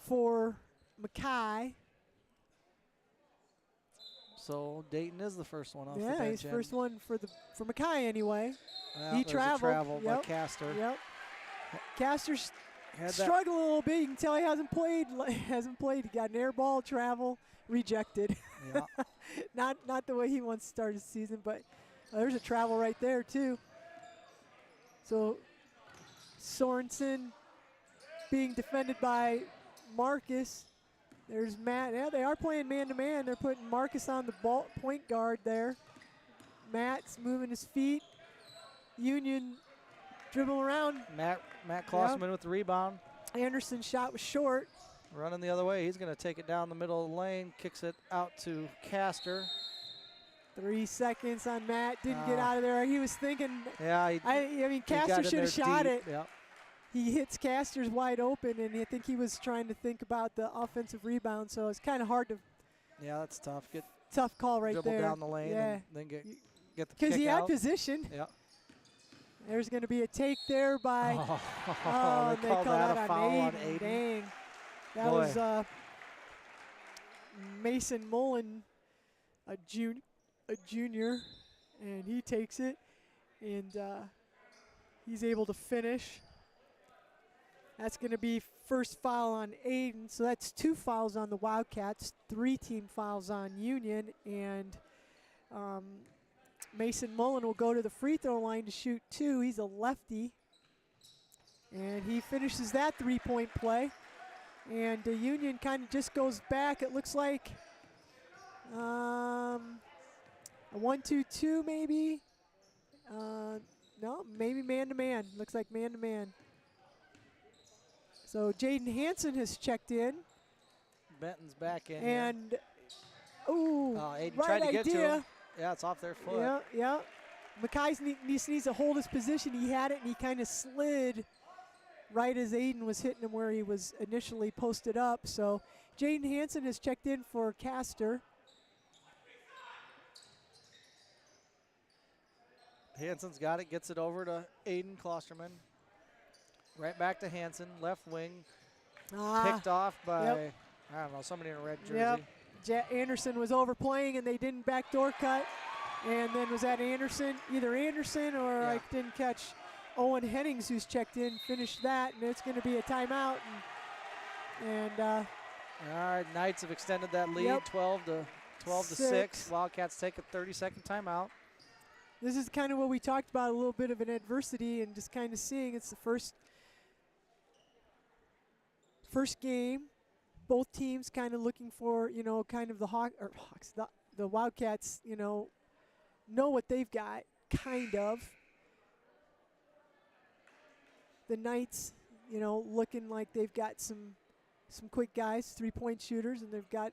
for Mackay. So Dayton is the first one off the Yeah, bench. he's first one for Mackay anyway. Well, He there's a traveled. travel by Yep. Castor. Yep. Castor's Had that- struggling a little bit. You can tell he hasn't played. He got an air ball, travel, rejected. Yeah. not the way he wants to start his season, but there's a travel right there too. So Sorensen being defended by Marcus. There's Matt. Yeah, they are playing man-to-man. They're putting Marcus on the ball, point guard there. Matt's moving his feet. Union dribbling around. Matt Klosterman with the rebound. Anderson's shot was short. Running the other way. He's going to take it down the middle of the lane. Kicks it out to Castor. 3 seconds on Matt. Didn't get out of there. He was thinking. Yeah. I mean, he Castor got in should have there shot deep. it. Yep. He hits Castor's wide open, and I think he was trying to think about the offensive rebound. So it's kind of hard to. Yeah, that's tough. Tough call right dribble there. down the lane Yeah. and then get the kick Because he had out. position. Yeah. There's going to be a take there by. Oh, They called called that out a foul on Aiden. Aiden. Dang. That Boy. was Mason Mullen, a junior, and he takes it, and he's able to finish. That's going to be first foul on Aiden, so that's 2 fouls on the Wildcats, 3 team fouls on Union, and Mason Mullen will go to the free throw line to shoot 2. He's a lefty, and he finishes that 3-point play. And the Union kind of just goes back. It looks like a 1-2-2 maybe. No, maybe man-to-man. Looks like man-to-man. So Jaden Hansen has checked in. Benton's back in. And, ooh, Aiden right tried to get to idea. him. Yeah, it's off their foot. Yeah, yeah. Mackay needs to hold his position. He had it, and he kind of slid right as Aiden was hitting him where he was initially posted up. So Jaden Hansen has checked in for Castor. Hansen's got it, gets it over to Aiden Klosterman. Right back to Hansen, left wing. Picked off by, I don't know, somebody in a red jersey. Yep. Anderson was overplaying, and they didn't backdoor cut. And then was that Anderson? Either Anderson or I didn't catch Owen Hennings, who's checked in, finished that, and it's going to be a timeout. All right, Knights have extended that lead, 12 to 6. Wildcats take a 30-second timeout. This is kind of what we talked about, a little bit of an adversity, and just kind of seeing it's the first game. Both teams kind of looking for, kind of the Wildcats, know what they've got, kind of. The Knights, looking like they've got some quick guys, 3-point shooters, and they've got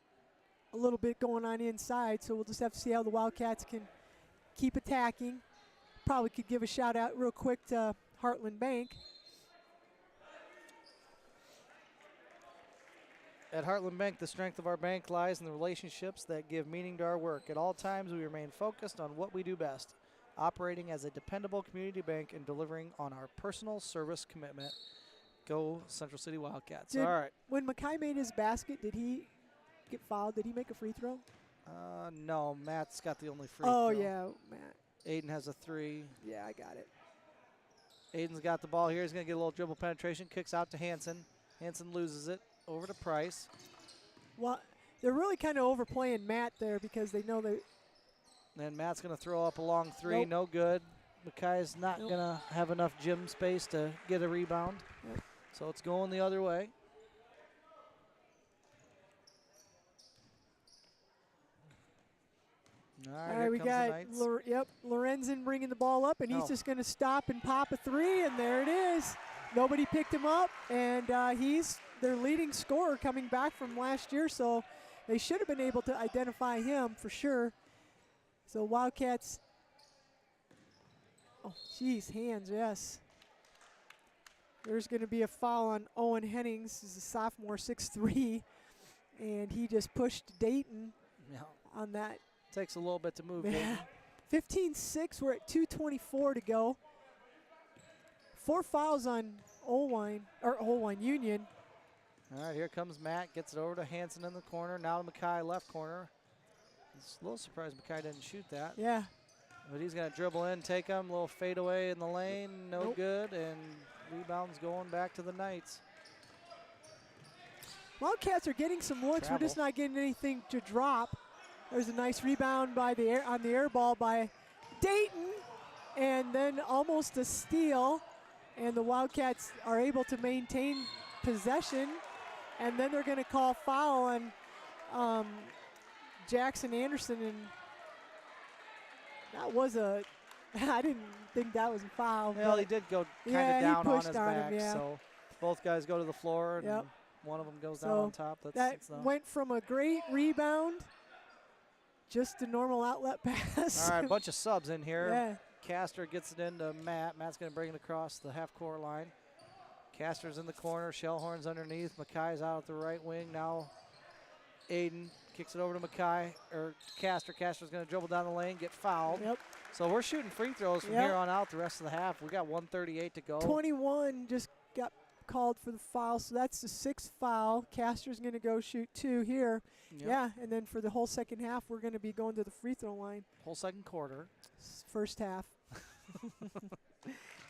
a little bit going on inside. So we'll just have to see how the Wildcats can keep attacking. Probably could give a shout out real quick to Heartland Bank. At Heartland Bank, the strength of our bank lies in the relationships that give meaning to our work. At all times, we remain focused on what we do best, operating as a dependable community bank and delivering on our personal service commitment. Go Central City Wildcats. All right. When Mackay made his basket, did he get fouled? Did he make a free throw? No, Matt's got the only free throw. Oh, yeah, Matt. Aiden has a 3. Yeah, I got it. Aiden's got the ball here. He's going to get a little dribble penetration. Kicks out to Hansen. Hansen loses it. Over to Price. Well, they're really kind of overplaying Matt there because they know they. Then Matt's going to throw up a long 3. Nope. No good. Mackay's not going to have enough gym space to get a rebound. Yep. So it's going the other way. All right, we got Lorenzen bringing the ball up, and he's just going to stop and pop a 3, and there it is. Nobody picked him up, and he's their leading scorer coming back from last year, so they should have been able to identify him for sure. So Wildcats Oh, geez, hands, yes. There's going to be a foul on Owen Hennings. He's a sophomore, 6'3", and he just pushed Dayton Yeah. on that. Takes a little bit to move. Yeah. 15-6, we're at 2:24 to go. 4 fouls on Olwine Union. All right, here comes Matt. Gets it over to Hanson in the corner. Now to Mackay, left corner. It's a little surprised Mackay didn't shoot that. Yeah. But he's going to dribble in, take him. A little fadeaway in the lane. No Nope. good. And rebounds going back to the Knights. Wildcats are getting some looks. We're just not getting anything to drop. There's a nice rebound by on the air ball by Dayton. And then almost a steal. And the Wildcats are able to maintain possession. And then they're going to call foul on Jackson Anderson. And that was I didn't think that was a foul. Well, he did go kind of down on his back. Yeah. So both guys go to the floor, and Yep. one of them goes down on top. That went from a great rebound, just a normal outlet pass. All right, a bunch of subs in here. Yeah. Castor gets it into Matt. Matt's going to bring it across the half-court line. Castor's in the corner. Shellhorn's underneath. Mackay's out at the right wing. Now Aiden kicks it over to Mackay, or Castor. Castor's going to dribble down the lane, get fouled. Yep. So we're shooting free throws from here on out the rest of the half. We got 1:38 to go. 21 just got called for the foul, so that's the 6th foul. Castor's going to go shoot 2 here. Yep. Yeah, and then for the whole second half, we're going to be going to the free throw line. Whole second quarter. First half.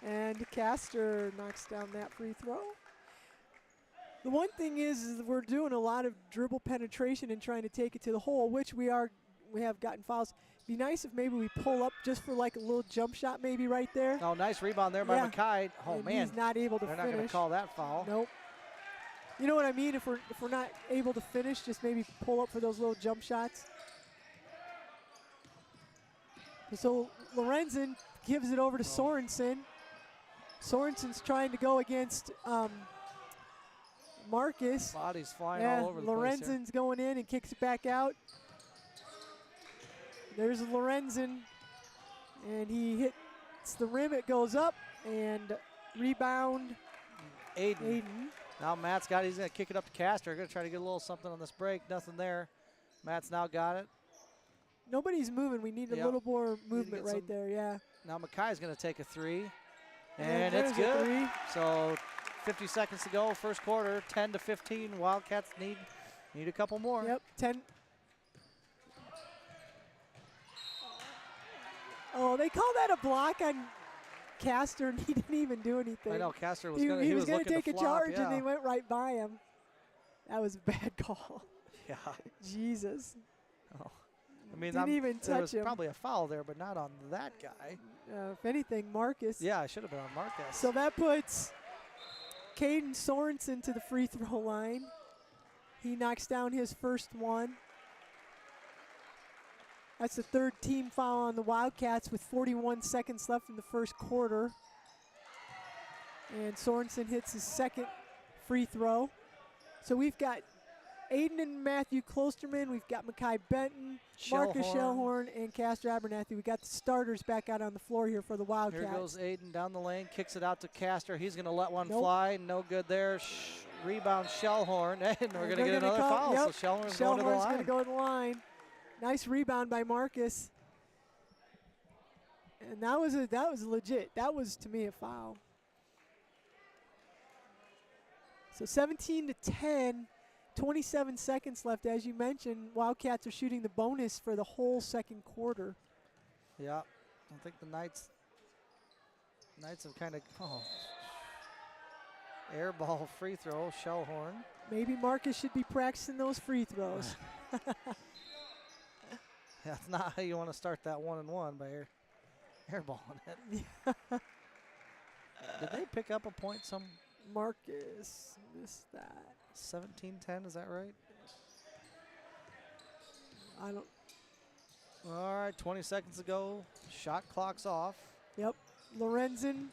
And Castor knocks down that free throw. The one thing is we're doing a lot of dribble penetration and trying to take it to the hole, which we have gotten fouls. Be nice if maybe we pull up just for like a little jump shot maybe right there. Oh, nice rebound there by Mackay. Oh, and man. He's not able to They're finish. not going to call that foul. Nope. You know what I mean? If we're not able to finish, just maybe pull up for those little jump shots. So Lorenzen gives it over to Sorensen. Sorensen's trying to go against Marcus. Bodies flying all over the place here. Lorenzen's going in and kicks it back out. There's Lorenzen, and he hits the rim. It goes up, and rebound. Aiden. Now Matt's got it. He's going to kick it up to Castor. Going to try to get a little something on this break. Nothing there. Matt's now got it. Nobody's moving. We need a little more movement right there, yeah. Now Mackay's going to take a 3, and it's there's a good. 3. So 50 seconds to go, first quarter, 10-15. Wildcats need a couple more. Yep, 10. Oh, they call that a block on Castor, and he didn't even do anything. I know Castor was he going was to take a flop, charge, and they went right by him. That was a bad call. Yeah. Jesus. Oh. I mean, didn't even touch there was him. Probably a foul there, but not on that guy. If anything, Marcus. Yeah, it should have been on Marcus. So that puts Caden Sorensen to the free throw line. He knocks down his first one. That's the 3rd team foul on the Wildcats with 41 seconds left in the first quarter. And Sorensen hits his 2nd free throw. So we've got Aiden and Matthew Klosterman. We've got Mackay Benton, Marcus Shellhorn, and Castor Abernathy. We got the starters back out on the floor here for the Wildcats. Here goes Aiden down the lane, kicks it out to Castor. He's going to let one fly. No good there. Rebound Shellhorn, and we're going to get another foul. Yep. So Shellhorn's going to the line. Going to go to the line. Nice rebound by Marcus. And that was legit. That was, to me, a foul. So 17-10. 27 seconds left. As you mentioned, Wildcats are shooting the bonus for the whole second quarter. Yeah, I think the Knights have kind of, air ball free throw, Shellhorn. Maybe Marcus should be practicing those free throws. That's not how you want to start that 1-and-1 by airballing it. Did they pick up a point some? Marcus missed that. 17-10, is that right? I don't. All right, 20 seconds to go. Shot clock's off. Yep. Lorenzen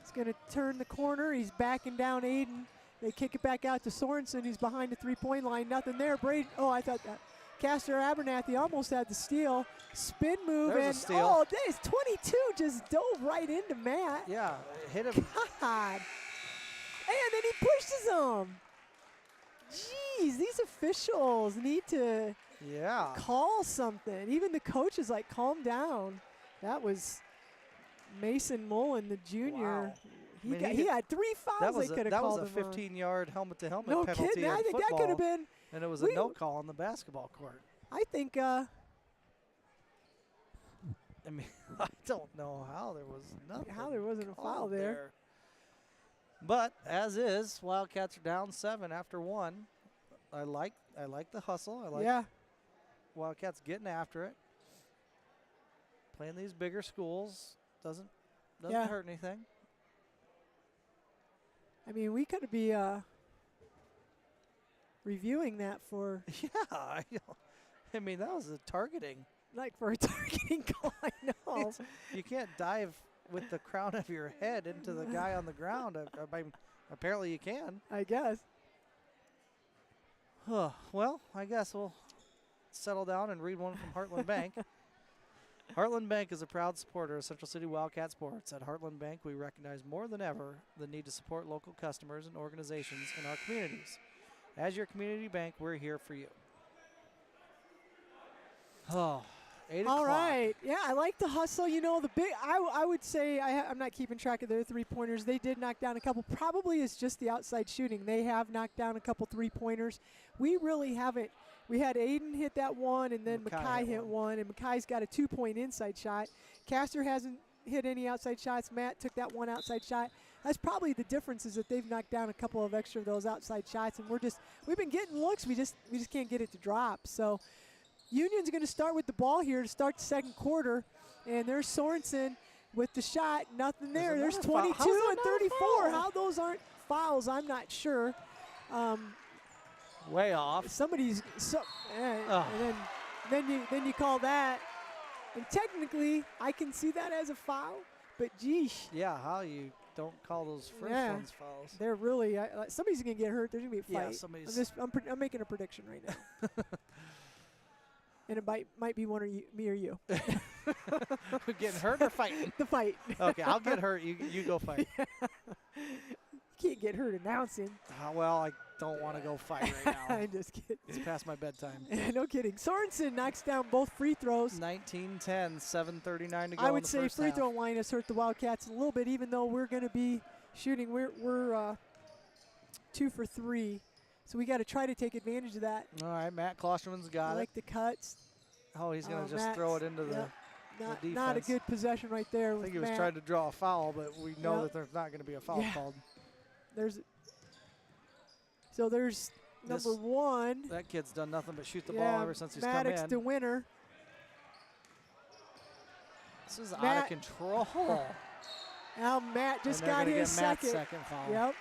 is going to turn the corner. He's backing down Aiden. They kick it back out to Sorensen. He's behind the 3-point line. Nothing there. Braden. Oh, I thought that Castor Abernathy almost had the steal. Spin move, There's a and steal. this 22 just dove right into Matt. Yeah, hit him. God. And then he pushes him. Jeez, these officials need to Yeah. call something. Even the coach is like, calm down. That was Mason Mullen, the junior. Wow. He, I mean, he had 3 fouls That was they could have that called was a him on. 15-yard helmet-to-helmet No penalty kidding. in I think football, that could have been. and it was a we- no call on the basketball court. I think. I mean, I don't know how there was nothing. How there wasn't a foul called there. But as is, Wildcats are down 7 after 1. I like the hustle. I like Yeah. Wildcats getting after it. Playing these bigger schools doesn't Yeah. hurt anything. I mean, we could be reviewing that for Yeah, I mean that was a targeting. for a targeting call. I know. It's- you can't dive with the crown of your head into the guy on the ground. I mean, apparently you can. I guess. Well, I guess we'll settle down and read one from Heartland Bank. Heartland Bank is a proud supporter of Central City Wildcat sports. At Heartland Bank, we recognize more than ever the need to support local customers and organizations in our communities. As your community bank, we're here for you. 8 o'clock. All right. Yeah, I like the hustle. You know, the big. I would say I'm not keeping track of their 3-pointers. They did knock down a couple. Probably it's just the outside shooting. They have knocked down a couple 3-pointers. We really haven't. We had Aiden hit that one, and then Mackay hit one, and Mackay's got a 2-point inside shot. Castor hasn't hit any outside shots. Matt took that one outside shot. That's probably the difference, is that they've knocked down a couple of extra of those outside shots, and we've been getting looks. We just can't get it to drop. So Union's going to start with the ball here to start the second quarter, and there's Sorensen with the shot. Nothing there. There's 22 and 34. How those aren't fouls, I'm not sure. Way off. Somebody's and then you call that, and technically I can see that as a foul, but geesh, Yeah, how you don't call those first Yeah. ones fouls. they're really somebody's gonna get hurt. There's gonna be a Yeah, fight. somebody's. I'm making a prediction right now, and it might be one or me or you. Getting hurt or fighting? The fight. Okay, I'll get hurt. You go fight. You can't get hurt announcing. Well, I don't want to go fight right now. I'm just kidding. It's past my bedtime. No kidding. Sorensen knocks down both free throws. 19-10, 7:39 to go. I in would the say first free half. throw line has hurt the Wildcats a little bit, even though we're going to be shooting. We're 2 for 3, so we got to try to take advantage of that. All right, Matt Klosterman's I got like the cuts. it. Oh, he's going to just Matt's- throw it into the. yep. Not a defense. good possession right there. I with think he was Matt. trying to draw a foul, but we know Yep. that there's not going to be a foul Yeah. called. There's number This- 1. That kid's done nothing but shoot the Yeah, ball ever since he's Maddox come the in. winner. This is out Matt- of control. Now Matt just And they're got gonna his get Matt's second. second foul. Yep.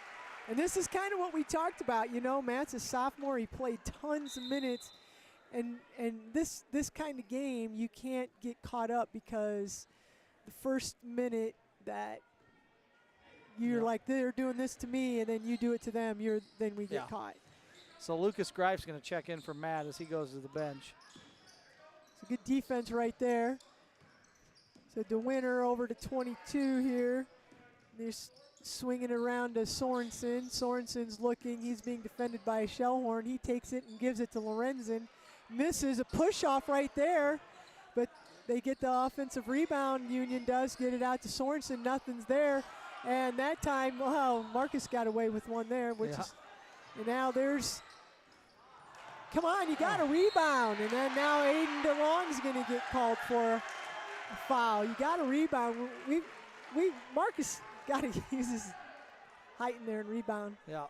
And this is kind of what we talked about. You know, Matt's a sophomore. He played tons of minutes. And this kind of game, you can't get caught up, because the first minute that you're Yep. like, they're doing this to me, and then you do it to them, then we get Yeah. caught. So Lucas Greif's going to check in for Matt as he goes to the bench. It's a good defense right there. So the winner over to 22 here. They're swinging around to Sorensen. Sorensen's looking. He's being defended by Shellhorn. He takes it and gives it to Lorenzen. Misses a push-off right there, but they get the offensive rebound. Union does get it out to Sorensen. Nothing's there. And that time, wow, Marcus got away with one there, which Yeah. is, and now there's, come on, you got a rebound. And then now Aiden DeLong's going to get called for a foul. You got a rebound. Marcus got to use his height in there and rebound. Yeah.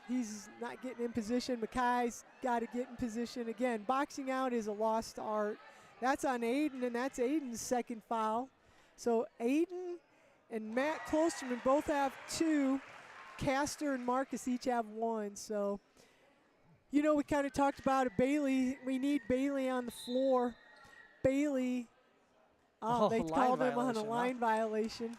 He's not getting in position. Mackay's got to get in position. Again, boxing out is a lost art. That's on Aiden, and that's Aiden's second foul. So Aiden and Matt Klosterman both have 2. Castor and Marcus each have 1. So, you know, we kind of talked about it. Bailey, we need Bailey on the floor. Bailey, they line called him on a violation, huh? line violation.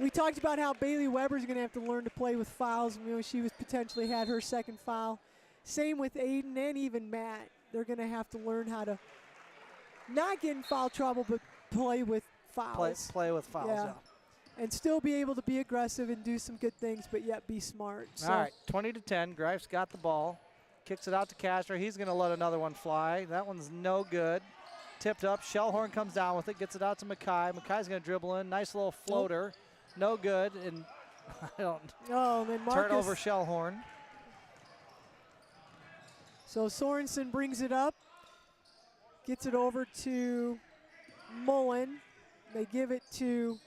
We talked about how Bailey Weber's going to have to learn to play with fouls. You know, she was potentially had her second foul. Same with Aiden and even Matt. they're going to have to learn how to not get in foul trouble, but play with fouls. Play with fouls, yeah. And still be able to be aggressive and do some good things, but yet be smart. So All right, 20-10. Greif's got the ball. Kicks it out to Castro. He's going to let another one fly. That one's no good. Tipped up. Shellhorn comes down with it. Gets it out to Mackay. Mackay's going to dribble in. Nice little floater. No good. And I don't. Oh, and then Marcus. Turnover Shellhorn. So Sorensen brings it up. Gets it over to Mullen. They give it to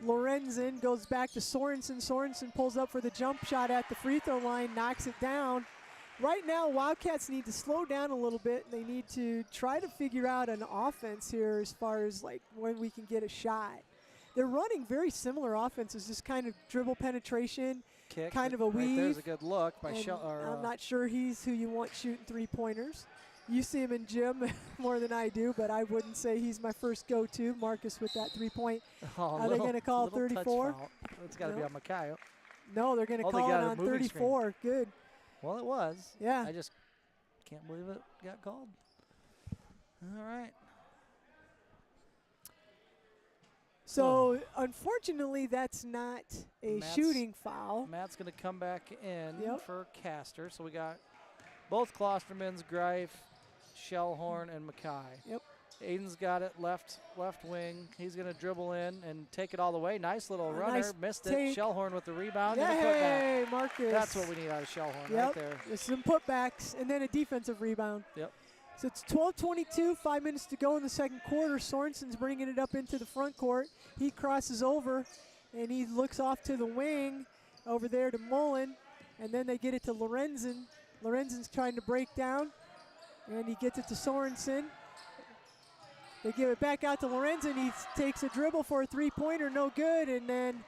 Lorenzen. Goes back to Sorensen. Sorensen pulls up for the jump shot at the free throw line. Knocks it down. Right now, Wildcats need to slow down a little bit. They need to try to figure out an offense here as far as like when we can get a shot. They're running very similar offenses, just kind of dribble penetration, Kick. kind of a Right weave. there's a good look by I'm not sure he's who you want shooting three-pointers. You see him in gym more than I do, but I wouldn't say he's my first go-to. Marcus with that three-point. Are they going to call 34? It's got to be on Mackay. No, they're going to call it on 34. Good. Well, it was. Yeah. I just can't believe it got called. All right. So, unfortunately, that's not a shooting foul. Matt's going to come back in Yep. for Castor. So we got both Klostermans, Greif, Shellhorn, and Mackay. Yep. Aiden's got it left wing. He's going to dribble in and take it all the way. Nice little runner. Nice Missed take. it. Shellhorn with the rebound. Yeah, and a putback. hey, Marcus. That's what we need out of Shellhorn Yep. right there. There's some putbacks and then a defensive rebound. Yep. So it's 12:22, 5 minutes to go in the second quarter. Sorensen's bringing it up into the front court. He crosses over, and he looks off to the wing over there to Mullen, and then they get it to Lorenzen. Lorenzen's trying to break down, and he gets it to Sorensen. They give it back out to Lorenzen. He takes a dribble for a three-pointer, no good, and then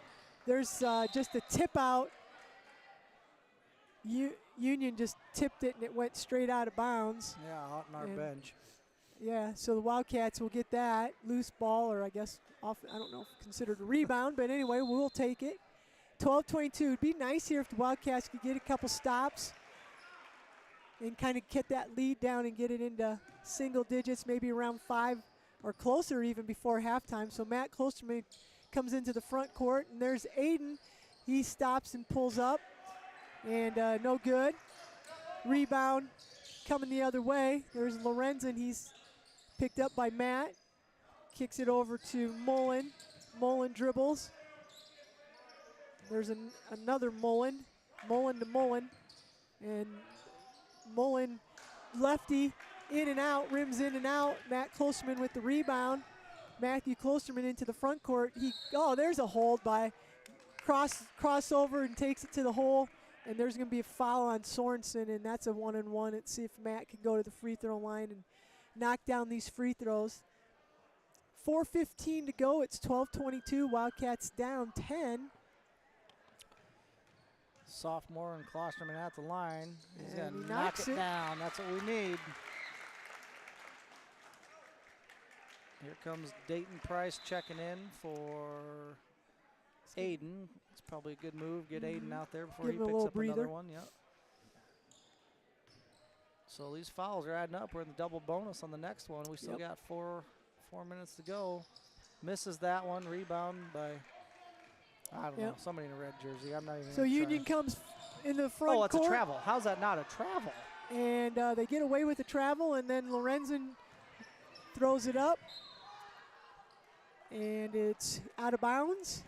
there's just a tip out. Union just tipped it and it went straight out of bounds. Yeah, out on our bench. Yeah, so the Wildcats will get that loose ball, or I guess off. I don't know if considered a rebound, but anyway, we'll take it. 12:22. It'd be nice here if the Wildcats could get a couple stops and kind of get that lead down and get it into single digits, maybe around 5 or closer even before halftime. So Matt Klosterman comes into the front court, and there's Aiden. He stops and pulls up. And no good. Rebound coming the other way. There's Lorenzen. He's picked up by Matt. Kicks it over to Mullen. Mullen dribbles. There's another Mullen. Mullen to Mullen. And Mullen, lefty, in and out, rims in and out. Matt Klosterman with the rebound. Matthew Klosterman into the front court. There's a hold by crossover and takes it to the hole. And there's going to be a foul on Sorensen, and that's a 1-on-1. Let's see if Matt can go to the free throw line and knock down these free throws. 4:15 to go. It's 12:22. Wildcats down 10. Sophomore and Klosterman at the line. He's And going he to knock knocks it it. down. That's what we need. Here comes Dayton Price checking in for Aiden. It's probably a good move. Get Aiden out there before Give he him a picks little up breather. another one. Yep. So these fouls are adding up. We're in the double bonus on the next one. We still got four minutes to go. Misses that one. Rebound by, I don't know, somebody in a red jersey. I'm not even So gonna Union try. comes in the front Oh, it's court. a travel. How's that not a travel? And they get away with the travel, and then Lorenzen throws it up. And it's out of bounds.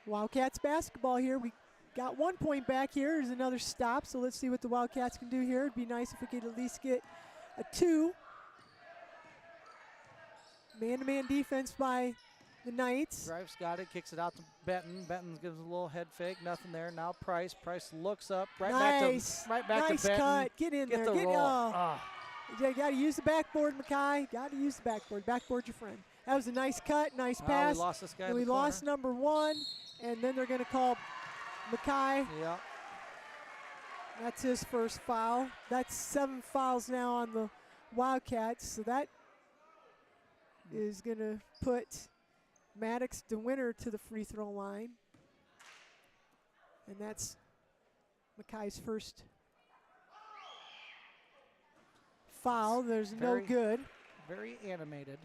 Wildcats basketball here. We got 1 point back here. There's another stop, so let's see what the Wildcats can do here. It'd be nice if we could at least get a 2. Man-to-man defense by the Knights. Greif's got it, kicks it out to Benton. Benton gives a little head fake, nothing there. Now Price. Price looks up, Nice. back to Nice Benton. cut. Get in there. the Get, roll. You got to use the backboard, Mackay. Got to use the backboard. Backboard your friend. That was a nice cut, nice pass. We lost this guy And in we the lost corner. number 1, and then they're going to call Mackay. Yeah. That's his first foul. That's 7 fouls now on the Wildcats, so that is going to put Maddox DeWinter to the free throw line. And that's Mackay's first foul. There's no Very- good. Very animated.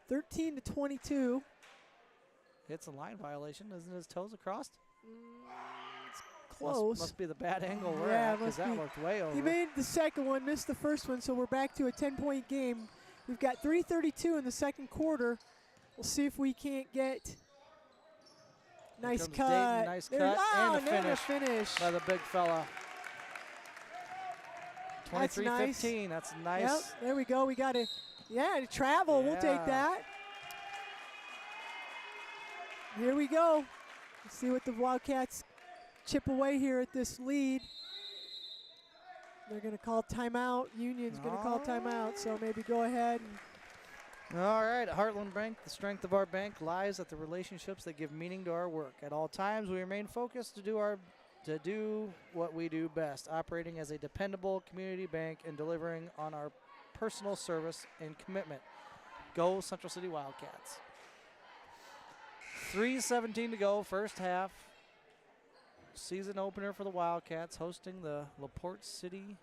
13-22. It's a line violation. Isn't his toes across? It's close. Must be the bad angle we're Yeah, at, because must that be. looked way over. He made the second one, missed the first one, so we're back to a 10-point game. We've got 3:32 in the second quarter. We'll see if we can't get nice comes cut. Dayton, nice cut, and a then finish by the big fella. That's nice. 23-15. That's nice. Yep, there we go. We got to, to travel. We'll take Yeah. that. Here we go. Let's see what the Wildcats chip away here at this lead. They're going to call timeout. Union's going to call timeout, so maybe go ahead. All right, at Heartland Bank, the strength of our bank lies at the relationships that give meaning to our work. At all times, we remain focused to do what we do best, operating as a dependable community bank and delivering on our personal service and commitment. Go Central City Wildcats. 3:17 to go, first half. Season opener for the Wildcats, hosting the LaPorte City.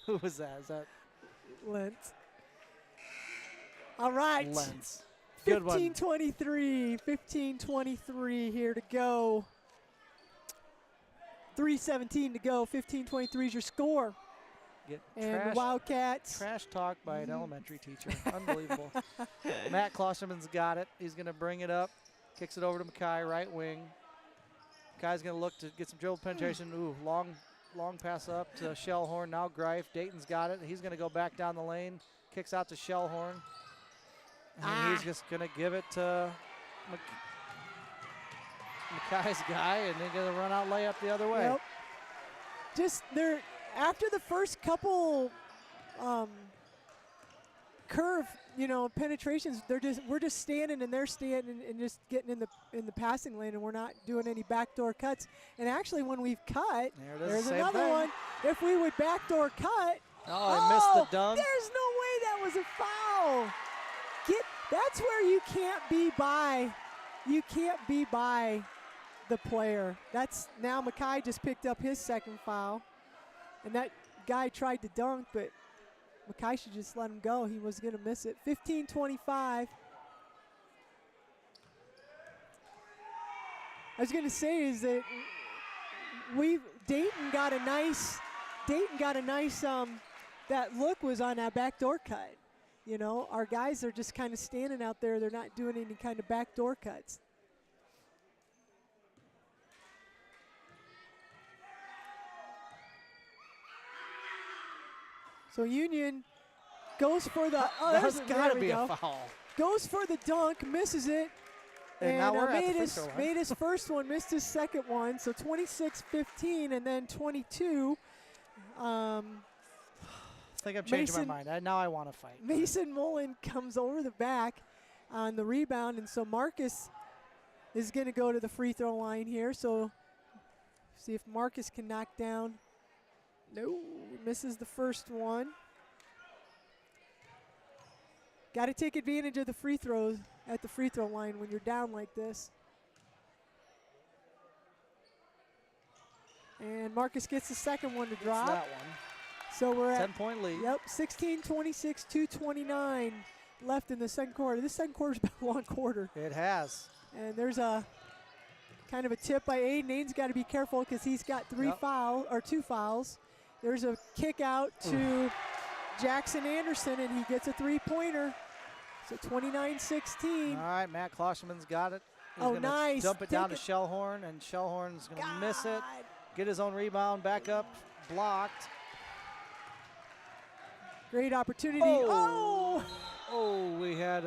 Who was that? Is that Lentz. All right. Lentz? Good one. 15-23 here to go. 3:17 to go. 15-23 is your score. Get And the Wildcats. trash talk by an elementary teacher. Unbelievable. Matt Klosterman's got it. He's going to bring it up. Kicks it over to Mackay, right wing. Mackay's going to look to get some dribble penetration. Ooh, long pass up to Shellhorn. Now Greif. Dayton's got it. He's going to go back down the lane. Kicks out to Shellhorn. And he's just going to give it to Mackay's guy, and they're going to run out layup the other way. Yep. Just there after the first couple curve, penetrations, we're just standing and they're standing and just getting in the passing lane, and we're not doing any backdoor cuts. And actually, when we've cut, there's another one. If we would backdoor cut, I missed the dunk. There's no way that was a foul. That's where you can't be by. You can't be by the player. That's now Mackay just picked up his second foul, and that guy tried to dunk, but Mackay should just let him go. He was going to miss it. 15-25. I was going to say is that Dayton got a nice that look was on that backdoor cut. Our guys are just kind of standing out there. They're not doing any kind of backdoor cuts. So Union goes for the That's got to be a foul. Goes for the dunk, misses it. And now we're at the free throw line. Made his first one, missed his second one. So 26-15 and then 22. I think I'm changing my mind. Now I want to fight. Mason Mullen comes over the back on the rebound, and so Marcus is going to go to the free throw line here. So see if Marcus can knock down. No, misses the first one. Got to take advantage of the free throws at the free throw line when you're down like this. And Marcus gets the second one to drop. That one. So we're at 10-point lead. Yep, 16-26, 2:29 left in the second quarter. This second quarter's been a long quarter. It has. And there's a kind of a tip by Aiden. Aiden's got to be careful because he's got two fouls. There's a kick out to Jackson Anderson, and he gets a three-pointer. So 29-16. All right, Matt Klosterman's got it. He's gonna nice. dump it down to Shellhorn, and Shellhorn's going to miss it. Get his own rebound, back up, blocked. Great opportunity. Oh, we had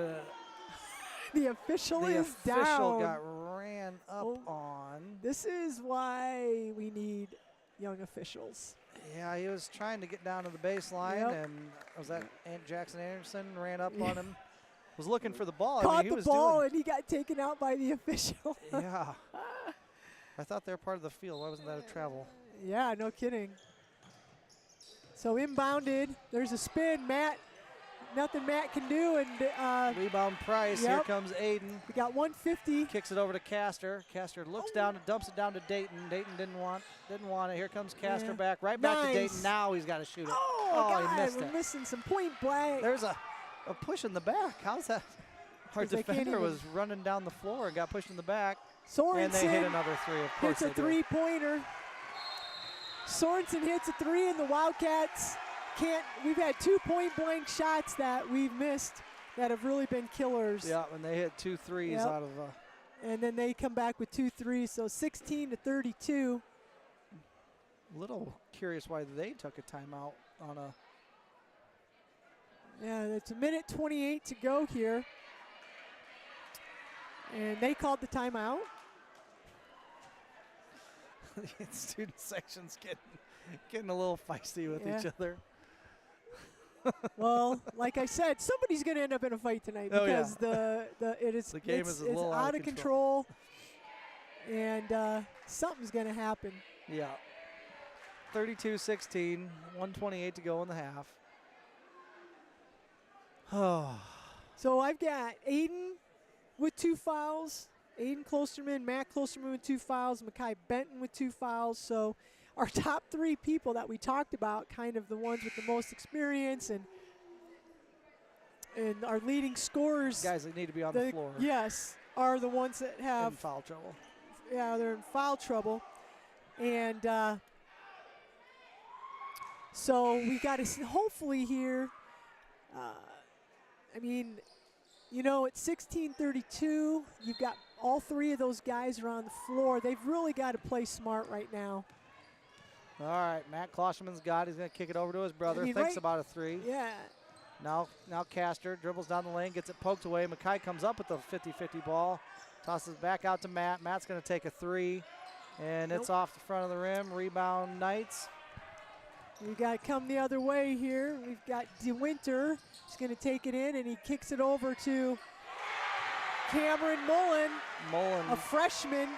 the official the is official down. got ran up on. This is why we need young officials. Yeah, he was trying to get down to the baseline, and was that Jackson Anderson ran up on him. Was looking for the ball. Caught he the was ball, and he got taken out by the official. Yeah. I thought they were part of the field. Why wasn't that a travel? Yeah, no kidding. So inbounded. There's a spin. Matt nothing Matt can do. And Rebound Price. Here Yep. comes Aiden. we got 150. Kicks it over to Castor. Castor looks down and dumps it down to Dayton. Dayton didn't want it. Here comes Castor Yeah. back. Right back to Nice. Dayton. Now he's got to shoot it. Oh, he God, missed we're it. missing some point blank. There's a push in the back. How's that? Our 'Cause they can't defender even- was running down the floor and got pushed in the back. Sorensen And they hit another three. Of course hits a they do. three-pointer. Sorensen hits a three, and the Wildcats can't. We've had 2 point-blank shots that we've missed that have really been killers. Yeah, and they hit 2 threes Yep. out of. And then they come back with 2 threes, so 16-32. Little curious why they took a timeout on a. Yeah, it's a minute 28 to go here. And they called the timeout. The student section's getting a little feisty with each Yeah. other. Well, like I said, somebody's going to end up in a fight tonight Oh, yeah. because the game is a it's little out of control, and something's going to happen. Yeah. 32-16, 1:28 to go in the half. Oh, So I've got Aiden with 2 fouls, Aiden Klosterman, Matt Klosterman with 2 fouls, Makai Benton with 2 fouls. So our top 3 people that we talked about, kind of the ones with the most experience and our leading scorers. guys that need to be on the floor. Yes, are the ones that In have, foul trouble. yeah, they're in foul trouble. And so we got to hopefully here, I mean, you know, at 16:32, you've got all 3 of those guys are on the floor. They've really got to play smart right now. All right, Matt Klosterman's got it. He's going to kick it over to his brother. I mean, Thinks right- about a three. Yeah. Now Castor dribbles down the lane, gets it poked away. Mackay comes up with the 50-50 ball, tosses back out to Matt. Matt's going to take a three, and it's Nope. off the front of the rim. Rebound Knights. We got to come the other way here. We've got DeWinter. He's going to take it in, and he kicks it over to Cameron Mullen, Mullen, a freshman. And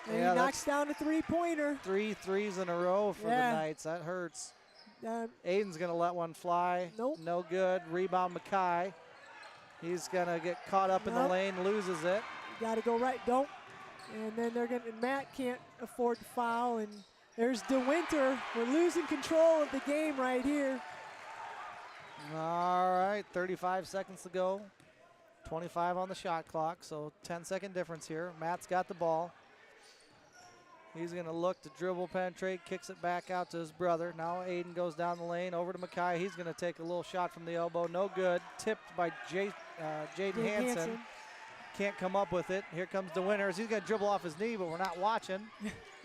Yeah, he that's- knocks down a three-pointer. 3 threes in a row for Yeah. the Knights. That hurts. Aiden's going to let one fly. Nope. No good. Rebound Mackay. He's going to get caught up in the Nope. lane, loses it. got to go right. Don't. And then they're going to, Matt can't afford to foul. And there's DeWinter. We're losing control of the game right here. All right, 35 seconds to go. 25 on the shot clock, so 10-second difference here. Matt's got the ball. He's going to look to dribble, penetrate, kicks it back out to his brother. Now Aiden goes down the lane over to Mackay. He's going to take a little shot from the elbow. No good. Tipped by Jaden Dave Hansen. Can't come up with it. Here comes DeWinters. He's going to dribble off his knee, but we're not watching.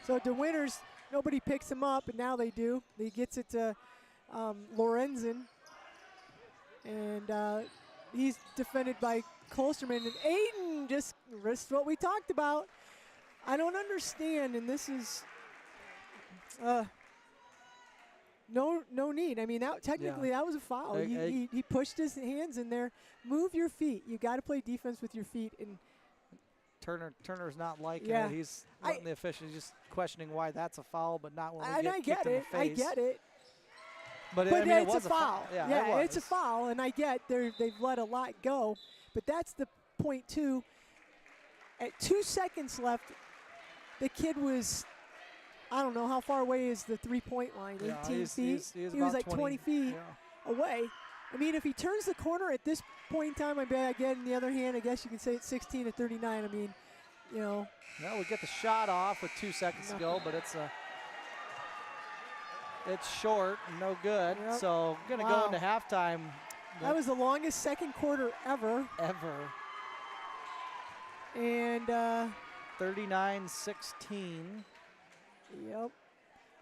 So DeWinters, nobody picks him up, and now they do. He gets it to Lorenzen. And he's defended by Klosterman. And Aiden just risks what we talked about. I don't understand, and this is no need. I mean, that technically that was a foul. He pushed his hands in there. Move your feet. You got to play defense with your feet. And Turner's not liking Yeah. it. He's letting the official just questioning why that's a foul, but not when we and get I kicked get in it. the I face. get it. But, But I mean, it it's was a foul. Yeah, it it's a was. foul, and I get they've let a lot go. But that's the point too. At 2 seconds left, the kid was, I don't know, how far away is the three-point line? 18 feet? He was He was about like 20 feet away. I mean, if he turns the corner at this point in time, again, on the other hand, I guess you can say it's 16-39. I mean, you know. Well, we get the shot off with 2 seconds to go, but it's short, no good. Yep. So going to Wow. go into halftime. That was the longest second quarter ever. And 39-16. Yep.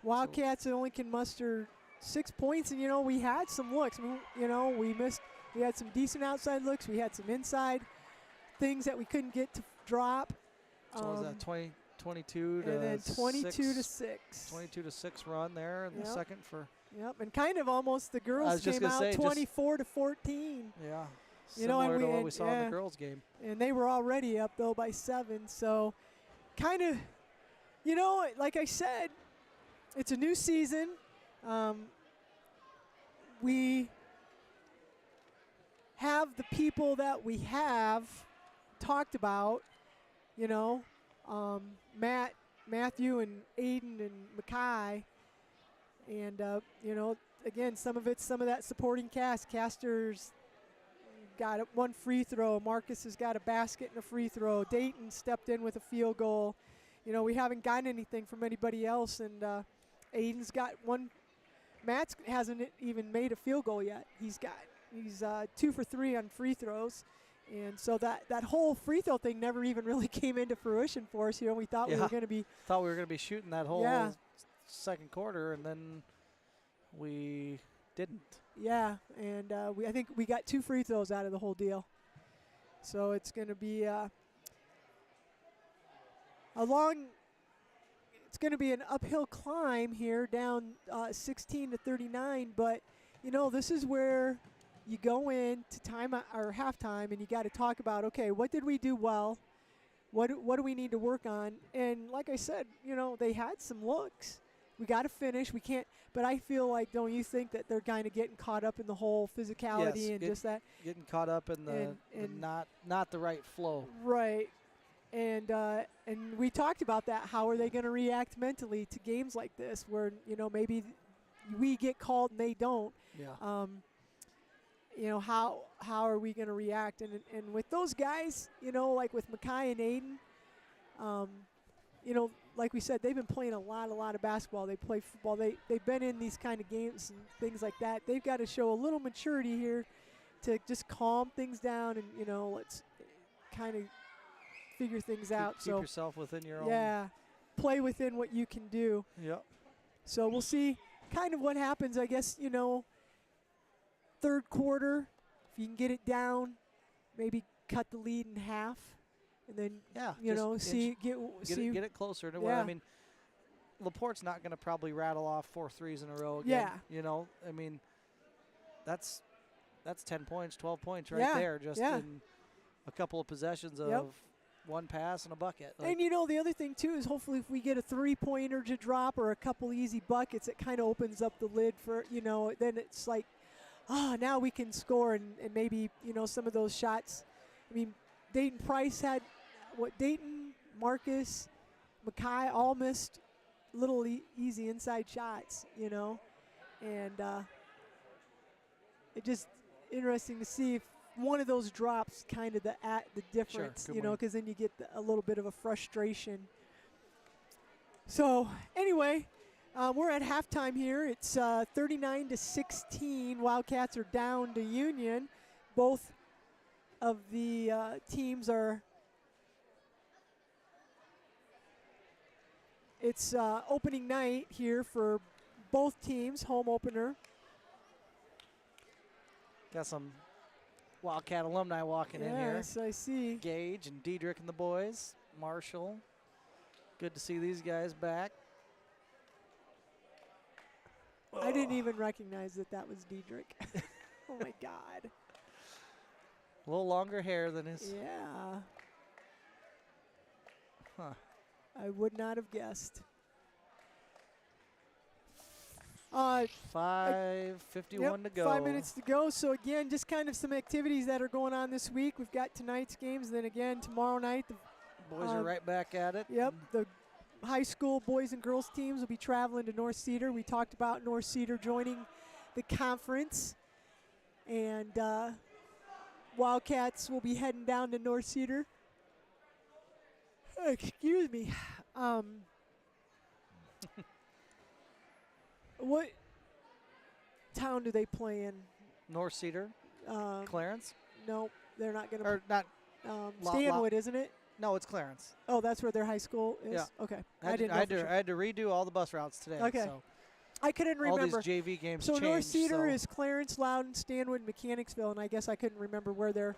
Wildcats only can muster 6 points, and we had some looks. We had some decent outside looks. We had some inside things that we couldn't get to drop. So was that 22 to and then 22 to 6? 6. 22 to 6 run there in the second for. Yep, and kind of almost the I girls was just came gonna out say, 24 to 14. Yeah. You know, Similar and to we- what and- we saw in yeah. the girls' game. And they were already up though by 7. So kind of, like I said, it's a new season. We have the people that we have talked about, you know, Matthew and Aiden and Mackay, and you know, again, some of that supporting cast. Caster's got one free throw. Marcus has got a basket and a free throw. Dayton stepped in with a field goal. You know, we haven't gotten anything from anybody else, and Aiden's got one. Matt hasn't even made a field goal yet. He's 2 for 3 on free throws, and so that whole free throw thing never even really came into fruition for us. You know, we thought we were going to be shooting that whole second quarter, and then we didn't. Yeah, and I think we got 2 free throws out of the whole deal. So it's going to be it's going to be an uphill climb here, down 16 to 39. But you know, this is where you go in to time or halftime, and you got to talk about, okay, what did we do well? What do we need to work on? And like I said, you know, they had some looks. We got to finish. We can't. But I feel like, don't you think that they're kind of getting caught up in the whole physicality and just that? Getting caught up in the not the right flow. Right. And we talked about that. How are they going to react mentally to games like this, where you know maybe we get called and they don't? Yeah. You know, how are we going to react? And with those guys, you know, like with Mackay and Aiden, you know, like we said, they've been playing a lot of basketball. They play football. They've been in these kind of games and things like that. They've got to show a little maturity here to just calm things down and, you know, let's kind of figure things out. Keep yourself within your own. Yeah, play within what you can do. Yep. So we'll see kind of what happens. I guess, you know, third quarter, if you can get it down, maybe cut the lead in half. And then, you know, get it closer to yeah. where, I mean, LaPorte's not going to probably rattle off 4 threes in a row again. Yeah. You know, I mean, that's 10 points, 12 points right there just in a couple of possessions of one pass and a bucket. Like, and, you know, the other thing, too, is hopefully if we get a three-pointer to drop or a couple easy buckets, it kind of opens up the lid for, you know, then it's like, now we can score and maybe, you know, some of those shots. I mean, Dayton Price had Dayton, Marcus, Mackay all missed little easy inside shots, you know, and it just interesting to see if one of those drops kind of the difference, you know, because then you get a little bit of a frustration. So anyway, we're at halftime here. It's 39 to 16. Wildcats are down to Union. Both of the teams are. It's opening night here for both teams, home opener. Got some Wildcat alumni walking in here. Yes, I see. Gage and Diedrich and the boys. Marshall. Good to see these guys back. I didn't even recognize that was Diedrich. Oh, my God. A little longer hair than his. Yeah. Huh. I would not have guessed. 5:51 to go. 5 minutes to go. So, again, just kind of some activities that are going on this week. We've got tonight's games. And then, again, tomorrow night. The boys are right back at it. Yep. The high school boys and girls teams will be traveling to North Cedar. We talked about North Cedar joining the conference. And Wildcats will be heading down to North Cedar. Excuse me. What town do they play in? North Cedar. Clarence? No, they're not going to. Or not. Stanwood, isn't it? No, it's Clarence. Oh, that's where their high school is? Yeah. Okay. I had to redo all the bus routes today. Okay. So I couldn't remember. All these JV games so changed. North Cedar is Clarence, Loudon, Stanwood, Mechanicsville, and I guess I couldn't remember where their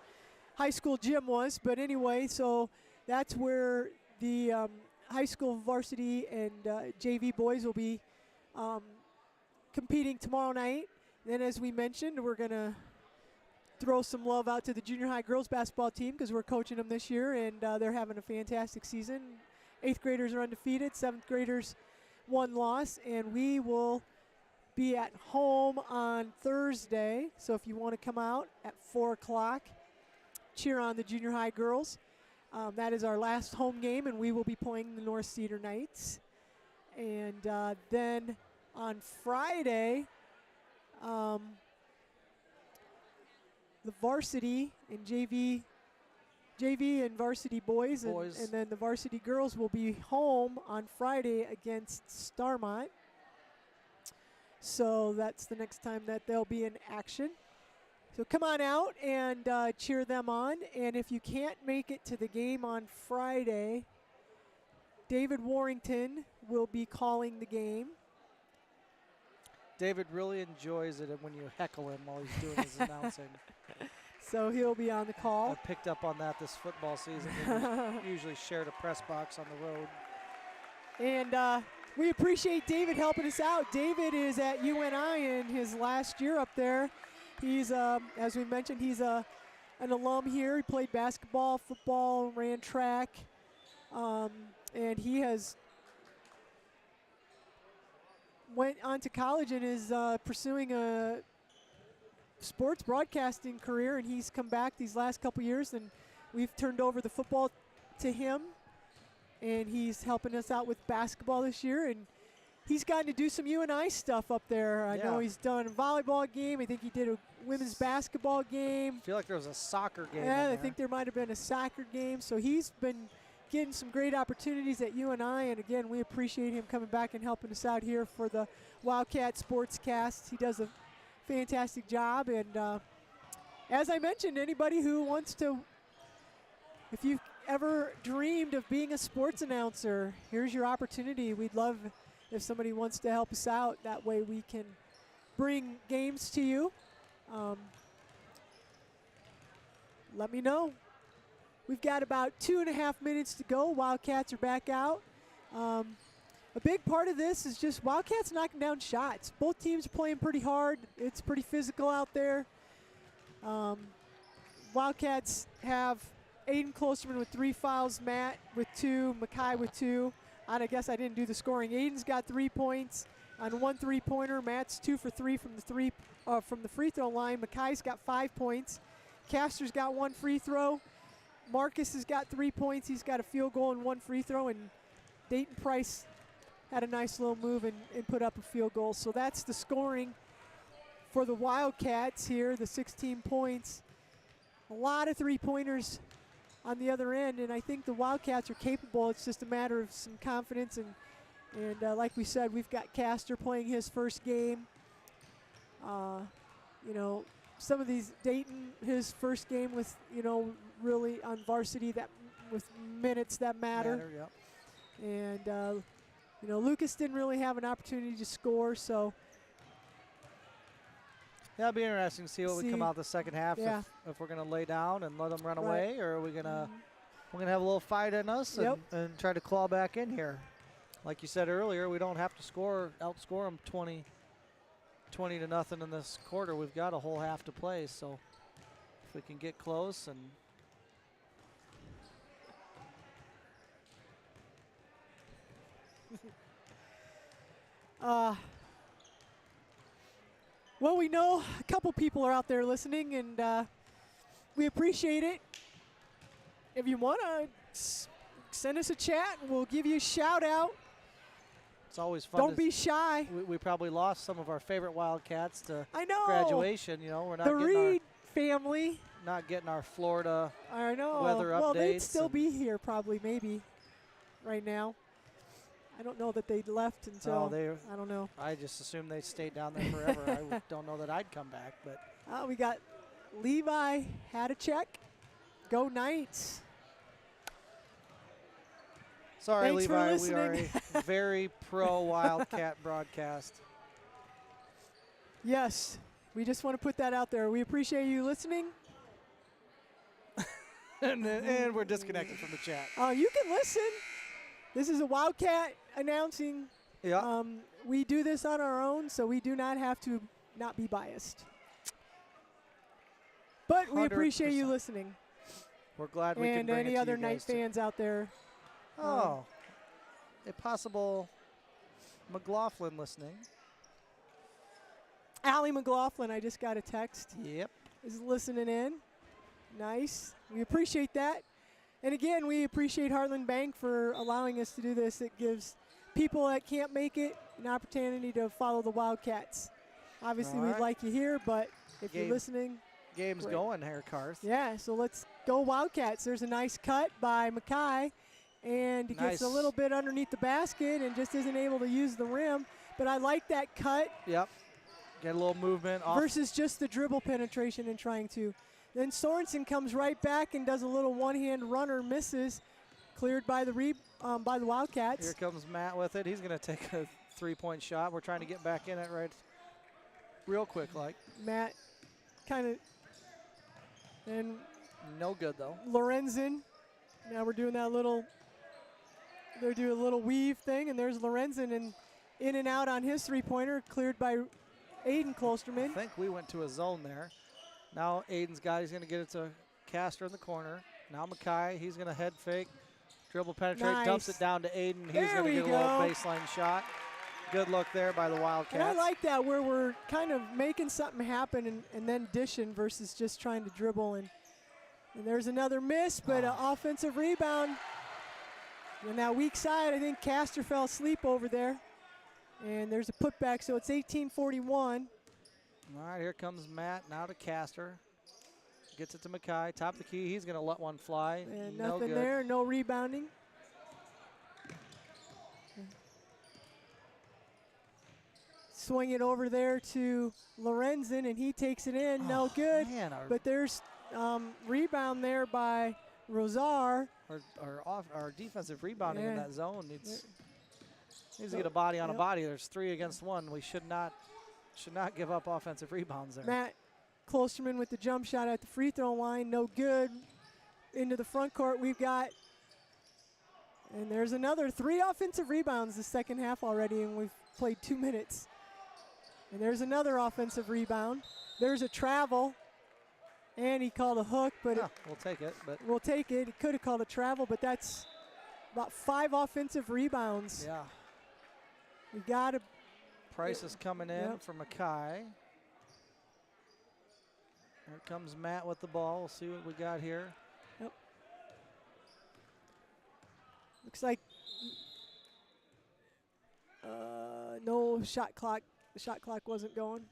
high school gym was. But anyway, so that's where the high school varsity and JV boys will be competing tomorrow night. Then, as we mentioned, we're going to throw some love out to the junior high girls basketball team because we're coaching them this year, and they're having a fantastic season. 8th graders are undefeated, 7th graders 1 loss, and we will be at home on Thursday. So if you want to come out at 4 o'clock, cheer on the junior high girls. That is our last home game, and we will be playing the North Cedar Knights. And then on Friday, the varsity and JV and varsity boys. And then the varsity girls will be home on Friday against Starmont. So that's the next time that they'll be in action. So come on out and cheer them on. And if you can't make it to the game on Friday, David Warrington will be calling the game. David really enjoys it when you heckle him while he's doing his announcing. So he'll be on the call. I picked up on that this football season. We usually shared a press box on the road. And we appreciate David helping us out. David is at UNI in his last year up there. He's, as we mentioned, he's an alum here. He played basketball, football, ran track, and he has went on to college and is pursuing a sports broadcasting career, and he's come back these last couple years, and we've turned over the football to him, and he's helping us out with basketball this year, and he's gotten to do some UNI stuff up there. I know he's done a volleyball game. I think he did a women's basketball game. I feel like there was a soccer game. Yeah, I think there might have been a soccer game. So he's been getting some great opportunities at UNI. And again, we appreciate him coming back and helping us out here for the Wildcat Sportscast. He does a fantastic job. And as I mentioned, anybody who wants to, if you've ever dreamed of being a sports announcer, here's your opportunity. We'd love if somebody wants to help us out. That way we can bring games to you. Let me know. We've got about 2.5 minutes to go. Wildcats are back out. A big part of this is just Wildcats knocking down shots. Both teams are playing pretty hard. It's pretty physical out there. Wildcats have Aiden Klosterman with 3 fouls, Matt with 2, Mackay with 2. And I guess I didn't do the scoring. Aiden's got 3 points on 1 3-pointer. Matt's 2 for 3 from the free throw line. Mackay's got 5 points. Castor's got 1 free throw. Marcus has got 3 points. He's got a field goal and 1 free throw. And Dayton Price had a nice little move and put up a field goal. So that's the scoring for the Wildcats here, the 16 points. A lot of 3-pointers on the other end, and I think the Wildcats are capable. It's just a matter of some confidence, and like we said, we've got Castor playing his first game. You know, some of these, Dayton, his first game with, you know, really on varsity, that with minutes that matter. Yep. And you know, Lucas didn't really have an opportunity to score, so yeah, it'll be interesting to see what we come out the second half. Yeah. If we're gonna lay down and let them run away, or are we gonna we're gonna have a little fight in us and try to claw back in here. Like you said earlier, we don't have to outscore them 20 to nothing in this quarter. We've got a whole half to play, so if we can get close and well, we know a couple people are out there listening, and we appreciate it. If you want to send us a chat, we'll give you a shout out. it's always fun. Don't be shy. We probably lost some of our favorite Wildcats to I know. graduation. You know, we're not The getting Reed family. not getting our Florida I know. weather well, they'd updates still and- be here probably, maybe, right now. I don't know that they'd left until, I don't know. I just assumed they stayed down there forever. I don't know that I'd come back, but We got Levi had a check. Go Knights. sorry, Thanks for Levi. We are listening. a very pro Wildcat broadcast. Yes, we just want to put that out there. We appreciate you listening. and we're disconnected from the chat. You can listen. This is a Wildcat announcing. Yeah. We do this on our own, so we do not have to not be biased. But we appreciate you 100%. listening. We're glad we can And bring any it to other you Knight guys too. fans out there. Oh, a possible McLaughlin listening. Allie McLaughlin, I just got a text, Yep. is listening in. Nice. We appreciate that. And again, we appreciate Heartland Bank for allowing us to do this. It gives people that can't make it an opportunity to follow the Wildcats. Obviously, All we'd right. like you here, but if Gabe. you're listening, Game's Great. going here, Karth. yeah, so let's go Wildcats. There's a nice cut by Mackay, and he gets a Nice. little bit underneath the basket and just isn't able to use the rim. But I like that cut Yep. Get a little movement off. versus just the dribble penetration and trying to. Then Sorensen comes right back and does a little one-hand runner, misses, cleared by the Wildcats. Here comes Matt with it. He's going to take a three-point shot. We're trying to get back in it right real quick like. Matt kind of, and No good, though. Lorenzen. Now we're doing that little, they're doing a little weave thing, and there's Lorenzen and in and out on his three-pointer, cleared by Aiden I Klosterman. think we went to a zone there. Now Aiden's got, he's going to get it to Castor in the corner. Now Mackay, he's going to head fake, dribble penetrate, dumps Nice. it down to Aiden. He's There going to we get a little go. baseline shot. Good look there by the Wildcats. And I like that where we're kind of making something happen and then dishing versus just trying to dribble. And there's another miss, but an offensive rebound. And that weak side, I think Castor fell asleep over there. And there's a putback, so it's 18-41. All right, here comes Matt, now to Castor. Gets it to Mackay, top of the key. He's going to let one fly. And No nothing good. there, no rebounding. Swing it over there to Lorenzen, and he takes it in, no Oh, good. Man, But there's rebound there by Rosar. our defensive rebounding in Yeah. that zone needs to So, get a body on a yep. body. There's 3 against 1. We should not give up offensive rebounds there. Matt Klosterman with the jump shot at the free throw line, no good. Into the front court we've got, and there's another 3 offensive rebounds the second half already, and we've played 2 minutes. And there's another offensive rebound. There's a travel, and he called a hook, but Yeah, we'll take it. But we'll take it. He could have called a travel, but that's about 5 offensive rebounds. yeah, We got to. Price is coming in Yep. for Mackay. Here comes Matt with the ball. We'll see what we got here. Looks like no shot clock. The shot clock wasn't going.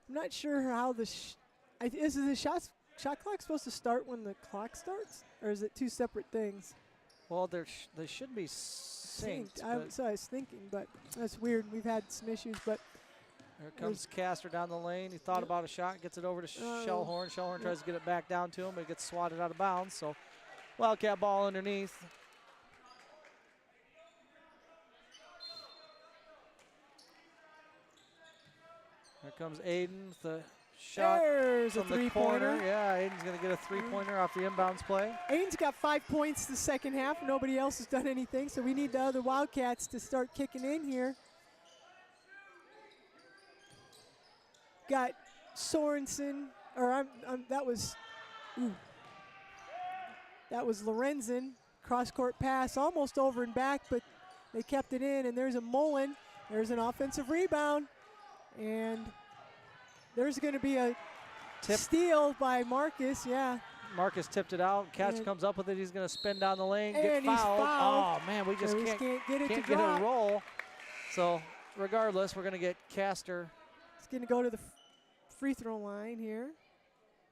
I'm not sure how the is the shot clock supposed to start when the clock starts, or is it 2 separate things? Well, they should be synced. So I was thinking, but that's weird. We've had some issues, but Here comes Castor down the lane. He thought Yep. about a shot, gets it over to Oh. Shellhorn. Shellhorn Yep. tries to get it back down to him, but it gets swatted out of bounds. So Wildcat ball underneath. Here comes Aiden with the shot there's a from the corner. three-pointer. Yeah, Aiden's going to get a three-pointer off the inbounds play. Aiden's got 5 points the second half. Nobody else has done anything, so we need the other Wildcats to start kicking in here. Got Sorensen, or that was Lorenzen. Cross-court pass, almost over and back, but they kept it in, and there's a Mullen. There's an offensive rebound, and there's going to be a steal by Marcus, yeah. Marcus tipped it out. Catch And- comes up with it. He's going to spin down the lane, get And he's fouled. fouled. Oh, man, we just So we can't get it to get drop. a roll. So regardless, we're going to get Castor It's going to go to the free throw line here.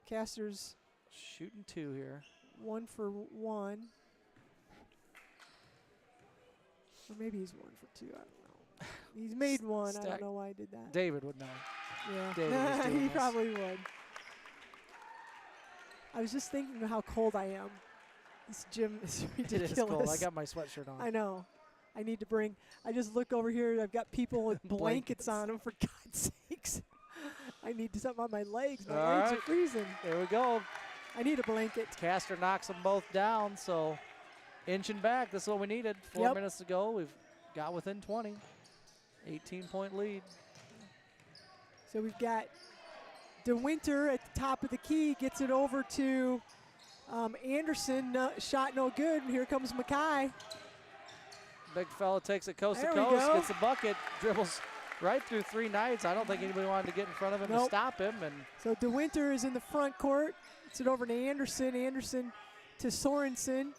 Castor's shooting 2 here. 1 for 1. Or maybe he's 1 for 2. I don't know. He's made 1. I Stack. don't know why I did that. David would know. Yeah, David was doing he this. probably would. I was just thinking of how cold I am. This gym is It ridiculous. is cold. I got my sweatshirt on. I know. I need to bring. I just look over here. I've got people with blankets Blankets. on them. For God's sakes, I need something on my legs. My All legs right. are freezing. There we go. I need a blanket. Castor knocks them both down. So inching back. This is what we needed. 4 Yep. minutes to go. We've got within 20. 18-point lead. So we've got DeWinter at the top of the key, gets it over to Anderson. Shot no good. And here comes Mackay. Big fella takes it coast There to we coast, go. gets the bucket, dribbles right through 3 Knights. I don't think anybody wanted to get in front of him to Nope. stop him. And So DeWinter is in the front court. It's it over to Anderson. Anderson to Sorensen.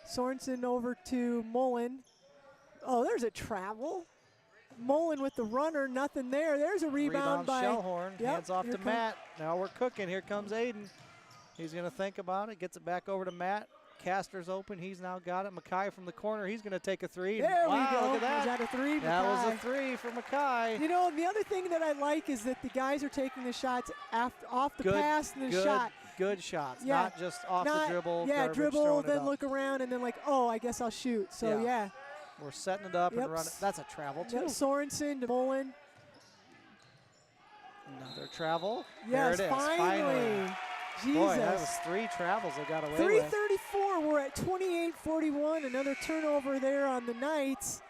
Sorensen over to Mullen. Oh, there's a travel. Mullen with the runner, nothing there. There's a rebound by Shellhorn, Yep, hands off here to comes- Matt. Now we're cooking. Here comes Aiden. He's going to think about it, gets it back over to Matt. Castor's open. He's now got it. Mackay from the corner. He's going to take a three. There Wow, we go. look at that. Was that a three? That was a Mackay? three for Mackay. You know, the other thing that I like is that the guys are taking the shots off the Good, pass and the good, shot. good shots, Yeah. not just off Not- the dribble. Yeah, garbage, dribble, throwing it then up. look around, and then like, oh, I guess I'll shoot. So, Yeah. yeah. We're setting it up Yep. and running. That's a travel, too. Yep, Sorensen to Mullen. Another travel. Yes, there it is. finally. Jesus. Boy, that was 3 travels they got away with. 3:34. We're at 28-41. Another turnover there on the Knights.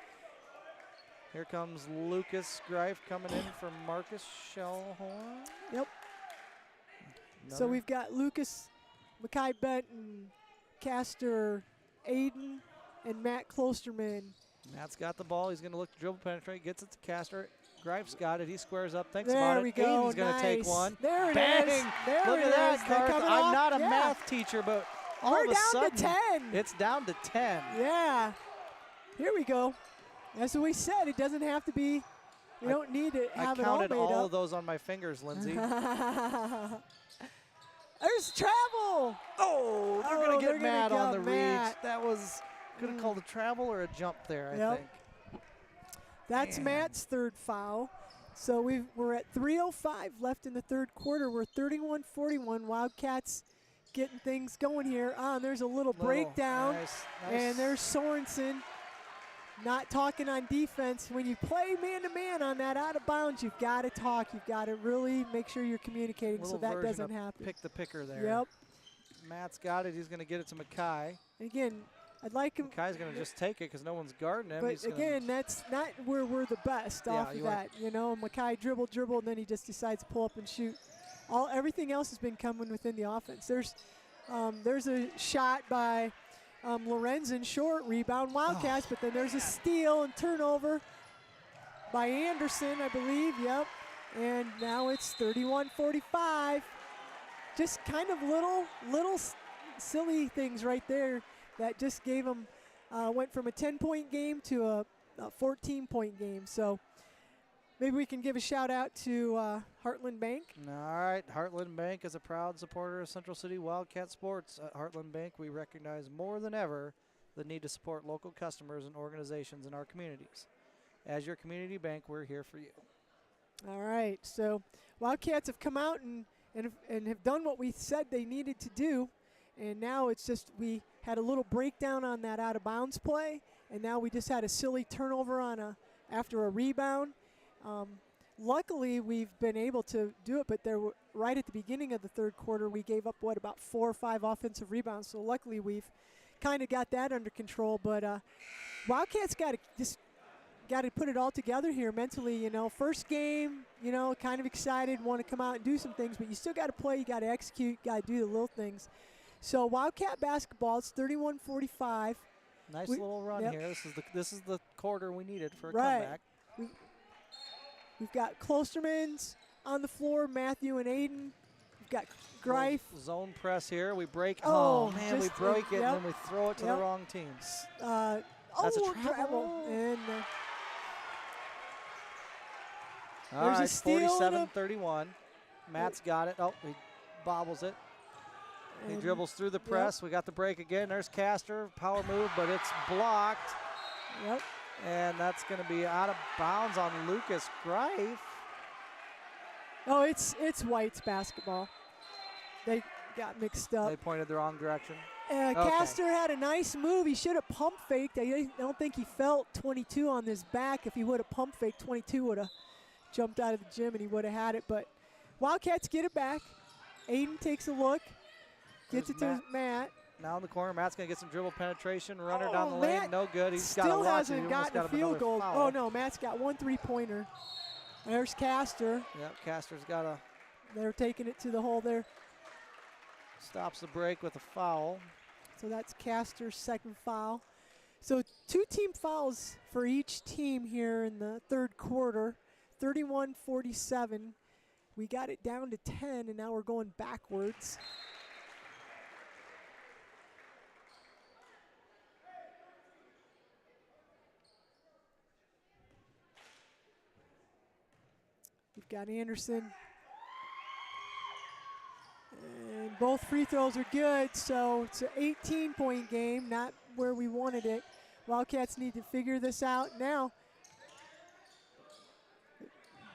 Here comes Lucas Greif coming in from Marcus Shellhorn. Yep. So Another- we've got Lucas, Mackay Benton, Castor, Aiden, and Matt Klosterman. Matt's got the ball. He's going to look to dribble penetrate. Gets it to Castor. Greif's got it. He squares up. Thinks There about it. we go. Aiden's going to take Nice. one. There it Bang! is. There Look it at that, is. They're Garth. coming I'm off. not a Yeah. math teacher, but all We're of a down sudden, to 10. it's down to 10. Yeah. Here we go. As we said, it doesn't have to be. We I- don't need to I have it all counted made all up. of those on my fingers, Lindsay. There's travel. Oh, they're Oh, going to they're get gonna mad on get the Matt. reach. That was could have called a travel or a jump there, I Yep. think. That's Man. Matt's third foul. So we're at 3:05 left in the third quarter. We're 31-41. Wildcats getting things going here. And there's a little breakdown. Nice. And there's Sorensen not talking on defense. When you play man-to-man on that out of bounds, you've got to talk. You've got to really make sure you're communicating so Little that version doesn't of happen. Pick the picker there. Yep. Matt's got it. He's going to get it to Mackay. Again, I'd like him. Mackay's going to just take it because no one's guarding him. But He's gonna- again, that's not where we're the best Yeah, off of you want- that. You know, Mackay dribble, and then he just decides to pull up and shoot. Everything else has been coming within the offense. There's a shot by Lorenzen, short rebound, Wildcats, but then there's a steal and turnover by Anderson, I believe. Yep. And now it's 31-45. Just kind of little silly things right there that just gave them, went from a 10-point game to a 14-point game. So maybe we can give a shout out to Heartland Bank. All right, Heartland Bank is a proud supporter of Central City Wildcat Sports. At Heartland Bank, we recognize more than ever the need to support local customers and organizations in our communities. As your community bank, we're here for you. All right, so Wildcats have come out and have done what we said they needed to do, and now it's just we had a little breakdown on that out of bounds play, and now we just had a silly turnover on after a rebound. Luckily, we've been able to do it, but right at the beginning of the third quarter, we gave up about 4 or 5 offensive rebounds. So luckily, we've kind of got that under control. But Wildcats got to put it all together here mentally. You know, first game, you know, kind of excited, want to come out and do some things, but you still got to play. You got to execute. Got to do the little things. So Wildcat basketball, it's 31-45. Nice little run yep. here. This is the quarter we needed for a Right. comeback. We've got Klostermans on the floor, Matthew and Aiden. We've got Greif. Little zone press here. We break. Oh, Oh, man, we just, break it yep. and then we throw it to Yep. the wrong team. That's a travel. And All There's a right, steal and a- 47-31. Matt's got it. Oh, he bobbles it. He and- dribbles through the press. We got the break again. There's Castor. Power move, but it's blocked. Yep. And that's going to be out of bounds on Lucas Greif. Oh, it's White's basketball. They got mixed up. They pointed the wrong direction. Castor had a nice move. He should have pump faked. I don't think he felt 22 on his back. If he would have pump faked, 22 would have jumped out of the gym and he would have had it. But Wildcats get it back. Aiden takes a look, gets There's it to Matt. Now in the corner, Matt's going to get some dribble penetration. Runner Oh, down the lane, Matt no good. He's got a Still lot. hasn't gotten a field goal. Oh, no, Matt's got 1 3-pointer. There's Castor. Yep, Castor's got a They're taking it to the hole there. stops the break with a foul. So that's Castor's second foul. So 2 team fouls for each team here in the third quarter, 31-47. We got it down to 10, and now we're going backwards. We've got Anderson. And both free throws are good, so it's an 18-point game, not where we wanted it. Wildcats need to figure this out now.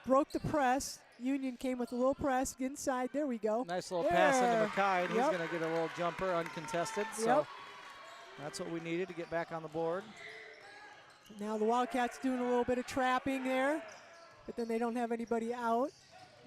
Broke the press. Union came with a little press inside. There we go. Nice little pass into There. Mackay, and Yep. he's going to get a little jumper uncontested. So Yep. that's what we needed to get back on the board. Now the Wildcats doing a little bit of trapping there, but then they don't have anybody out.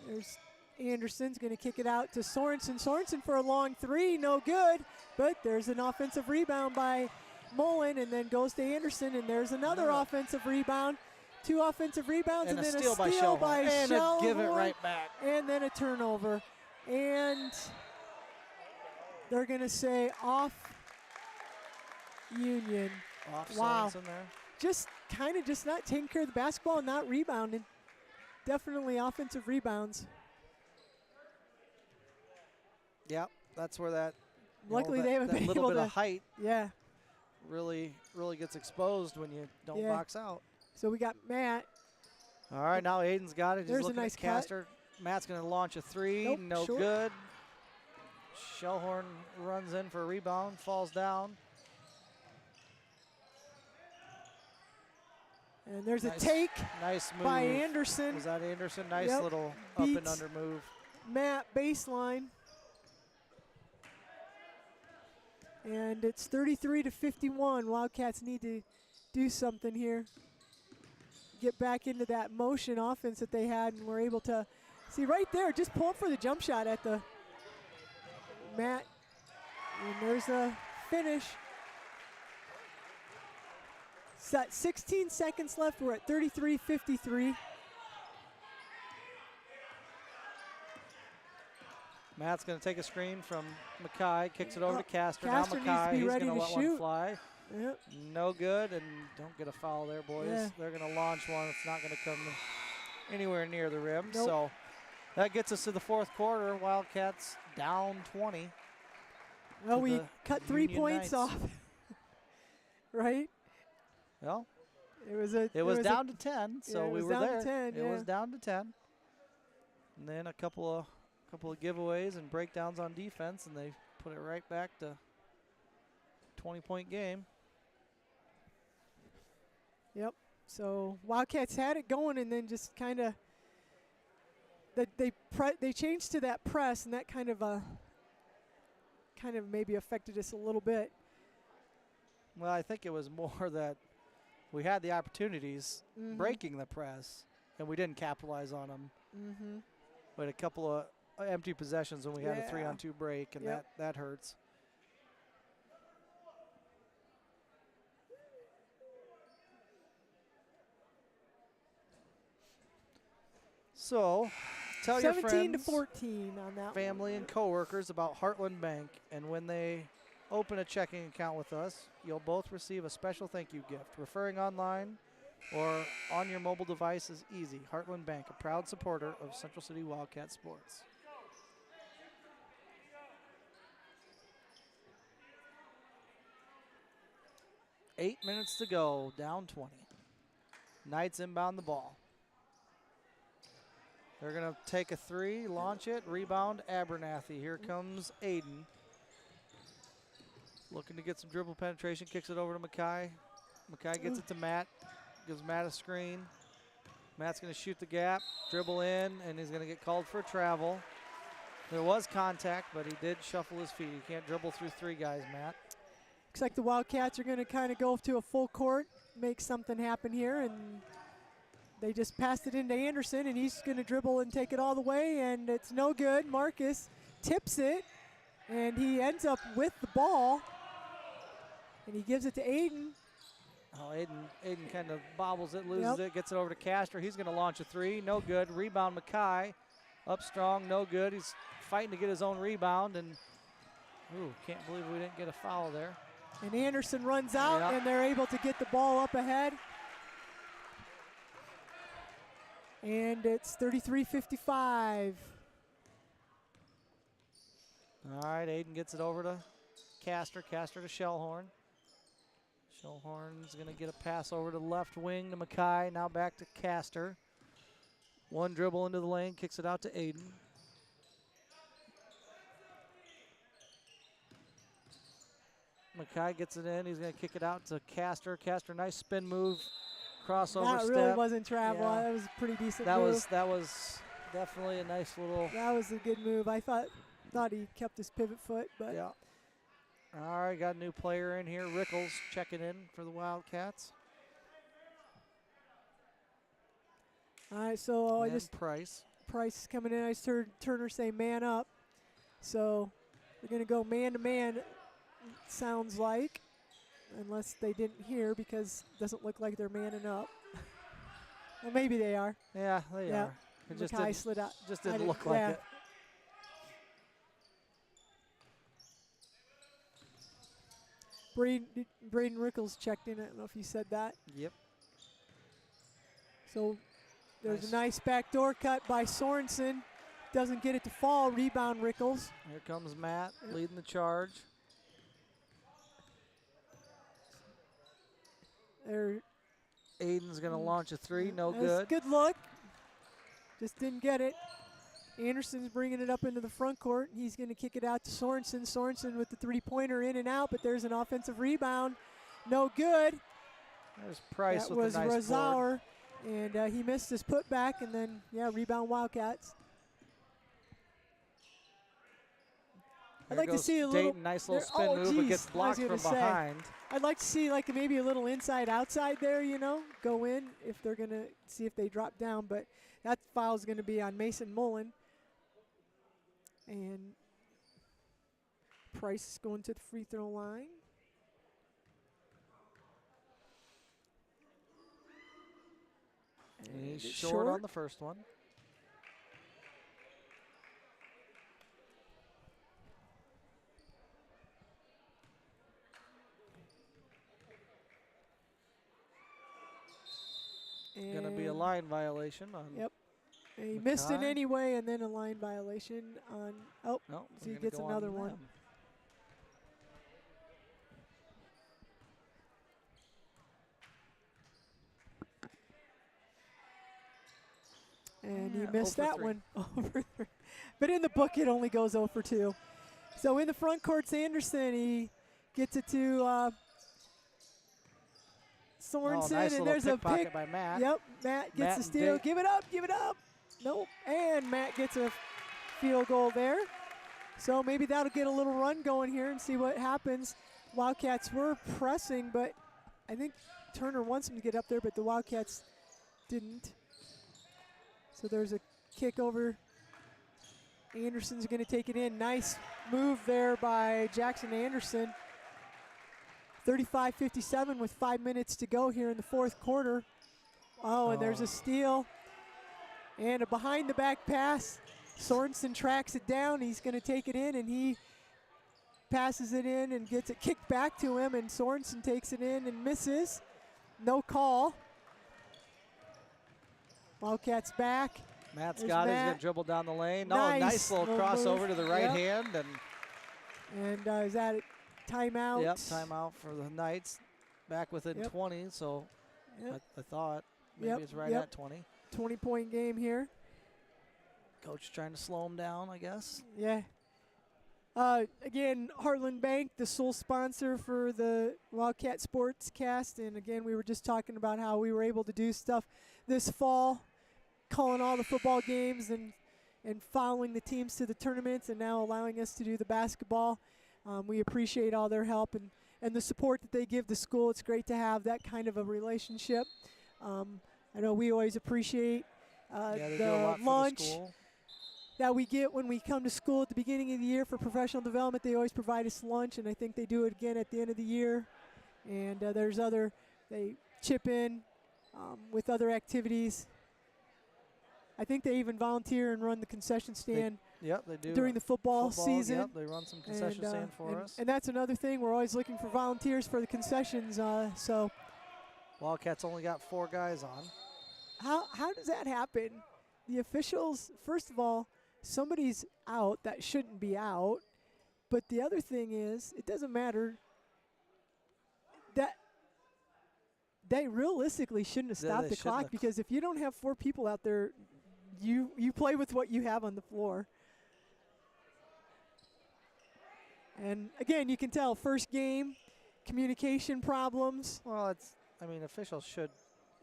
There's Anderson's going to kick it out to Sorensen. Sorensen for a long 3, no good, but there's an offensive rebound by Mullen, and then goes to Anderson, and there's another offensive rebound. 2 offensive rebounds, And and a then steal by a steal Shellhorn. by And a give it Shellhorn, right back. and then a turnover. And they're going to say off Union. Off Wow. Sorensen there. Just kind of just not taking care of the basketball and not rebounding. Definitely offensive rebounds. Yep, that's where that. Luckily they haven't that been little able bit to. of height Yeah. really gets exposed when you don't Yeah. box out. So we got Matt. All right, now Aiden's got it. He's There's a looking nice at cut. Castor. Matt's going to launch a 3. Nope, No short. good. Shellhorn runs in for a rebound, falls down. And there's Nice. a take Nice move. by Anderson. Was that Anderson? Nice Yep. little up and Beats under move. Matt baseline. And it's 33-51. Wildcats need to do something here. Get back into that motion offense that they had, and we're able to see right there, just pull up for the jump shot at the Matt. And there's a finish. Set 16 seconds left. We're at 33-53. Matt's going to take a screen from Mackay, kicks it over to Castor. Castor Now needs to Mackay, be he's ready going to let one shoot. fly. Yep. No good, and don't get a foul there, boys. Yeah. They're going to launch one. It's not going to come anywhere near the rim. Nope. So that gets us to the fourth quarter. Wildcats down 20. Well, to we the cut 3 Union points Knights. off. Right? Well, It was a. it was down to 10, so yeah, it we was were down to there. 10, It was yeah. down to 10. And then a couple of giveaways and breakdowns on defense, and they put it right back to 20-point game. Yep. So Wildcats had it going, and then just kind of they changed to that press, and that kind of maybe affected us a little bit. Well, I think it was more that we had the opportunities Mhm. breaking the press, and we didn't capitalize on them. Mm-hmm. We had a couple of empty possessions when we had a Yeah. 3-on-2 break, and Yep. that hurts. So, tell your 17 to friends, 14 on that family, and coworkers about Heartland Bank, and when they open a checking account with us, you'll both receive a special thank you gift. Referring online or on your mobile device is easy. Heartland Bank, a proud supporter of Central City Wildcat sports. Eight minutes to go, down 20. Knights inbound the ball. They're going to take a 3, launch it, rebound Abernathy. Here comes Aiden. Looking to get some dribble penetration, kicks it over to Mackay. Mackay gets it to Matt, gives Matt a screen. Matt's going to shoot the gap, dribble in, and he's going to get called for travel. There was contact, but he did shuffle his feet. You can't dribble through 3 guys, Matt. Looks like the Wildcats are going to kind of go to a full court, make something happen here, and they just passed it into Anderson, and he's going to dribble and take it all the way, and it's no good. Marcus tips it, and he ends up with the ball, and he gives it to Aiden. Oh, Aiden kind of bobbles it, loses it, gets it over to Castor. He's going to launch a 3, no good. Rebound Mackay, up strong, no good. He's fighting to get his own rebound, and ooh, can't believe we didn't get a foul there. And Anderson runs out, Yep. and they're able to get the ball up ahead. And it's 33-55. All right, Aiden gets it over to Castor. Castor to Shellhorn. Shellhorn's going to get a pass over to the left wing to Mackay. Now back to Castor. One dribble into the lane, kicks it out to Aiden. Mackay gets it in. He's going to kick it out to Castor. Castor, nice spin move, crossover That step. really wasn't travel. Yeah. That was a pretty decent That move. was definitely a nice little. That was a good move. I thought he kept his pivot foot, but Yeah. All right, got a new player in here. Rickles checking in for the Wildcats. all right. So And Price. Price is coming in. I just heard Turner say man up. So we're going to go man to man, sounds like, unless they didn't hear because it doesn't look like they're manning up. Well, maybe they are. Yeah, they Yeah. are. It just Mackay didn't, slid out. just I didn't didn't- look like yeah. it. Braden Rickles checked in. I don't know if you said that. Yep. So there's Nice. a nice backdoor cut by Sorensen. Doesn't get it to fall. Rebound Rickles. Here comes Matt leading the charge. There, Aiden's going to launch a three. No that's good. Good look. Just didn't get it. Anderson's bringing it up into the front court. He's going to kick it out to Sorensen. Sorensen with the three-pointer in and out, but there's an offensive rebound. No good. There's Price That with was the nice board. Razauer, and he missed his putback, and then, rebound Wildcats. I'd There like to goes see a little. Dayton, nice little there- spin move, but geez, gets I was blocked gonna from say. behind. I'd like to see maybe a little inside-outside there, go in if they're going to see if they drop down. But that foul is going to be on Mason Mullen. And Price is going to the free throw line. And he's it's short on the first one. Going to be a And- line violation on. Yep. And he missed it Mackay. anyway, and then a line violation on. Oh, No, so we're he gonna gets go on another one. them. And Yeah, he missed 0 for that 3. one. Over 3. But in the book, it only goes 0 for 2. So in the front court, Sanderson, he gets it to Sorensen, nice and little there's a pickpocket pick. by Matt. Yep, Matt gets Matt the and steal. Dayton. Give it up, give it up. Nope. And Matt gets a field goal there. So maybe that'll get a little run going here and see what happens. Wildcats were pressing, but I think Turner wants him to get up there, but the Wildcats didn't. So there's a kick over. Anderson's going to take it in. Nice move there by Jackson Anderson. 35-57 with 5 minutes to go here in the fourth quarter. Oh, and there's a steal. And a behind-the-back pass. Sorensen tracks it down. He's going to take it in, and he passes it in and gets it kicked back to him, and Sorensen takes it in and misses. No call. Wildcats back. Matt's There's got it. He's Matt. going to dribble down the lane. Nice Nice little little crossover move. to the right Yep. hand. And And is that a timeout? yep, timeout for the Knights. Back within Yep. 20, so Yep. I thought maybe Yep, it's right yep. at 20. 20-point game here. Coach trying to slow him down, I guess. Yeah. Again, Heartland Bank, the sole sponsor for the Wildcat Sports Cast. And again, we were just talking about how we were able to do stuff this fall, calling all the football games and following the teams to the tournaments, and now allowing us to do the basketball. We appreciate all their help and the support that they give the school. It's great to have that kind of a relationship. I know we always appreciate Yeah, they do a the lot for the lunch school. that we get when we come to school at the beginning of the year for professional development. They always provide us lunch, and I think they do it again at the end of the year. And they chip in with other activities. I think they even volunteer and run the concession stand Yep, they do. during the football season. Yep, they run some concession stand for us. And that's another thing. We're always looking for volunteers for the concessions. So Wildcats only got 4 guys on. how does that happen? The officials, first of all, somebody's out that shouldn't be out. But the other thing is, it doesn't matter. That they realistically shouldn't have stopped the clock, because if you don't have 4 people out there, you play with what you have on the floor. And again, you can tell first game, communication problems. Well, officials should.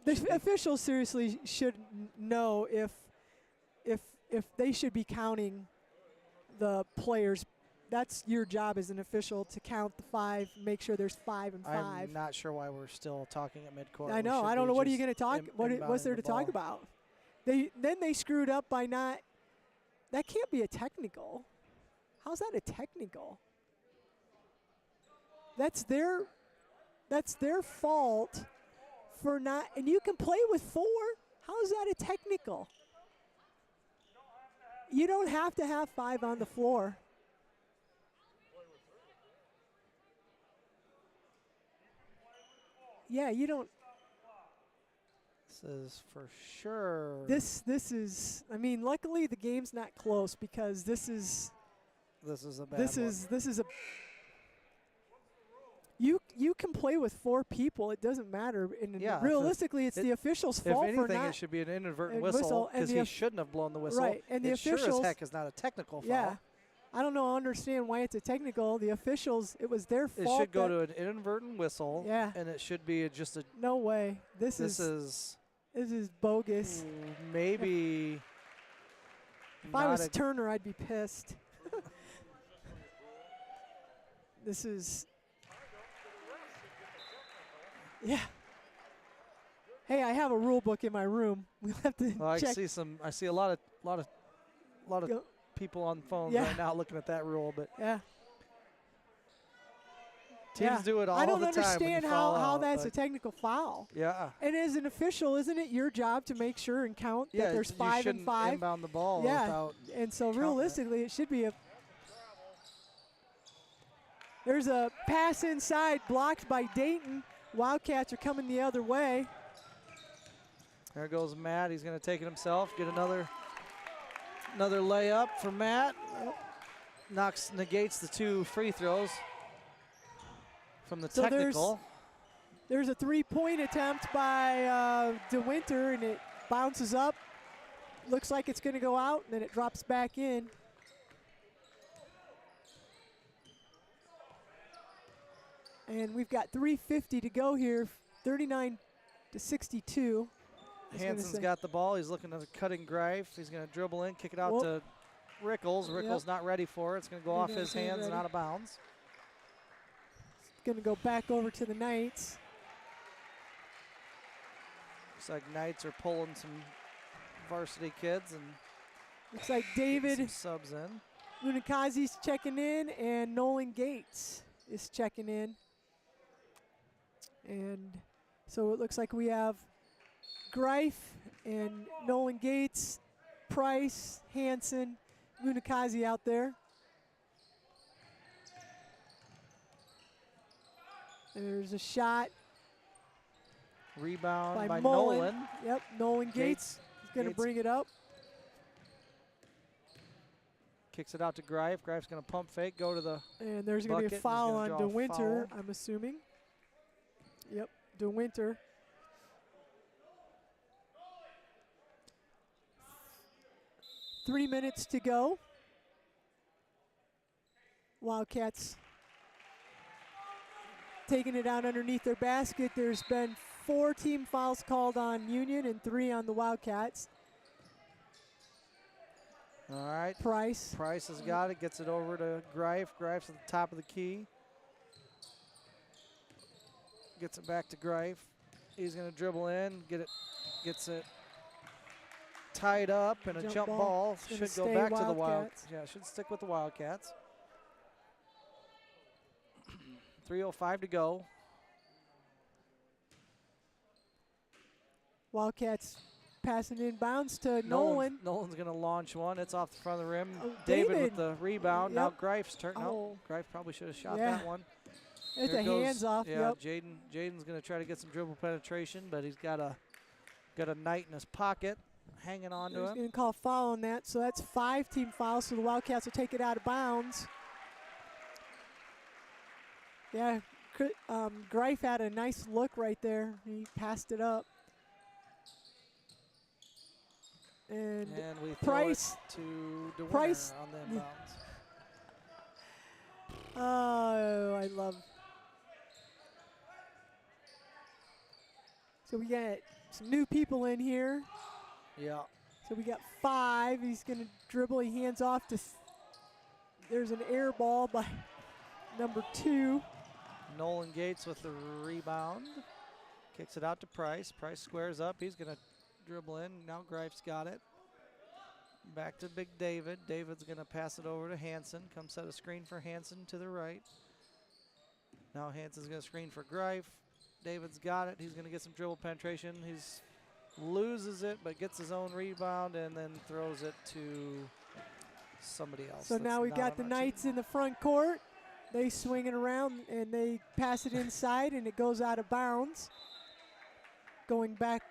The officials seriously should know if they should be counting the players. That's your job as an official, to count the 5, make sure there's 5 and 5. I'm not sure why we're still talking at midcourt. I know. I don't know. What are you going to talk? What's there to talk about? They screwed up by not. That can't be a technical. How's that a technical? That's their fault for not. And you can play with 4. How is that a technical? You don't have to have 5 on the floor. Yeah, you don't. This is for sure. This is. I mean, luckily the game's not close, because this is a bad this one. is a. You can play with 4 people. It doesn't matter. And Yeah, realistically, it's the official's fault if anything, for not. it should be an inadvertent whistle, whistle, and because he shouldn't have blown the whistle. Right, and the it sure officials. as heck is not a technical foul. Yeah, I don't know. I understand why it's a technical. The officials. It was their fault. It should go to an inadvertent whistle. Yeah. And it should be just a. No way. This is bogus. Maybe. If I was Turner, I'd be pissed. This is. Yeah. Hey, I have a rule book in my room. We'll have to check. I see a lot of people on phones right now looking at that rule, but yeah. teams do it all the time. I don't understand how that's a a technical foul. Yeah. And as an official, isn't it your job to make sure and count that there's 5 and 5? Inbound the ball. Yeah. And so realistically, it should be a. There's a pass inside, blocked by Dayton. Wildcats are coming the other way. There goes Matt. He's going to take it himself. Get another layup for Matt. Negates the 2 free throws from the technical. There's a 3-point attempt by DeWinter, and it bounces up. Looks like it's going to go out, and then it drops back in. And we've got 3:50 to go here, 39-62. Hansen's got the ball. He's looking at a cutting Greif. He's going to dribble in, kick it out to Rickles. Rickles not ready for it. It's going to go off his hands and out of bounds. It's going to go back over to the Knights. Looks like Knights are pulling some varsity kids, and looks like David some subs in. Munikazi's checking in, and Nolan Gates is checking in. And so it looks like we have Greif and Nolan Gates, Price, Hansen, Munikazi out there. There's a shot. Rebound by Mullen. Nolan. Yep, Nolan Gates is going to bring it up. Kicks it out to Greif. Greif's going to pump fake, go to the And there's going to be a foul on DeWinter, I'm assuming. Yep, DeWinter. Three minutes to go. Wildcats taking it out underneath their basket. There's been 4 team fouls called on Union and 3 on the Wildcats. All right. Price has got it, gets it over to Greif. Greif's at the top of the key. Gets it back to Greif. He's going to dribble in, gets it tied up, and a jump ball should go back to the Wildcats. Yeah, should stick with the Wildcats. 3:05 to go. Wildcats passing in bounds to Nolan. Nolan's going to launch one. It's off the front of the rim. Oh, David with the rebound. Now Yep. Greif's turn. Oh. No, Greif probably should have shot Yeah. that one. It's Here a goes- hands off. Yeah, Yep. Jaden's going to try to get some dribble penetration, but he's got a Knight in his pocket, hanging on to He's him. going to call foul on that. So that's 5 team fouls. So the Wildcats will take it out of bounds. Yeah, Greif had a nice look right there. He passed it up. And we throw Price. it to DeWinter Price- on the inbounds. Oh, I love. So we got some new people in here. Yeah. So we got 5. He's going to dribble. He hands off to. There's an air ball by number 2. Nolan Gates with the rebound. Kicks it out to Price. Price squares up. He's going to dribble in. Now Greif's got it. Back to Big David. David's going to pass it over to Hansen. Come set a screen for Hansen to the right. Now Hansen's going to screen for Greif. David's got it. He's going to get some dribble penetration. He's loses it, but gets his own rebound and then throws it to somebody else. So That's now we've not got on the our Knights team. in the front court. They swing it around and they pass it inside and it goes out of bounds. Going back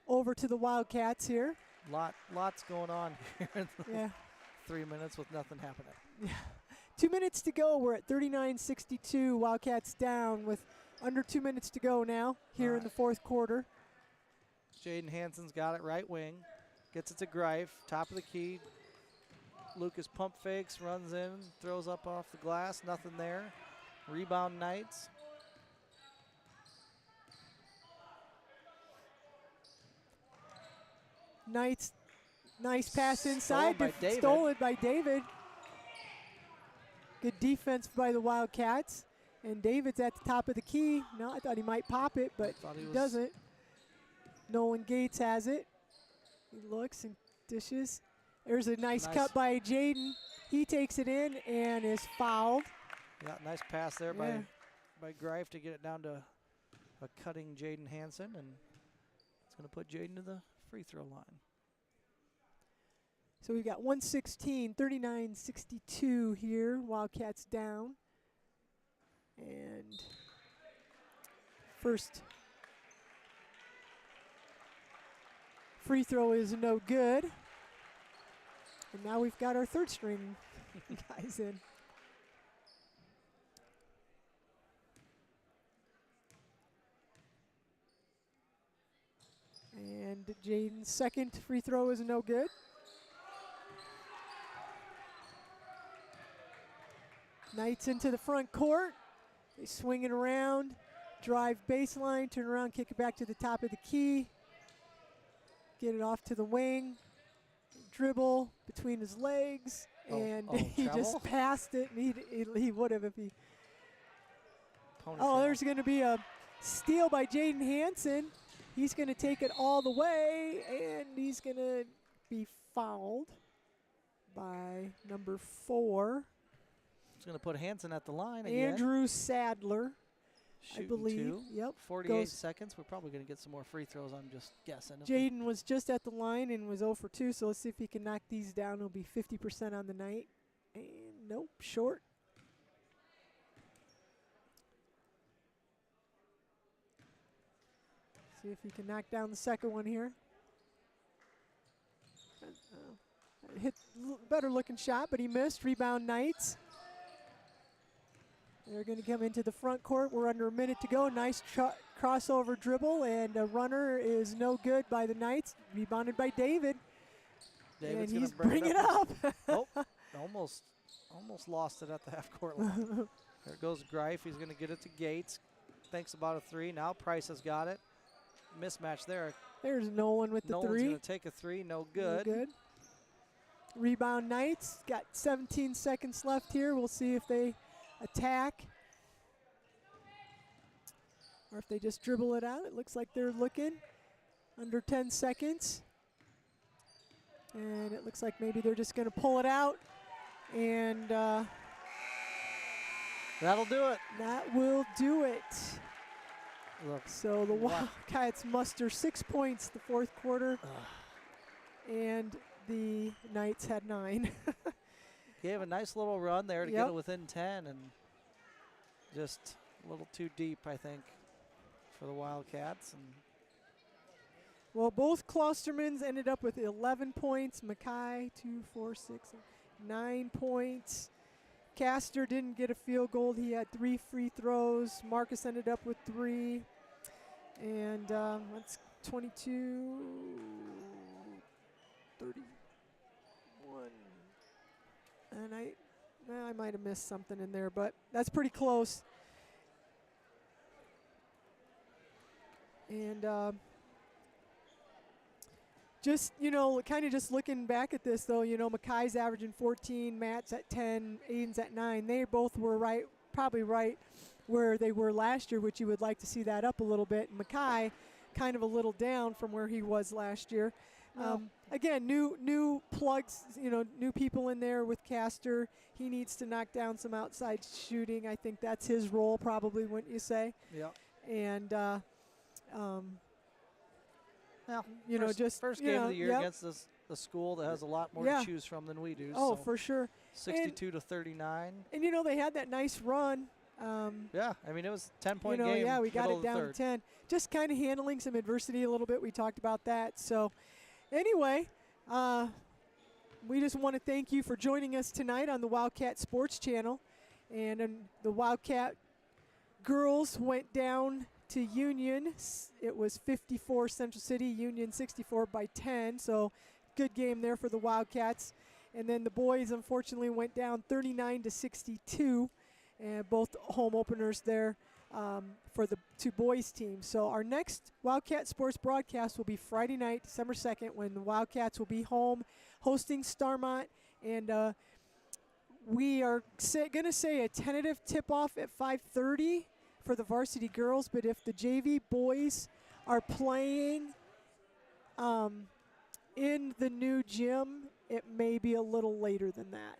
over to the Wildcats here. Lots going on here in the Yeah. 3 minutes with nothing happening. 2 minutes to go. We're at 39-62. Wildcats down with under 2 minutes to go now here in the fourth quarter. Jaden Hansen's got it right wing. Gets it to Greif. Top of the key. Lucas pump fakes, runs in, throws up off the glass. Nothing there. Rebound Knights. Nice pass inside. Stolen by David. Stolen by David. Good defense by the Wildcats. And David's at the top of the key. No, I thought he might pop it, but Thought he he was- doesn't. Nolan Gates has it. He looks and dishes. There's a nice cut by Jaden. He takes it in and is fouled. Yeah, nice pass there Yeah. by Greif to get it down to a cutting Jaden Hansen, and it's going to put Jaden to the free throw line. So we've got 116, 39-62 here. Wildcats down. And first free throw is no good. And now we've got our third string guys in. And Jaden's second free throw is no good. Knights into the front court. They swing it around, drive baseline, turn around, kick it back to the top of the key. Get it off to the wing. Dribble between his legs. And he travel? just passed it. And he would have if he. Ponytail. Oh, there's going to be a steal by Jaden Hansen. He's going to take it all the way, and he's going to be fouled by number 4. It's going to put Hansen at the line again. Andrew Sadler, Shooting I believe. two. Yep. 48 goes- seconds. We're probably going to get some more free throws. I'm just guessing. Jaden was just at the line and was 0 for 2, so let's see if he can knock these down. He'll be 50% on the night. And nope, short. See if he can knock down the second one here. Hit better looking shot, but he missed. Rebound Knights. They're going to come into the front court. We're under a minute to go. Nice crossover dribble, and a runner is no good by the Knights. Rebounded by David. David's and gonna he's bring bringing it it up. Oh, almost lost it at the half-court line. There goes Greif. He's going to get it to Gates. Thinks about a 3. Now Price has got it. Mismatch there. There's Nolan with the Nolan's 3. going to take a 3. No good. No good. Rebound Knights. Got 17 seconds left here. We'll see if they attack or if they just dribble it out. It looks like they're looking under 10 seconds. And it looks like maybe they're just going to pull it out. And That'll do it. that will do it. Look, So the Wow. Wildcats muster 6 points the fourth quarter, and the Knights had 9. gave a nice little run there to get Yep. it within 10, and just a little too deep, I think, for the Wildcats. And Well, both Klostermans ended up with 11 points. Mackay, 2, 4, 6, 9 points. Castor didn't get a field goal. He had 3 free throws. Marcus ended up with 3. And that's 22, 31. And I might have missed something in there, but that's pretty close. And just, kind of just looking back at this, though, Mackay's averaging 14, Matt's at 10, Aiden's at 9. They both were probably right where they were last year, which you would like to see that up a little bit. Mackay kind of a little down from where he was last year. Well- Again, new plugs, new people in there with Castor. He needs to knock down some outside shooting. I think that's his role, probably, wouldn't you say? yeah, And well, just first game of the year yep. against a school that has a lot more Yeah. to choose from than we do. Oh, so for sure. 62 to 39. And they had that nice run. Yeah, I mean it was a 10-point game. Yeah, we got middle it of the down to third. 10. Just kind of handling some adversity a little bit. We talked about that. So, anyway, we just want to thank you for joining us tonight on the Wildcat Sports Channel. And the Wildcat girls went down to Union. It was 54 Central City, Union 64 by 10. So, good game there for the Wildcats. And then the boys, unfortunately, went down 39 to 62. And both home openers there for the 2 boys teams. So our next Wildcat Sports broadcast will be Friday night, December 2nd, when the Wildcats will be home hosting Starmont. And we are going to say a tentative tip-off at 5:30 for the varsity girls. But if the JV boys are playing in the new gym, it may be a little later than that.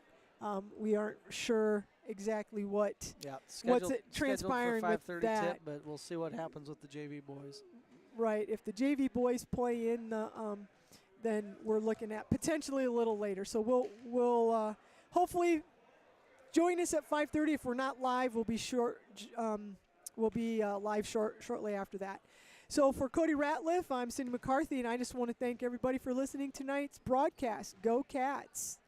We aren't sure exactly what Yeah, what's scheduled it transpiring for with 5:30 that. tip, but we'll see what happens with the JV boys. Right. If the JV boys play in the, then we're looking at potentially a little later. So we'll hopefully join us at 5:30. If we're not live, we'll be live shortly after that. So for Cody Ratliff, I'm Cindy McCarthy, and I just want to thank everybody for listening to tonight's broadcast. Go Cats!